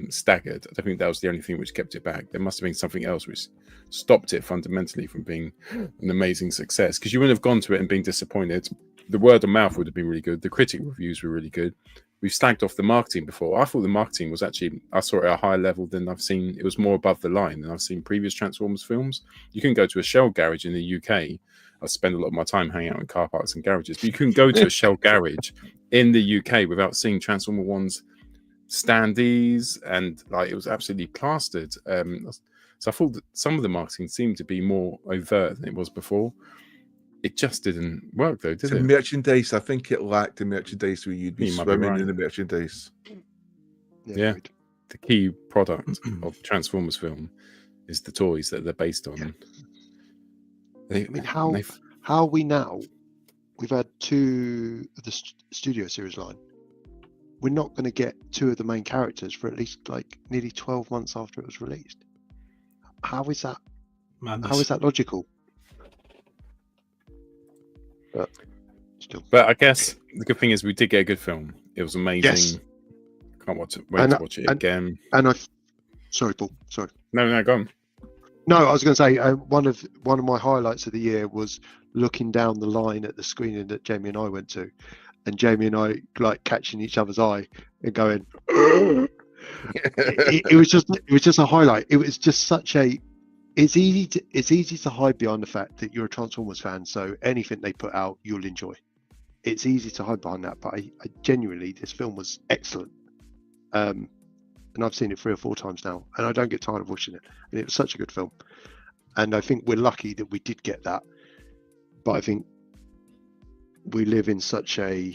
Speaker 2: staggered. I don't think that was the only thing which kept it back. There must have been something else which stopped it fundamentally from being an amazing success, because you wouldn't have gone to it and been disappointed. The word of mouth would have been really good. The critic reviews were really good. We've slagged off the marketing before. I thought the marketing was actually, I saw it at a higher level than I've seen. It was more above the line than I've seen previous Transformers films. You can go to a Shell garage in the UK. I spend a lot of my time hanging out in car parks and garages, but you couldn't go to a Shell garage in the UK without seeing Transformer 1's standees, and like it was absolutely plastered. So I thought that some of the marketing seemed to be more overt than it was before. It just didn't work though, did it?
Speaker 5: Merchandise, I think it lacked the merchandise where you'd be swimming in the merchandise.
Speaker 2: Yeah. The key product of Transformers film is the toys that they're based on.
Speaker 6: How are we now? We've had 2 of the studio series line. We're not going to get 2 of the main characters for at least like nearly 12 months after it was released. How is that? Madness. How is that logical? But still.
Speaker 2: But I guess the good thing is we did get a good film. It was amazing.
Speaker 6: Yes.
Speaker 2: Can't wait to watch it again.
Speaker 6: And sorry, Paul. Sorry.
Speaker 2: No, go on.
Speaker 6: No, I was going to say one of my highlights of the year was looking down the line at the screening that Jamie and I went to, and Jamie and I like catching each other's eye and going. it was just a highlight. It was just such a. It's easy to hide behind the fact that you're a Transformers fan, so anything they put out you'll enjoy. It's easy to hide behind that, but I genuinely, this film was excellent. And I've seen it 3 or 4 times now, and I don't get tired of watching it. And it was such a good film. And I think we're lucky that we did get that. But I think we live in such a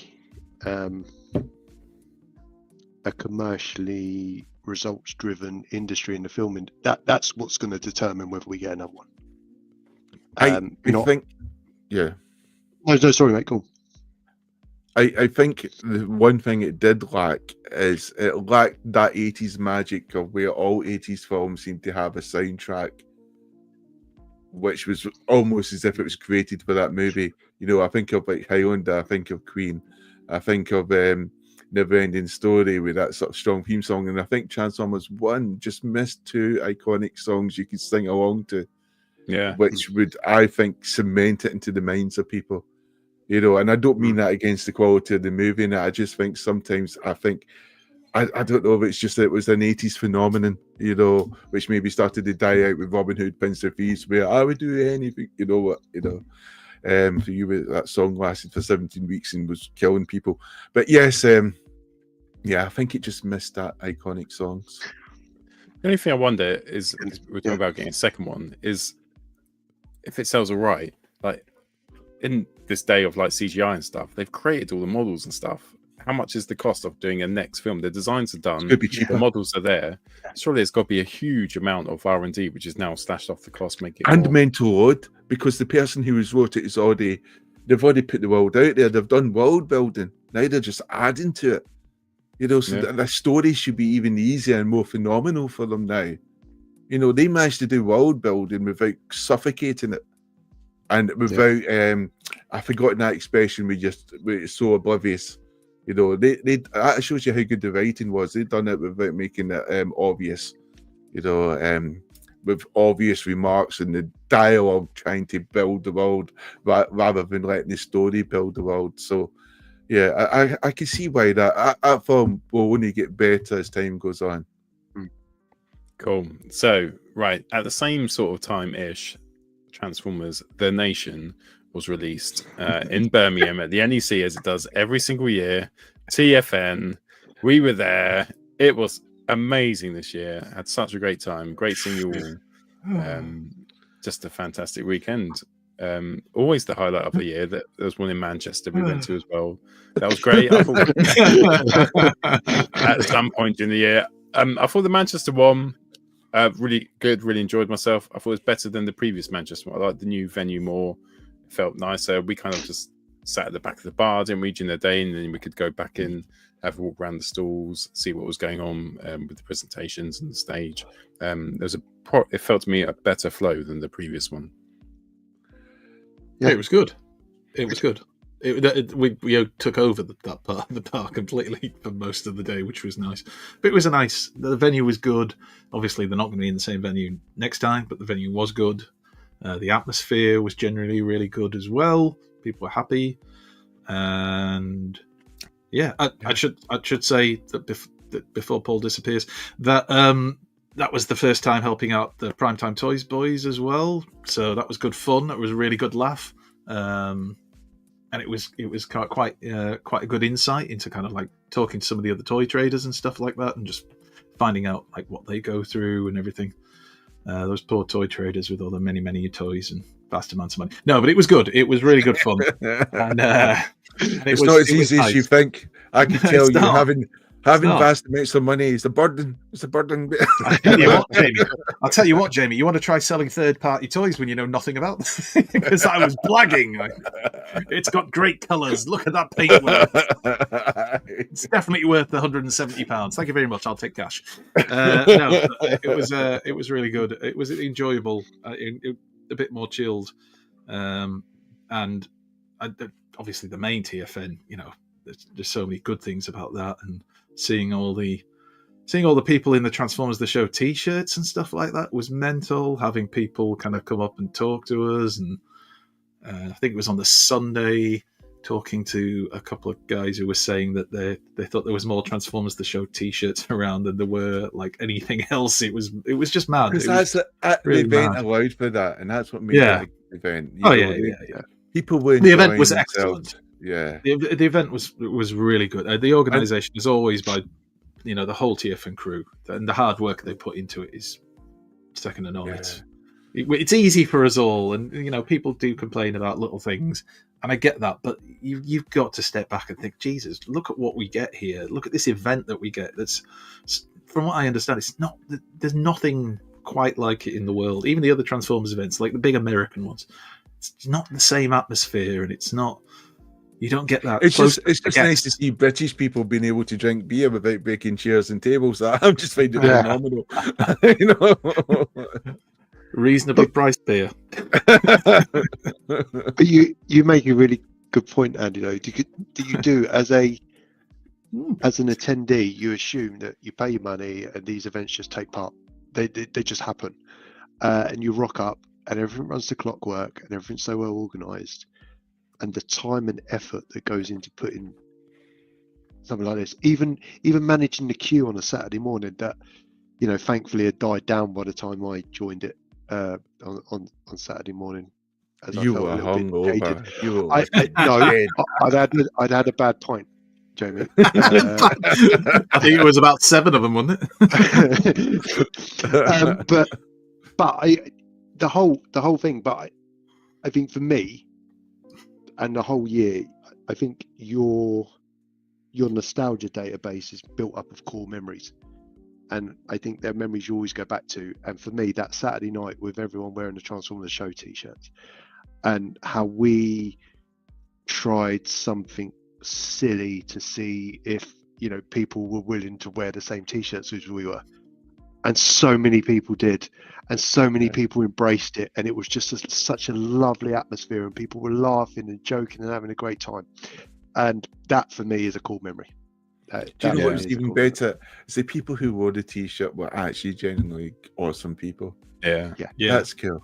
Speaker 6: commercially results-driven industry in the film, that's what's going to determine whether we get another one.
Speaker 5: I think, yeah.
Speaker 6: No, sorry, mate. Cool.
Speaker 5: I think the one thing it did lack is it lacked that 80s magic of where all 80s films seem to have a soundtrack, which was almost as if it was created for that movie. You know, I think of like Highlander, I think of Queen, I think of Never Ending Story with that sort of strong theme song, and I think Transformers 1 just missed 2 iconic songs you could sing along to, which would, I think, cement it into the minds of people. You know, and I don't mean that against the quality of the movie, and I just think sometimes I don't know if it's just that it was an 80s phenomenon, you know, which maybe started to die out with Robin Hood, Prince of Thieves, where I would do anything, you know what, you know. For you, that song lasted for 17 weeks and was killing people. But yes, I think it just missed that iconic songs.
Speaker 2: The only thing I wonder is we're talking about getting a second one, is if it sells all right, like in this day of like CGI and stuff, they've created all the models and stuff. how much is the cost of doing a next film? The designs are done,
Speaker 5: Could be cheaper.
Speaker 2: the models are there. Surely it's got to be a huge amount of R&D, which is now slashed off the cost, make it
Speaker 5: And
Speaker 2: more.
Speaker 5: mental load, because the person who has wrote it is already, they've already put the world out there. They've done world building. Now they're just adding to it. You know, so the story should be even easier and more phenomenal for them now. You know, they managed to do world building without suffocating it. And without, I've forgotten that expression, where it's so oblivious. You know, that shows you how good the writing was. They'd done it without making it obvious. You know, with obvious remarks and the dialogue trying to build the world rather than letting the story build the world. So, yeah, I can see why that film will only get better as time goes on.
Speaker 2: Cool. So, right, at the same sort of time-ish, Transformers The Nation was released in Birmingham at the NEC, as it does every single year. TFN, we were there. It was amazing this year. Had such a great time. Great seeing you all. Just a fantastic weekend. Always the highlight of the year. There was one in Manchester we went to as well. That was great. I thought at some point in the year. I thought the Manchester one really good. Really enjoyed myself. I thought it was better than the previous Manchester one. I liked the new venue more. It felt nicer. We kind of just sat at the back of the bar, didn't we, during the day, and then we could go back in, have a walk around the stalls, see what was going on with the presentations and the stage. It felt to me a better flow than the previous one.
Speaker 3: Yeah, it was good. It was good. We took over that part of the park completely for most of the day, which was nice. But it was the venue was good. Obviously, they're not going to be in the same venue next time, but the venue was good. The atmosphere was generally really good as well. People were happy, and yeah, I should say that before Paul disappears, that that was the first time helping out the Primetime Toys boys as well. So that was good fun. That was a really good laugh. And it was quite a good insight into kind of like talking to some of the other toy traders and stuff like that, and just finding out like what they go through and everything. Those poor toy traders with all the many toys and vast amounts of money. No, but it was good. It was really good fun. And
Speaker 5: it's not as easy as you think. I can tell you, having vast amounts of money is a burden. It's a burden.
Speaker 3: I'll tell you what, Jamie. You want to try selling third-party toys when you know nothing about them? Because I was blagging. It's got great colours. Look at that paintwork. It's definitely worth the £170. Thank you very much. I'll take cash. No, it was really good. It was enjoyable. A bit more chilled, and obviously the main TFN. You know, there's so many good things about that, and seeing all the people in the Transformers the Show t-shirts and stuff like that was mental. Having people kind of come up and talk to us, and I think it was on the Sunday, talking to a couple of guys who were saying that they thought there was more Transformers the Show t-shirts around than there were like anything else. It was just mad.
Speaker 5: Because that's the event allowed for that, and that's what made it a good event. Yeah. People were
Speaker 3: the event was
Speaker 5: themselves.
Speaker 3: Excellent.
Speaker 5: Yeah,
Speaker 3: the event was really good. The organisation is always by, the whole TFN crew, and the hard work they put into it is second to none. It's easy for us all, and people do complain about little things, and I get that, but you've got to step back and think, Jesus, look at what we get here. Look at this event that we get. That's, from what I understand, there's nothing quite like it in the world. Even the other Transformers events, like the big American ones, it's not the same atmosphere, and it's not. You don't get that.
Speaker 5: It's just nice to see British people being able to drink beer without breaking chairs and tables. I'm just finding it phenomenal.
Speaker 3: Reasonably priced beer.
Speaker 6: But you make a really good point, Andy. Though, do you do as an attendee, you assume that you pay your money and these events just take part. They just happen, and you rock up and everything runs to clockwork and everything's so well organised. And the time and effort that goes into putting something like this, even managing the queue on a Saturday morning, that thankfully had died down by the time I joined it on Saturday morning. As
Speaker 5: you were hungover.
Speaker 6: I'd had a bad pint, Jamie.
Speaker 3: I think it was about 7 of them, wasn't it?
Speaker 6: But the whole thing. But I think for me. And the whole year, I think your your nostalgia database is built up of core memories. And I think they're memories you always go back to. And for me, that Saturday night with everyone wearing the Transformers Show t-shirts and how we tried something silly to see if, you know, people were willing to wear the same t-shirts as we were. And so many people did. And so many people embraced it. And it was just such a lovely atmosphere. And people were laughing and joking and having a great time. And that, for me, is a cool memory.
Speaker 5: Do you know what's even better? Is the people who wore the t-shirt were actually genuinely awesome people.
Speaker 2: Yeah.
Speaker 5: That's cool.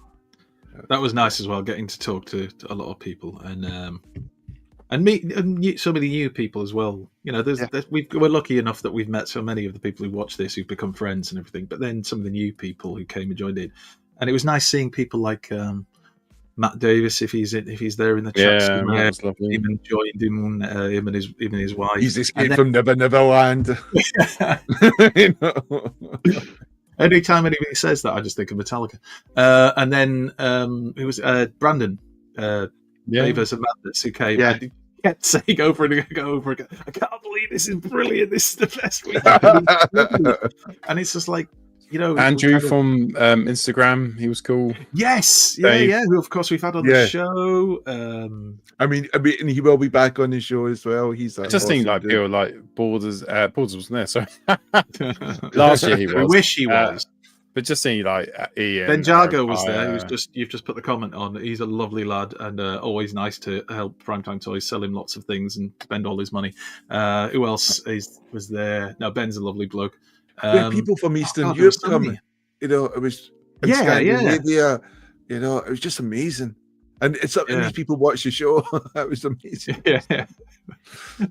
Speaker 3: That was nice as well, getting to talk to a lot of people and meet so many new people as well. You know, we're lucky enough that we've met so many of the people who watch this who've become friends and everything. But then some of the new people who came and joined in, and it was nice seeing people like Matt Davis, if he's there in the chat.
Speaker 2: Yeah, that's lovely.
Speaker 3: Him and joined him and his wife.
Speaker 5: He's escaped from Never Neverland.
Speaker 3: You know? Anytime anybody says that, I just think of Metallica. And then it was Brandon Davis and Madness who came.
Speaker 6: Yeah.
Speaker 3: And he kept saying over and over again, I can't believe this is brilliant. This is the best week. And it's just like, you know,
Speaker 2: Andrew from Instagram, he was cool.
Speaker 3: Yes,
Speaker 2: Dave.
Speaker 3: yeah. Who of course we've had on the show.
Speaker 5: I mean, he will be back on the show as well. He's
Speaker 2: I just think like people like Borders wasn't there. Sorry, last year he was.
Speaker 3: I wish he was.
Speaker 2: But just seeing like Ian,
Speaker 3: Ben Jargo was there. He was you've just put the comment on. He's a lovely lad and always nice to help Primetime Toys sell him lots of things and spend all his money. Who else was there? No, Ben's a lovely bloke.
Speaker 5: People from Eastern Europe coming. You know, it was Scandinavia. You know, it was just amazing. And it's these people watch the show. That was amazing.
Speaker 3: Yeah. I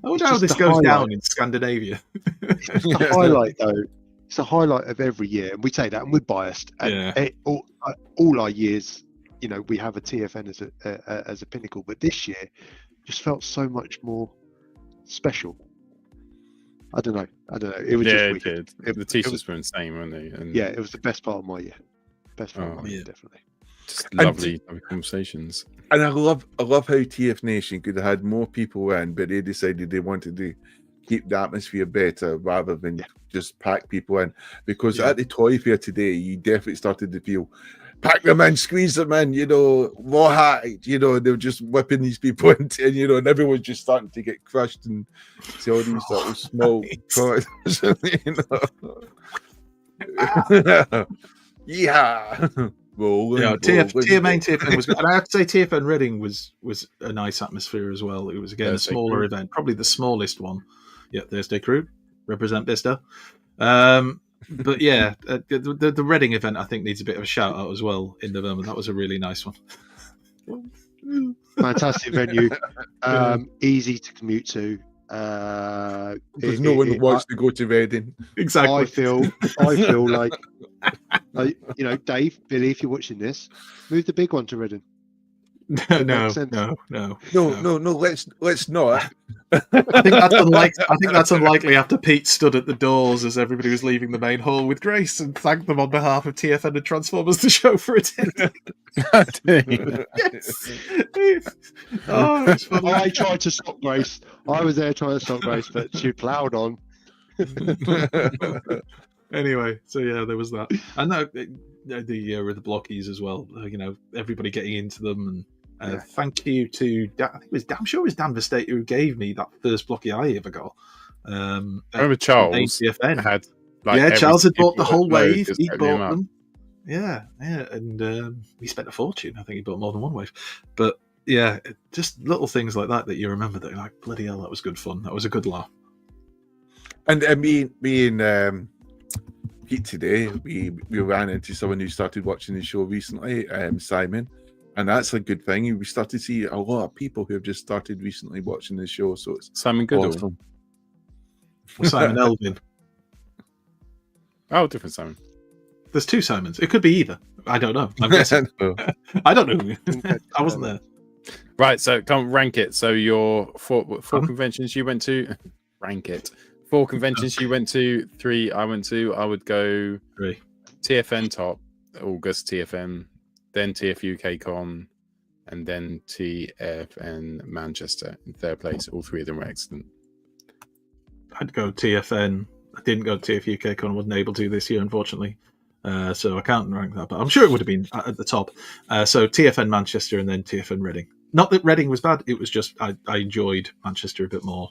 Speaker 3: wonder how this goes down in Scandinavia.
Speaker 6: It's the highlight, though. It's a highlight of every year, and we say that, and we're biased. And all our years, you know, we have a TFN as a pinnacle, but this year just felt so much more special. I don't know. It was just weird.
Speaker 2: The t-shirts were insane, weren't they? And
Speaker 6: it was the best part of my year. Best part of my year, definitely.
Speaker 2: Just lovely conversations.
Speaker 5: And I love how TF Nation could have had more people in, but they decided they wanted to keep the atmosphere better rather than just pack people in. Because at the toy fair today, you definitely started to feel pack them in, squeeze them in, you know, rawhide, you know, they were just whipping these people into, and, you know, and everyone's just starting to get crushed and see all these little small toys, you know. Yeah.
Speaker 3: TFN was good. And I have to say TFN Reading was a nice atmosphere as well. It was again a smaller event, probably the smallest one. Yeah, Thursday Crew, represent Bista. But yeah, the Reading event I think needs a bit of a shout out as well in November. That was a really nice one.
Speaker 6: Fantastic venue, easy to commute to.
Speaker 5: Because no one wants to go to Reading.
Speaker 3: Exactly.
Speaker 6: I feel like, you know, Dave, Billy, if you're watching this, move the big one to Reading.
Speaker 3: No.
Speaker 5: Let's not.
Speaker 3: I think that's unlikely after Pete stood at the doors as everybody was leaving the main hall with Grace and thanked them on behalf of TFN and Transformers the show for attending. Yes. Oh, it's funny.
Speaker 6: I tried to stop Grace. I was there trying to stop Grace, but she ploughed on.
Speaker 3: Anyway, so yeah, there was that, and the year with the blockies as well. You know, everybody getting into them, and thank you to I'm sure it was Dan Verstater who gave me that first blocky I ever got.
Speaker 2: I remember Charles had.
Speaker 3: Charles had bought the whole wave. He bought them. Yeah, and he spent a fortune. I think he bought more than one wave, but yeah, just little things like that you remember that you're like, bloody hell, that was good fun. That was a good laugh.
Speaker 5: And me and Pete today, we ran into someone who started watching the show recently, Simon, and that's a good thing. We started to see a lot of people who have just started recently watching the show, so it's
Speaker 2: Simon Goodall.
Speaker 5: Awesome.
Speaker 3: Or Simon Elvin.
Speaker 2: Oh, different Simon.
Speaker 3: There's two Simons. It could be either. I don't know. I'm guessing. I don't know. I wasn't there.
Speaker 2: Right, so come rank it. So your four conventions you went to, rank it. 4 conventions you went to, 3 I went to. I would go
Speaker 3: 3.
Speaker 2: TFN top, August TFN, then TF UK Con, and then TFN Manchester in 3rd place. All 3 of them were excellent.
Speaker 3: I'd go TFN. I didn't go to TFUK Con. Wasn't able to this year, unfortunately. So I can't rank that, but I'm sure it would have been at the top. So TFN Manchester and then TFN Reading. Not that Reading was bad. It was just I enjoyed Manchester a bit more.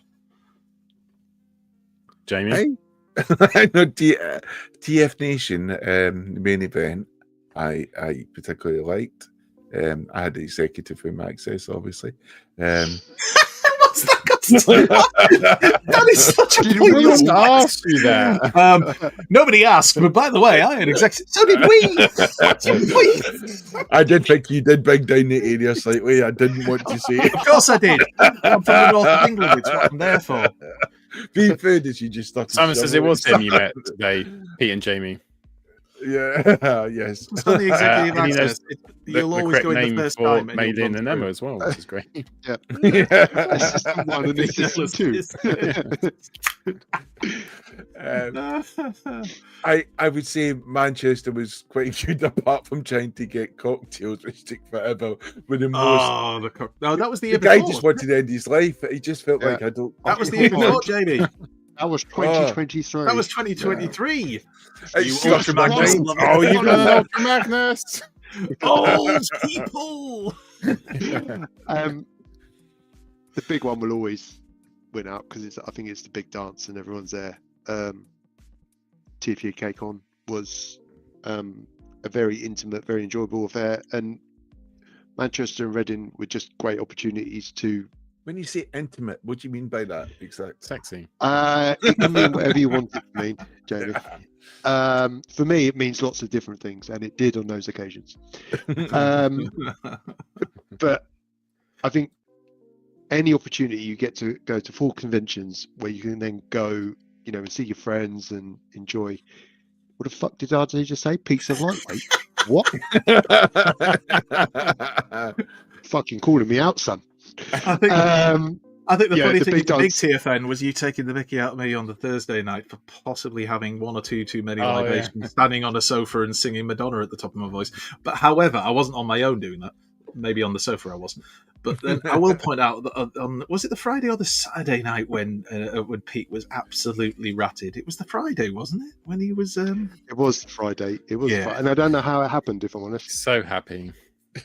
Speaker 2: Jamie?
Speaker 5: I know TF Nation, the main event, I particularly liked. I had the executive room access, obviously.
Speaker 3: What's that got to do? That is such a
Speaker 2: We asked you that.
Speaker 3: Nobody asked, but by the way, I had executive. So did we.
Speaker 5: I did think you did bring down the area slightly. I didn't want to say it.
Speaker 3: Of course I did. I'm from the north of England. It's what I'm there for.
Speaker 5: Being fair, did you just start?
Speaker 2: Simon says it was them you met today, Pete and Jamie.
Speaker 5: Yeah, yes.
Speaker 3: It's on the executive
Speaker 2: and he knows
Speaker 3: access. You'll always
Speaker 2: correct
Speaker 3: go in
Speaker 2: name
Speaker 3: the first
Speaker 2: for
Speaker 3: time.
Speaker 2: Maylin and Emma as well, which is great.
Speaker 6: Yeah.
Speaker 5: Yeah.
Speaker 6: Assistant 1 and assistant 2.
Speaker 5: I would say Manchester was quite good, apart from trying to get cocktails, which took forever. With the most,
Speaker 3: no, that was the
Speaker 5: the
Speaker 3: year
Speaker 5: guy
Speaker 3: before.
Speaker 5: just wanted to end his life. He just felt like I don't.
Speaker 3: That was the year before, Jamie.
Speaker 6: That was 2023.
Speaker 3: That was 2023.
Speaker 5: It's
Speaker 3: You
Speaker 5: Ultra
Speaker 3: Magnus.
Speaker 5: Magnus.
Speaker 2: Oh, you got an Ultra Magnus!
Speaker 3: Old people.
Speaker 6: The big one will always win out because I think it's the big dance and everyone's there. TFUK Con was a very intimate, very enjoyable affair, and Manchester and Reading were just great opportunities to.
Speaker 5: When you say intimate, what do you mean by that? Exactly.
Speaker 2: Sexy.
Speaker 6: It can mean whatever you want it to mean, Jamie. For me, it means lots of different things, and it did on those occasions. But I think any opportunity you get to go to full conventions where you can then go, and see your friends and enjoy. What the fuck did RJ just say? Peace of lightweight. What? Fucking calling me out, son.
Speaker 3: I think the funny thing with the big
Speaker 6: dance.
Speaker 3: TFN was you taking the mickey out of me on the Thursday night for possibly having one or two too many libations, standing on a sofa and singing Madonna at the top of my voice. But however, I wasn't on my own doing that. Maybe on the sofa I wasn't. But then I will point out that was it the Friday or the Saturday night when Pete was absolutely ratted? It was the Friday, wasn't it? When he was.
Speaker 6: It was Friday. It was, and I don't know how it happened. If I'm honest,
Speaker 2: So happy.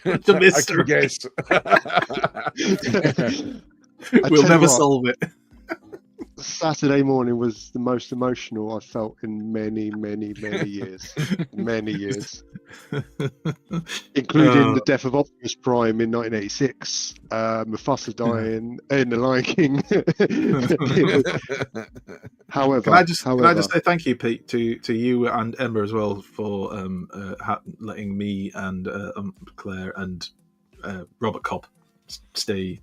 Speaker 3: The mystery. We'll never solve it.
Speaker 6: Saturday morning was the most emotional I've felt in many, many, many years. Many years. Including the death of Optimus Prime in 1986, Mufasa dying in The Lion King. However,
Speaker 3: can I just say thank you, Pete, to you and Emma as well for letting me and Claire and Robert Cobb stay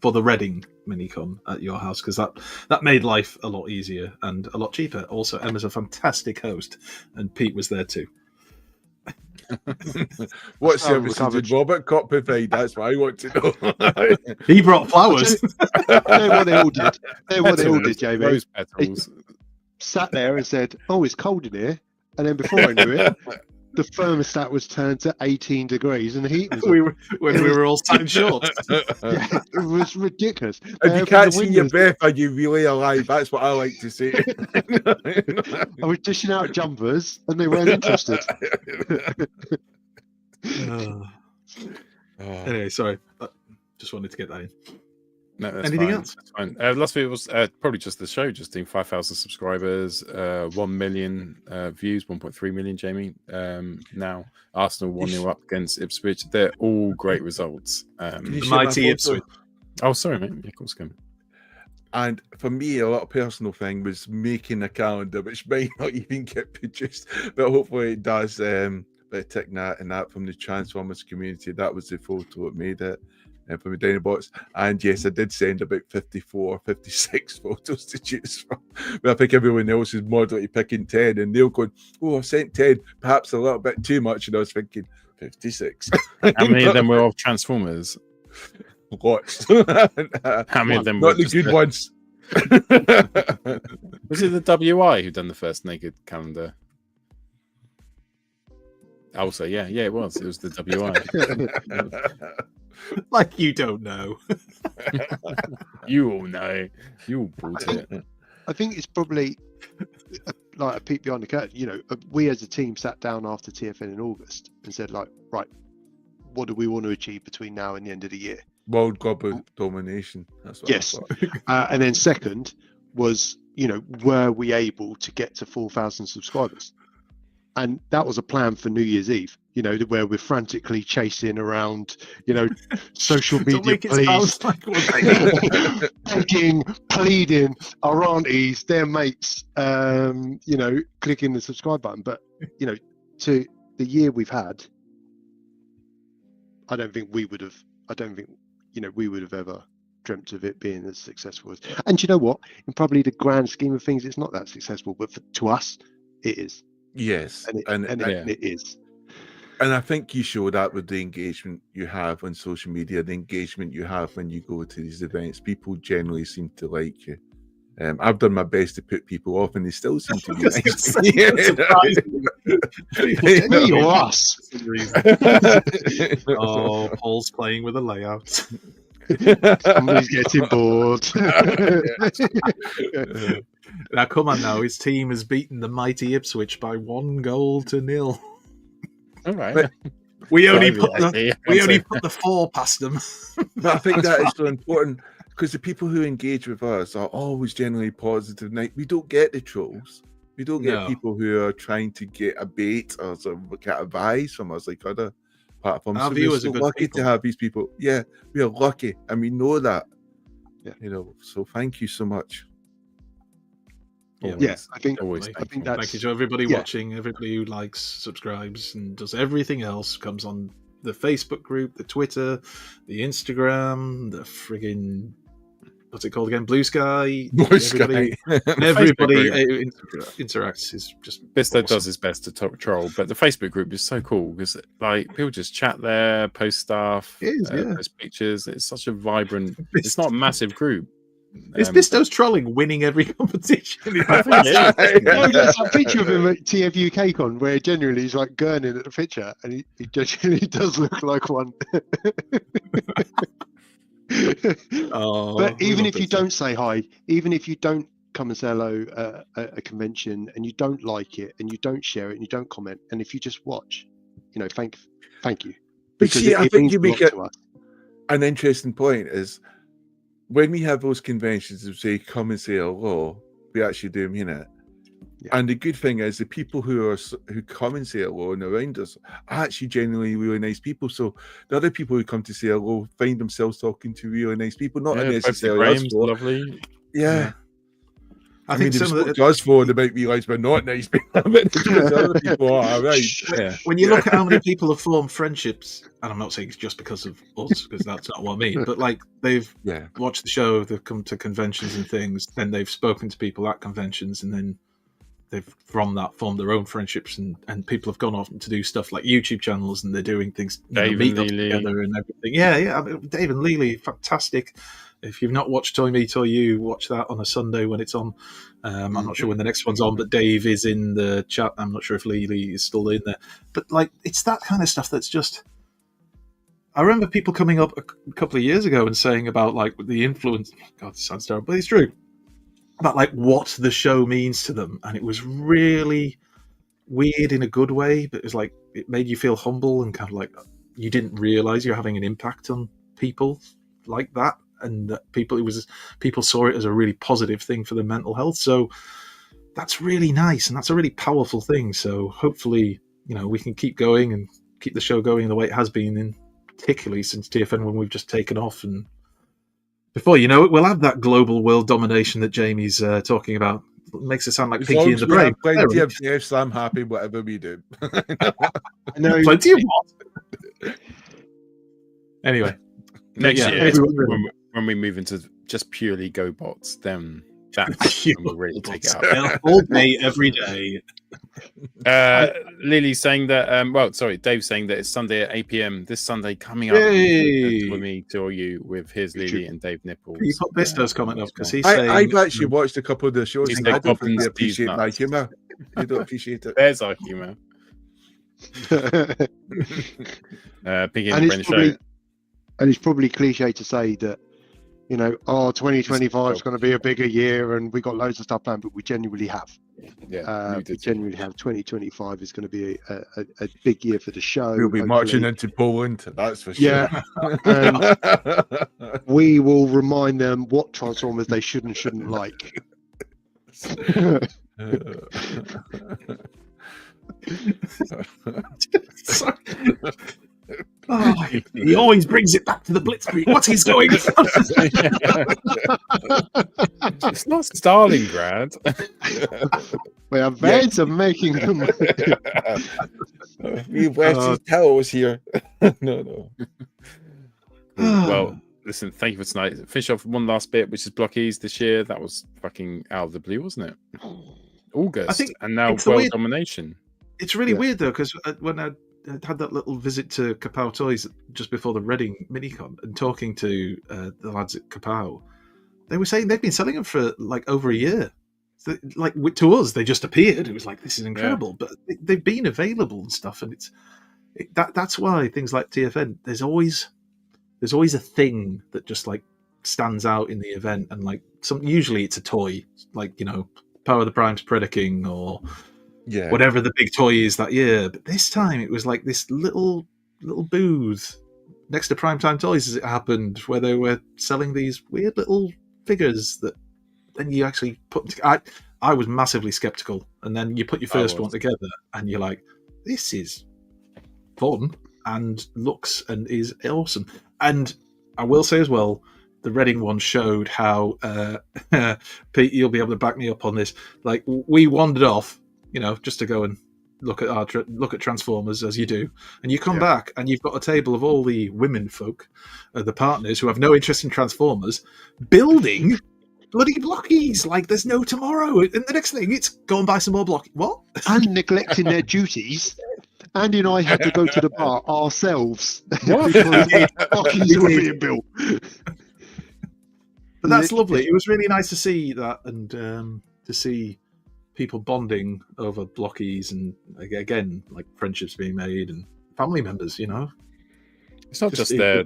Speaker 3: for the Reading Minicon at your house, because that made life a lot easier and a lot cheaper. Also, Emma's a fantastic host, and Pete was there too.
Speaker 5: What service did Robert Cobb provide? That's what I want to know.
Speaker 3: He brought flowers.
Speaker 6: They what they all did. Jamie.
Speaker 2: Rose petals.
Speaker 6: He sat there and said, "Oh, it's cold in here," and then before I knew it, the thermostat was turned to 18 degrees and the heat was
Speaker 3: when we were all sat in shorts.
Speaker 6: Yeah, it was ridiculous.
Speaker 5: If you can't see your breath, are you really alive? That's what I like to say.
Speaker 6: I was dishing out jumpers and they weren't interested.
Speaker 3: Anyway, sorry. Just wanted to get that in.
Speaker 2: No, that's
Speaker 3: Anything
Speaker 2: fine.
Speaker 3: else?
Speaker 2: That's fine. Last week was probably just the show, just doing 5,000 subscribers, 1 million views, 1.3 million, Jamie. Now, Arsenal 1-0 up against Ipswich. They're all great results.
Speaker 3: The mighty Ipswich.
Speaker 2: Oh, sorry, mate. Yeah, of course, come.
Speaker 5: And for me, a lot of personal thing was making a calendar, which might not even get produced, but hopefully it does. But taking that and that from the Transformers community, that was the photo that made it. From the Dinobots, and yes, I did send about 54, 56 photos to choose from. But I think everyone else is moderately picking 10, and they're going, "Oh, I've sent 10, perhaps a little bit too much." And I was thinking, 56.
Speaker 2: How many of them were of Transformers?
Speaker 5: Lots.
Speaker 2: How many of them
Speaker 5: not
Speaker 2: were
Speaker 5: the good ones?
Speaker 2: Was it the WI who done the first naked calendar? Also, yeah, it was. It was the WI.
Speaker 3: Like you don't know.
Speaker 2: You all know. You all brought it.
Speaker 6: I think it's probably like a peek behind the curtain. You know, we as a team sat down after TFN in August and said, like, right, what do we want to achieve between now and the end of the year?
Speaker 5: World global domination. That's what
Speaker 6: Yes.
Speaker 5: I thought.
Speaker 6: And then second was, you know, were we able to get to 4,000 subscribers? And that was a plan for New Year's Eve, you know, where we're frantically chasing around, you know, social media, please, begging, pleading our aunties, their mates, you know, clicking the subscribe button. But, you know, to the year we've had, I don't think, you know, we would have ever dreamt of it being as successful as. And you know what? In probably the grand scheme of things, it's not that successful, but to us, it is.
Speaker 5: Yes,
Speaker 6: And it is.
Speaker 5: And I think you show that with the engagement you have on social media, the engagement you have when you go to these events. People generally seem to like you. I've done my best to put people off, and they still seem to be nice.
Speaker 6: You're us.
Speaker 3: Oh, Paul's playing with a layout.
Speaker 6: Somebody's getting bored.
Speaker 3: Now, come on now. His team has beaten the mighty Ipswich by 1-0.
Speaker 2: All right.
Speaker 5: But
Speaker 3: We only put the 4 past them.
Speaker 5: But I think that is so important because the people who engage with us are always generally positive. Now, we don't get the trolls. We don't get people who are trying to get a bait or some kind of advice from us like other platforms.
Speaker 3: Our
Speaker 5: So
Speaker 3: viewers
Speaker 5: we're
Speaker 3: are
Speaker 5: so
Speaker 3: good
Speaker 5: lucky
Speaker 3: people.
Speaker 5: to have these people. Yeah, we are lucky, and we know that.
Speaker 6: Yeah.
Speaker 5: You know, so thank you so much.
Speaker 6: Yeah, I think
Speaker 3: Thank
Speaker 6: that's.
Speaker 3: you to everybody
Speaker 6: yeah.
Speaker 3: watching, everybody who likes, subscribes, and does everything else. Comes on the Facebook group, the Twitter, the Instagram, the friggin' what's it called again? Blue Sky. Everybody interacts is just
Speaker 2: Bisto
Speaker 3: awesome.
Speaker 2: does his best to troll, but the Facebook group is so cool because like people just chat there, post stuff,
Speaker 3: It is, yeah.
Speaker 2: post pictures. It's such a vibrant. It's not a massive group.
Speaker 3: Is Bisto's trolling winning every competition?
Speaker 2: I think it is.
Speaker 6: No, there's a picture of him at TFU KCON where generally he's like gurning at the picture, and he genuinely does look like one. But even if you don't say hi, even if you don't come and say hello at a convention, and you don't like it, and you don't share it, and you don't comment, and if you just watch, you know, thank you.
Speaker 5: But see, I think you make
Speaker 6: it
Speaker 5: an interesting point is when we have those conventions and say come and say hello, we actually do mean it.
Speaker 6: Yeah.
Speaker 5: And the good thing is the people who come and say hello and around us are actually genuinely really nice people. So the other people who come to say hello find themselves talking to really nice people, not necessarily us.
Speaker 2: Lovely.
Speaker 5: Yeah.
Speaker 3: I think
Speaker 5: some
Speaker 3: some of
Speaker 5: does for they might realise we're not nice people, but other people are right. Yeah.
Speaker 3: When you look at how many people have formed friendships, and I'm not saying it's just because of us, because that's not what I mean, but like they've watched the show, they've come to conventions and things, then they've spoken to people at conventions, and then they've from that formed their own friendships, and people have gone off to do stuff like YouTube channels, and they're doing things,
Speaker 2: Dave and
Speaker 3: meetups
Speaker 2: Lily
Speaker 3: together and everything. Yeah. I mean, Dave and Lily, fantastic. If you've not watched Toy Me Toy You, watch that on a Sunday when it's on. I'm not sure when the next one's on, but Dave is in the chat. I'm not sure if Lily is still in there. But like, it's that kind of stuff that's just. I remember people coming up a couple of years ago and saying about like the influence. God, it sounds terrible, but it's true. About like what the show means to them, and it was really weird in a good way. But it was like it made you feel humble and kind of like you didn't realize you're having an impact on people like that. And that people saw it as a really positive thing for their mental health. So that's really nice, and that's a really powerful thing. So hopefully, you know, we can keep going and keep the show going the way it has been, and particularly since TFN when we've just taken off. And before you know it, we'll have that global world domination that Jamie's talking about. It makes it sound like Pinky and the Brain.
Speaker 5: Plenty of yes, I'm happy whatever we do.
Speaker 6: I know.
Speaker 3: Plenty of what? Anyway.
Speaker 2: Next year, when we move into just purely GoBots, then that's when we'll really take it out.
Speaker 3: All day, every day.
Speaker 2: Lily's saying that, Dave's saying that it's Sunday at 8 p.m. this Sunday coming up.
Speaker 3: Yay!
Speaker 2: For me to you with his Lily and Dave Nipples.
Speaker 3: You put Bisto's comment up because he's
Speaker 5: I've
Speaker 3: saying...
Speaker 5: actually watched a couple of the shows
Speaker 2: He's
Speaker 5: and I
Speaker 2: like
Speaker 5: don't really
Speaker 2: Poppins,
Speaker 5: appreciate
Speaker 2: these
Speaker 5: my
Speaker 2: nuts.
Speaker 5: humour. You don't appreciate it.
Speaker 2: There's our humour. Piggy and Brent show.
Speaker 6: And it's probably cliche to say that you know, 2025 is going to be a bigger year and we got loads of stuff planned, but we genuinely have.
Speaker 2: Yeah,
Speaker 6: We genuinely have. 2025 is going to be a big year for the show.
Speaker 5: We'll be
Speaker 6: hopefully.
Speaker 5: marching into Poland, that's for sure.
Speaker 6: Yeah. And we will remind them what Transformers they should and shouldn't like.
Speaker 3: Oh, he always brings it back to the Blitzkrieg. What is going on?
Speaker 2: It's not Stalingrad.
Speaker 6: We are very to making them.
Speaker 5: We Western towels here. No.
Speaker 2: Well, listen, thank you for tonight. Finish off one last bit, which is Blockies this year. That was fucking out of the blue, wasn't it? August.
Speaker 3: I think
Speaker 2: and now
Speaker 3: it's
Speaker 2: world
Speaker 3: weird.
Speaker 2: Domination.
Speaker 3: It's really weird though, because when I had that little visit to Kapow Toys just before the Reading Minicon and talking to the lads at Kapow, they were saying they've been selling them for like over a year. So, like to us, they just appeared. It was like, this is incredible, but they've been available and stuff, and that's why things like TFN. There's always a thing that just like stands out in the event, and like usually it's a toy, like, you know, Power of the Prime's Predaking or whatever the big toy is that year. But this time it was like this little booth next to Primetime Toys, as it happened, where they were selling these weird little figures that then you actually put. I was massively skeptical, and then you put your first one together, and you're like, this is fun and looks and is awesome. And I will say as well, the Reading one showed how Pete, you'll be able to back me up on this. Like, we wandered off, you know, just to go and look at Transformers, as you do, and you come back and you've got a table of all the women folk, the partners who have no interest in Transformers, building bloody blockies like there's no tomorrow. And the next thing, it's go and buy some more blockies. What?
Speaker 6: And neglecting their duties. Andy and I had to go to the bar ourselves because blockies were being built.
Speaker 3: But that's lovely. It was really nice to see that, and to see people bonding over blockies, and again, like friendships being made and family members. You know,
Speaker 2: it's not just there.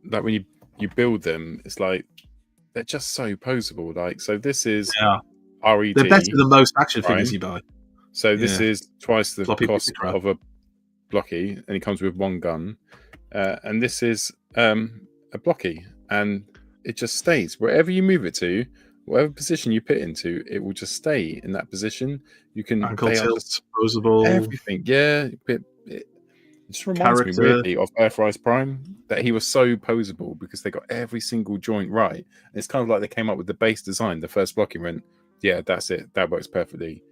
Speaker 2: Like when you build them, it's like they're just so posable. Like, so this is RED.
Speaker 3: They're better than most action figures you buy.
Speaker 2: So this is twice the cost of a blocky, and it comes with one gun. And this is a blocky, and it just stays wherever you move it to, whatever position you put it into, it will just stay in that position. You can
Speaker 3: ankle tilt, posable,
Speaker 2: everything. Yeah, it just reminds me weirdly of Earthrise Prime, that he was so posable because they got every single joint right. And it's kind of like they came up with the base design. The first blocky went, yeah, that's it. That works perfectly.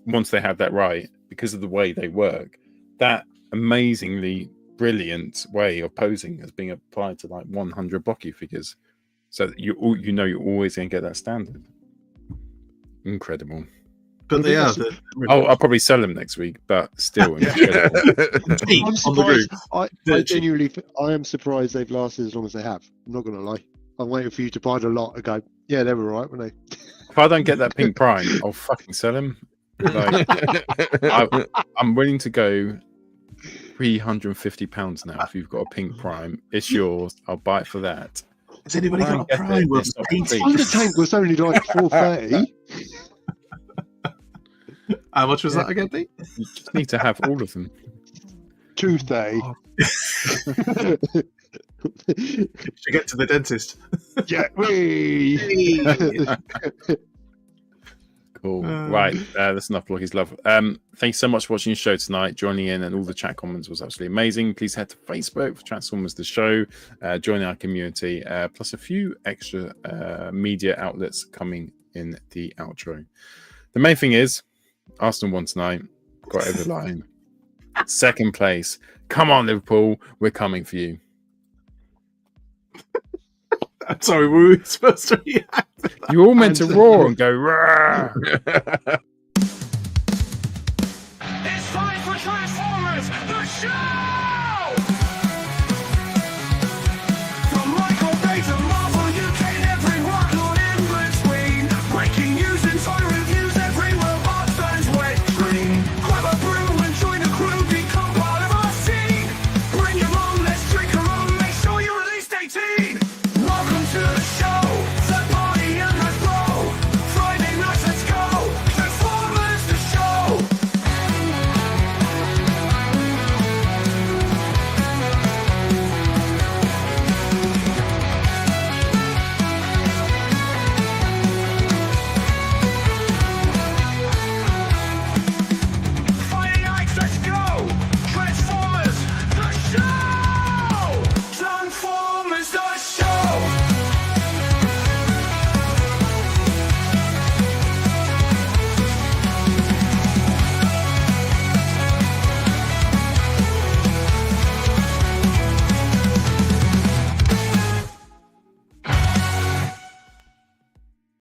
Speaker 2: Once they have that right, because of the way they work, that amazingly brilliant way of posing is being applied to like 100 blocky figures. So that you're always going to get that standard. Incredible.
Speaker 3: But they are.
Speaker 2: I'll probably sell them next week, but still incredible.
Speaker 6: I'm surprised. I genuinely, I am surprised they've lasted as long as they have. I'm not going to lie. I'm waiting for you to buy the lot and go, yeah, they were right, weren't they?
Speaker 2: If I don't get that pink prime, I'll fucking sell him. Like, I'm willing to go £350 now. If you've got a pink prime, it's yours. I'll buy it for that.
Speaker 3: Has anybody got a prime?
Speaker 6: Undertank was only like $430.
Speaker 3: How much was that again, Pete?
Speaker 2: You just need to have all of them.
Speaker 6: $230.
Speaker 3: Should get to the dentist.
Speaker 6: Yeah.
Speaker 2: Cool. Right. That's enough Blockies love. Thanks so much for watching the show tonight, joining in, and all the chat comments was absolutely amazing. Please head to Facebook for Transformers the Show. Join our community, plus a few extra media outlets coming in the outro. The main thing is, Arsenal won tonight. Got over the line. Second place. Come on, Liverpool. We're coming for you.
Speaker 3: I'm sorry, were we supposed to react?
Speaker 2: You all meant to roar and go, roar.
Speaker 1: It's time for Transformers, the show!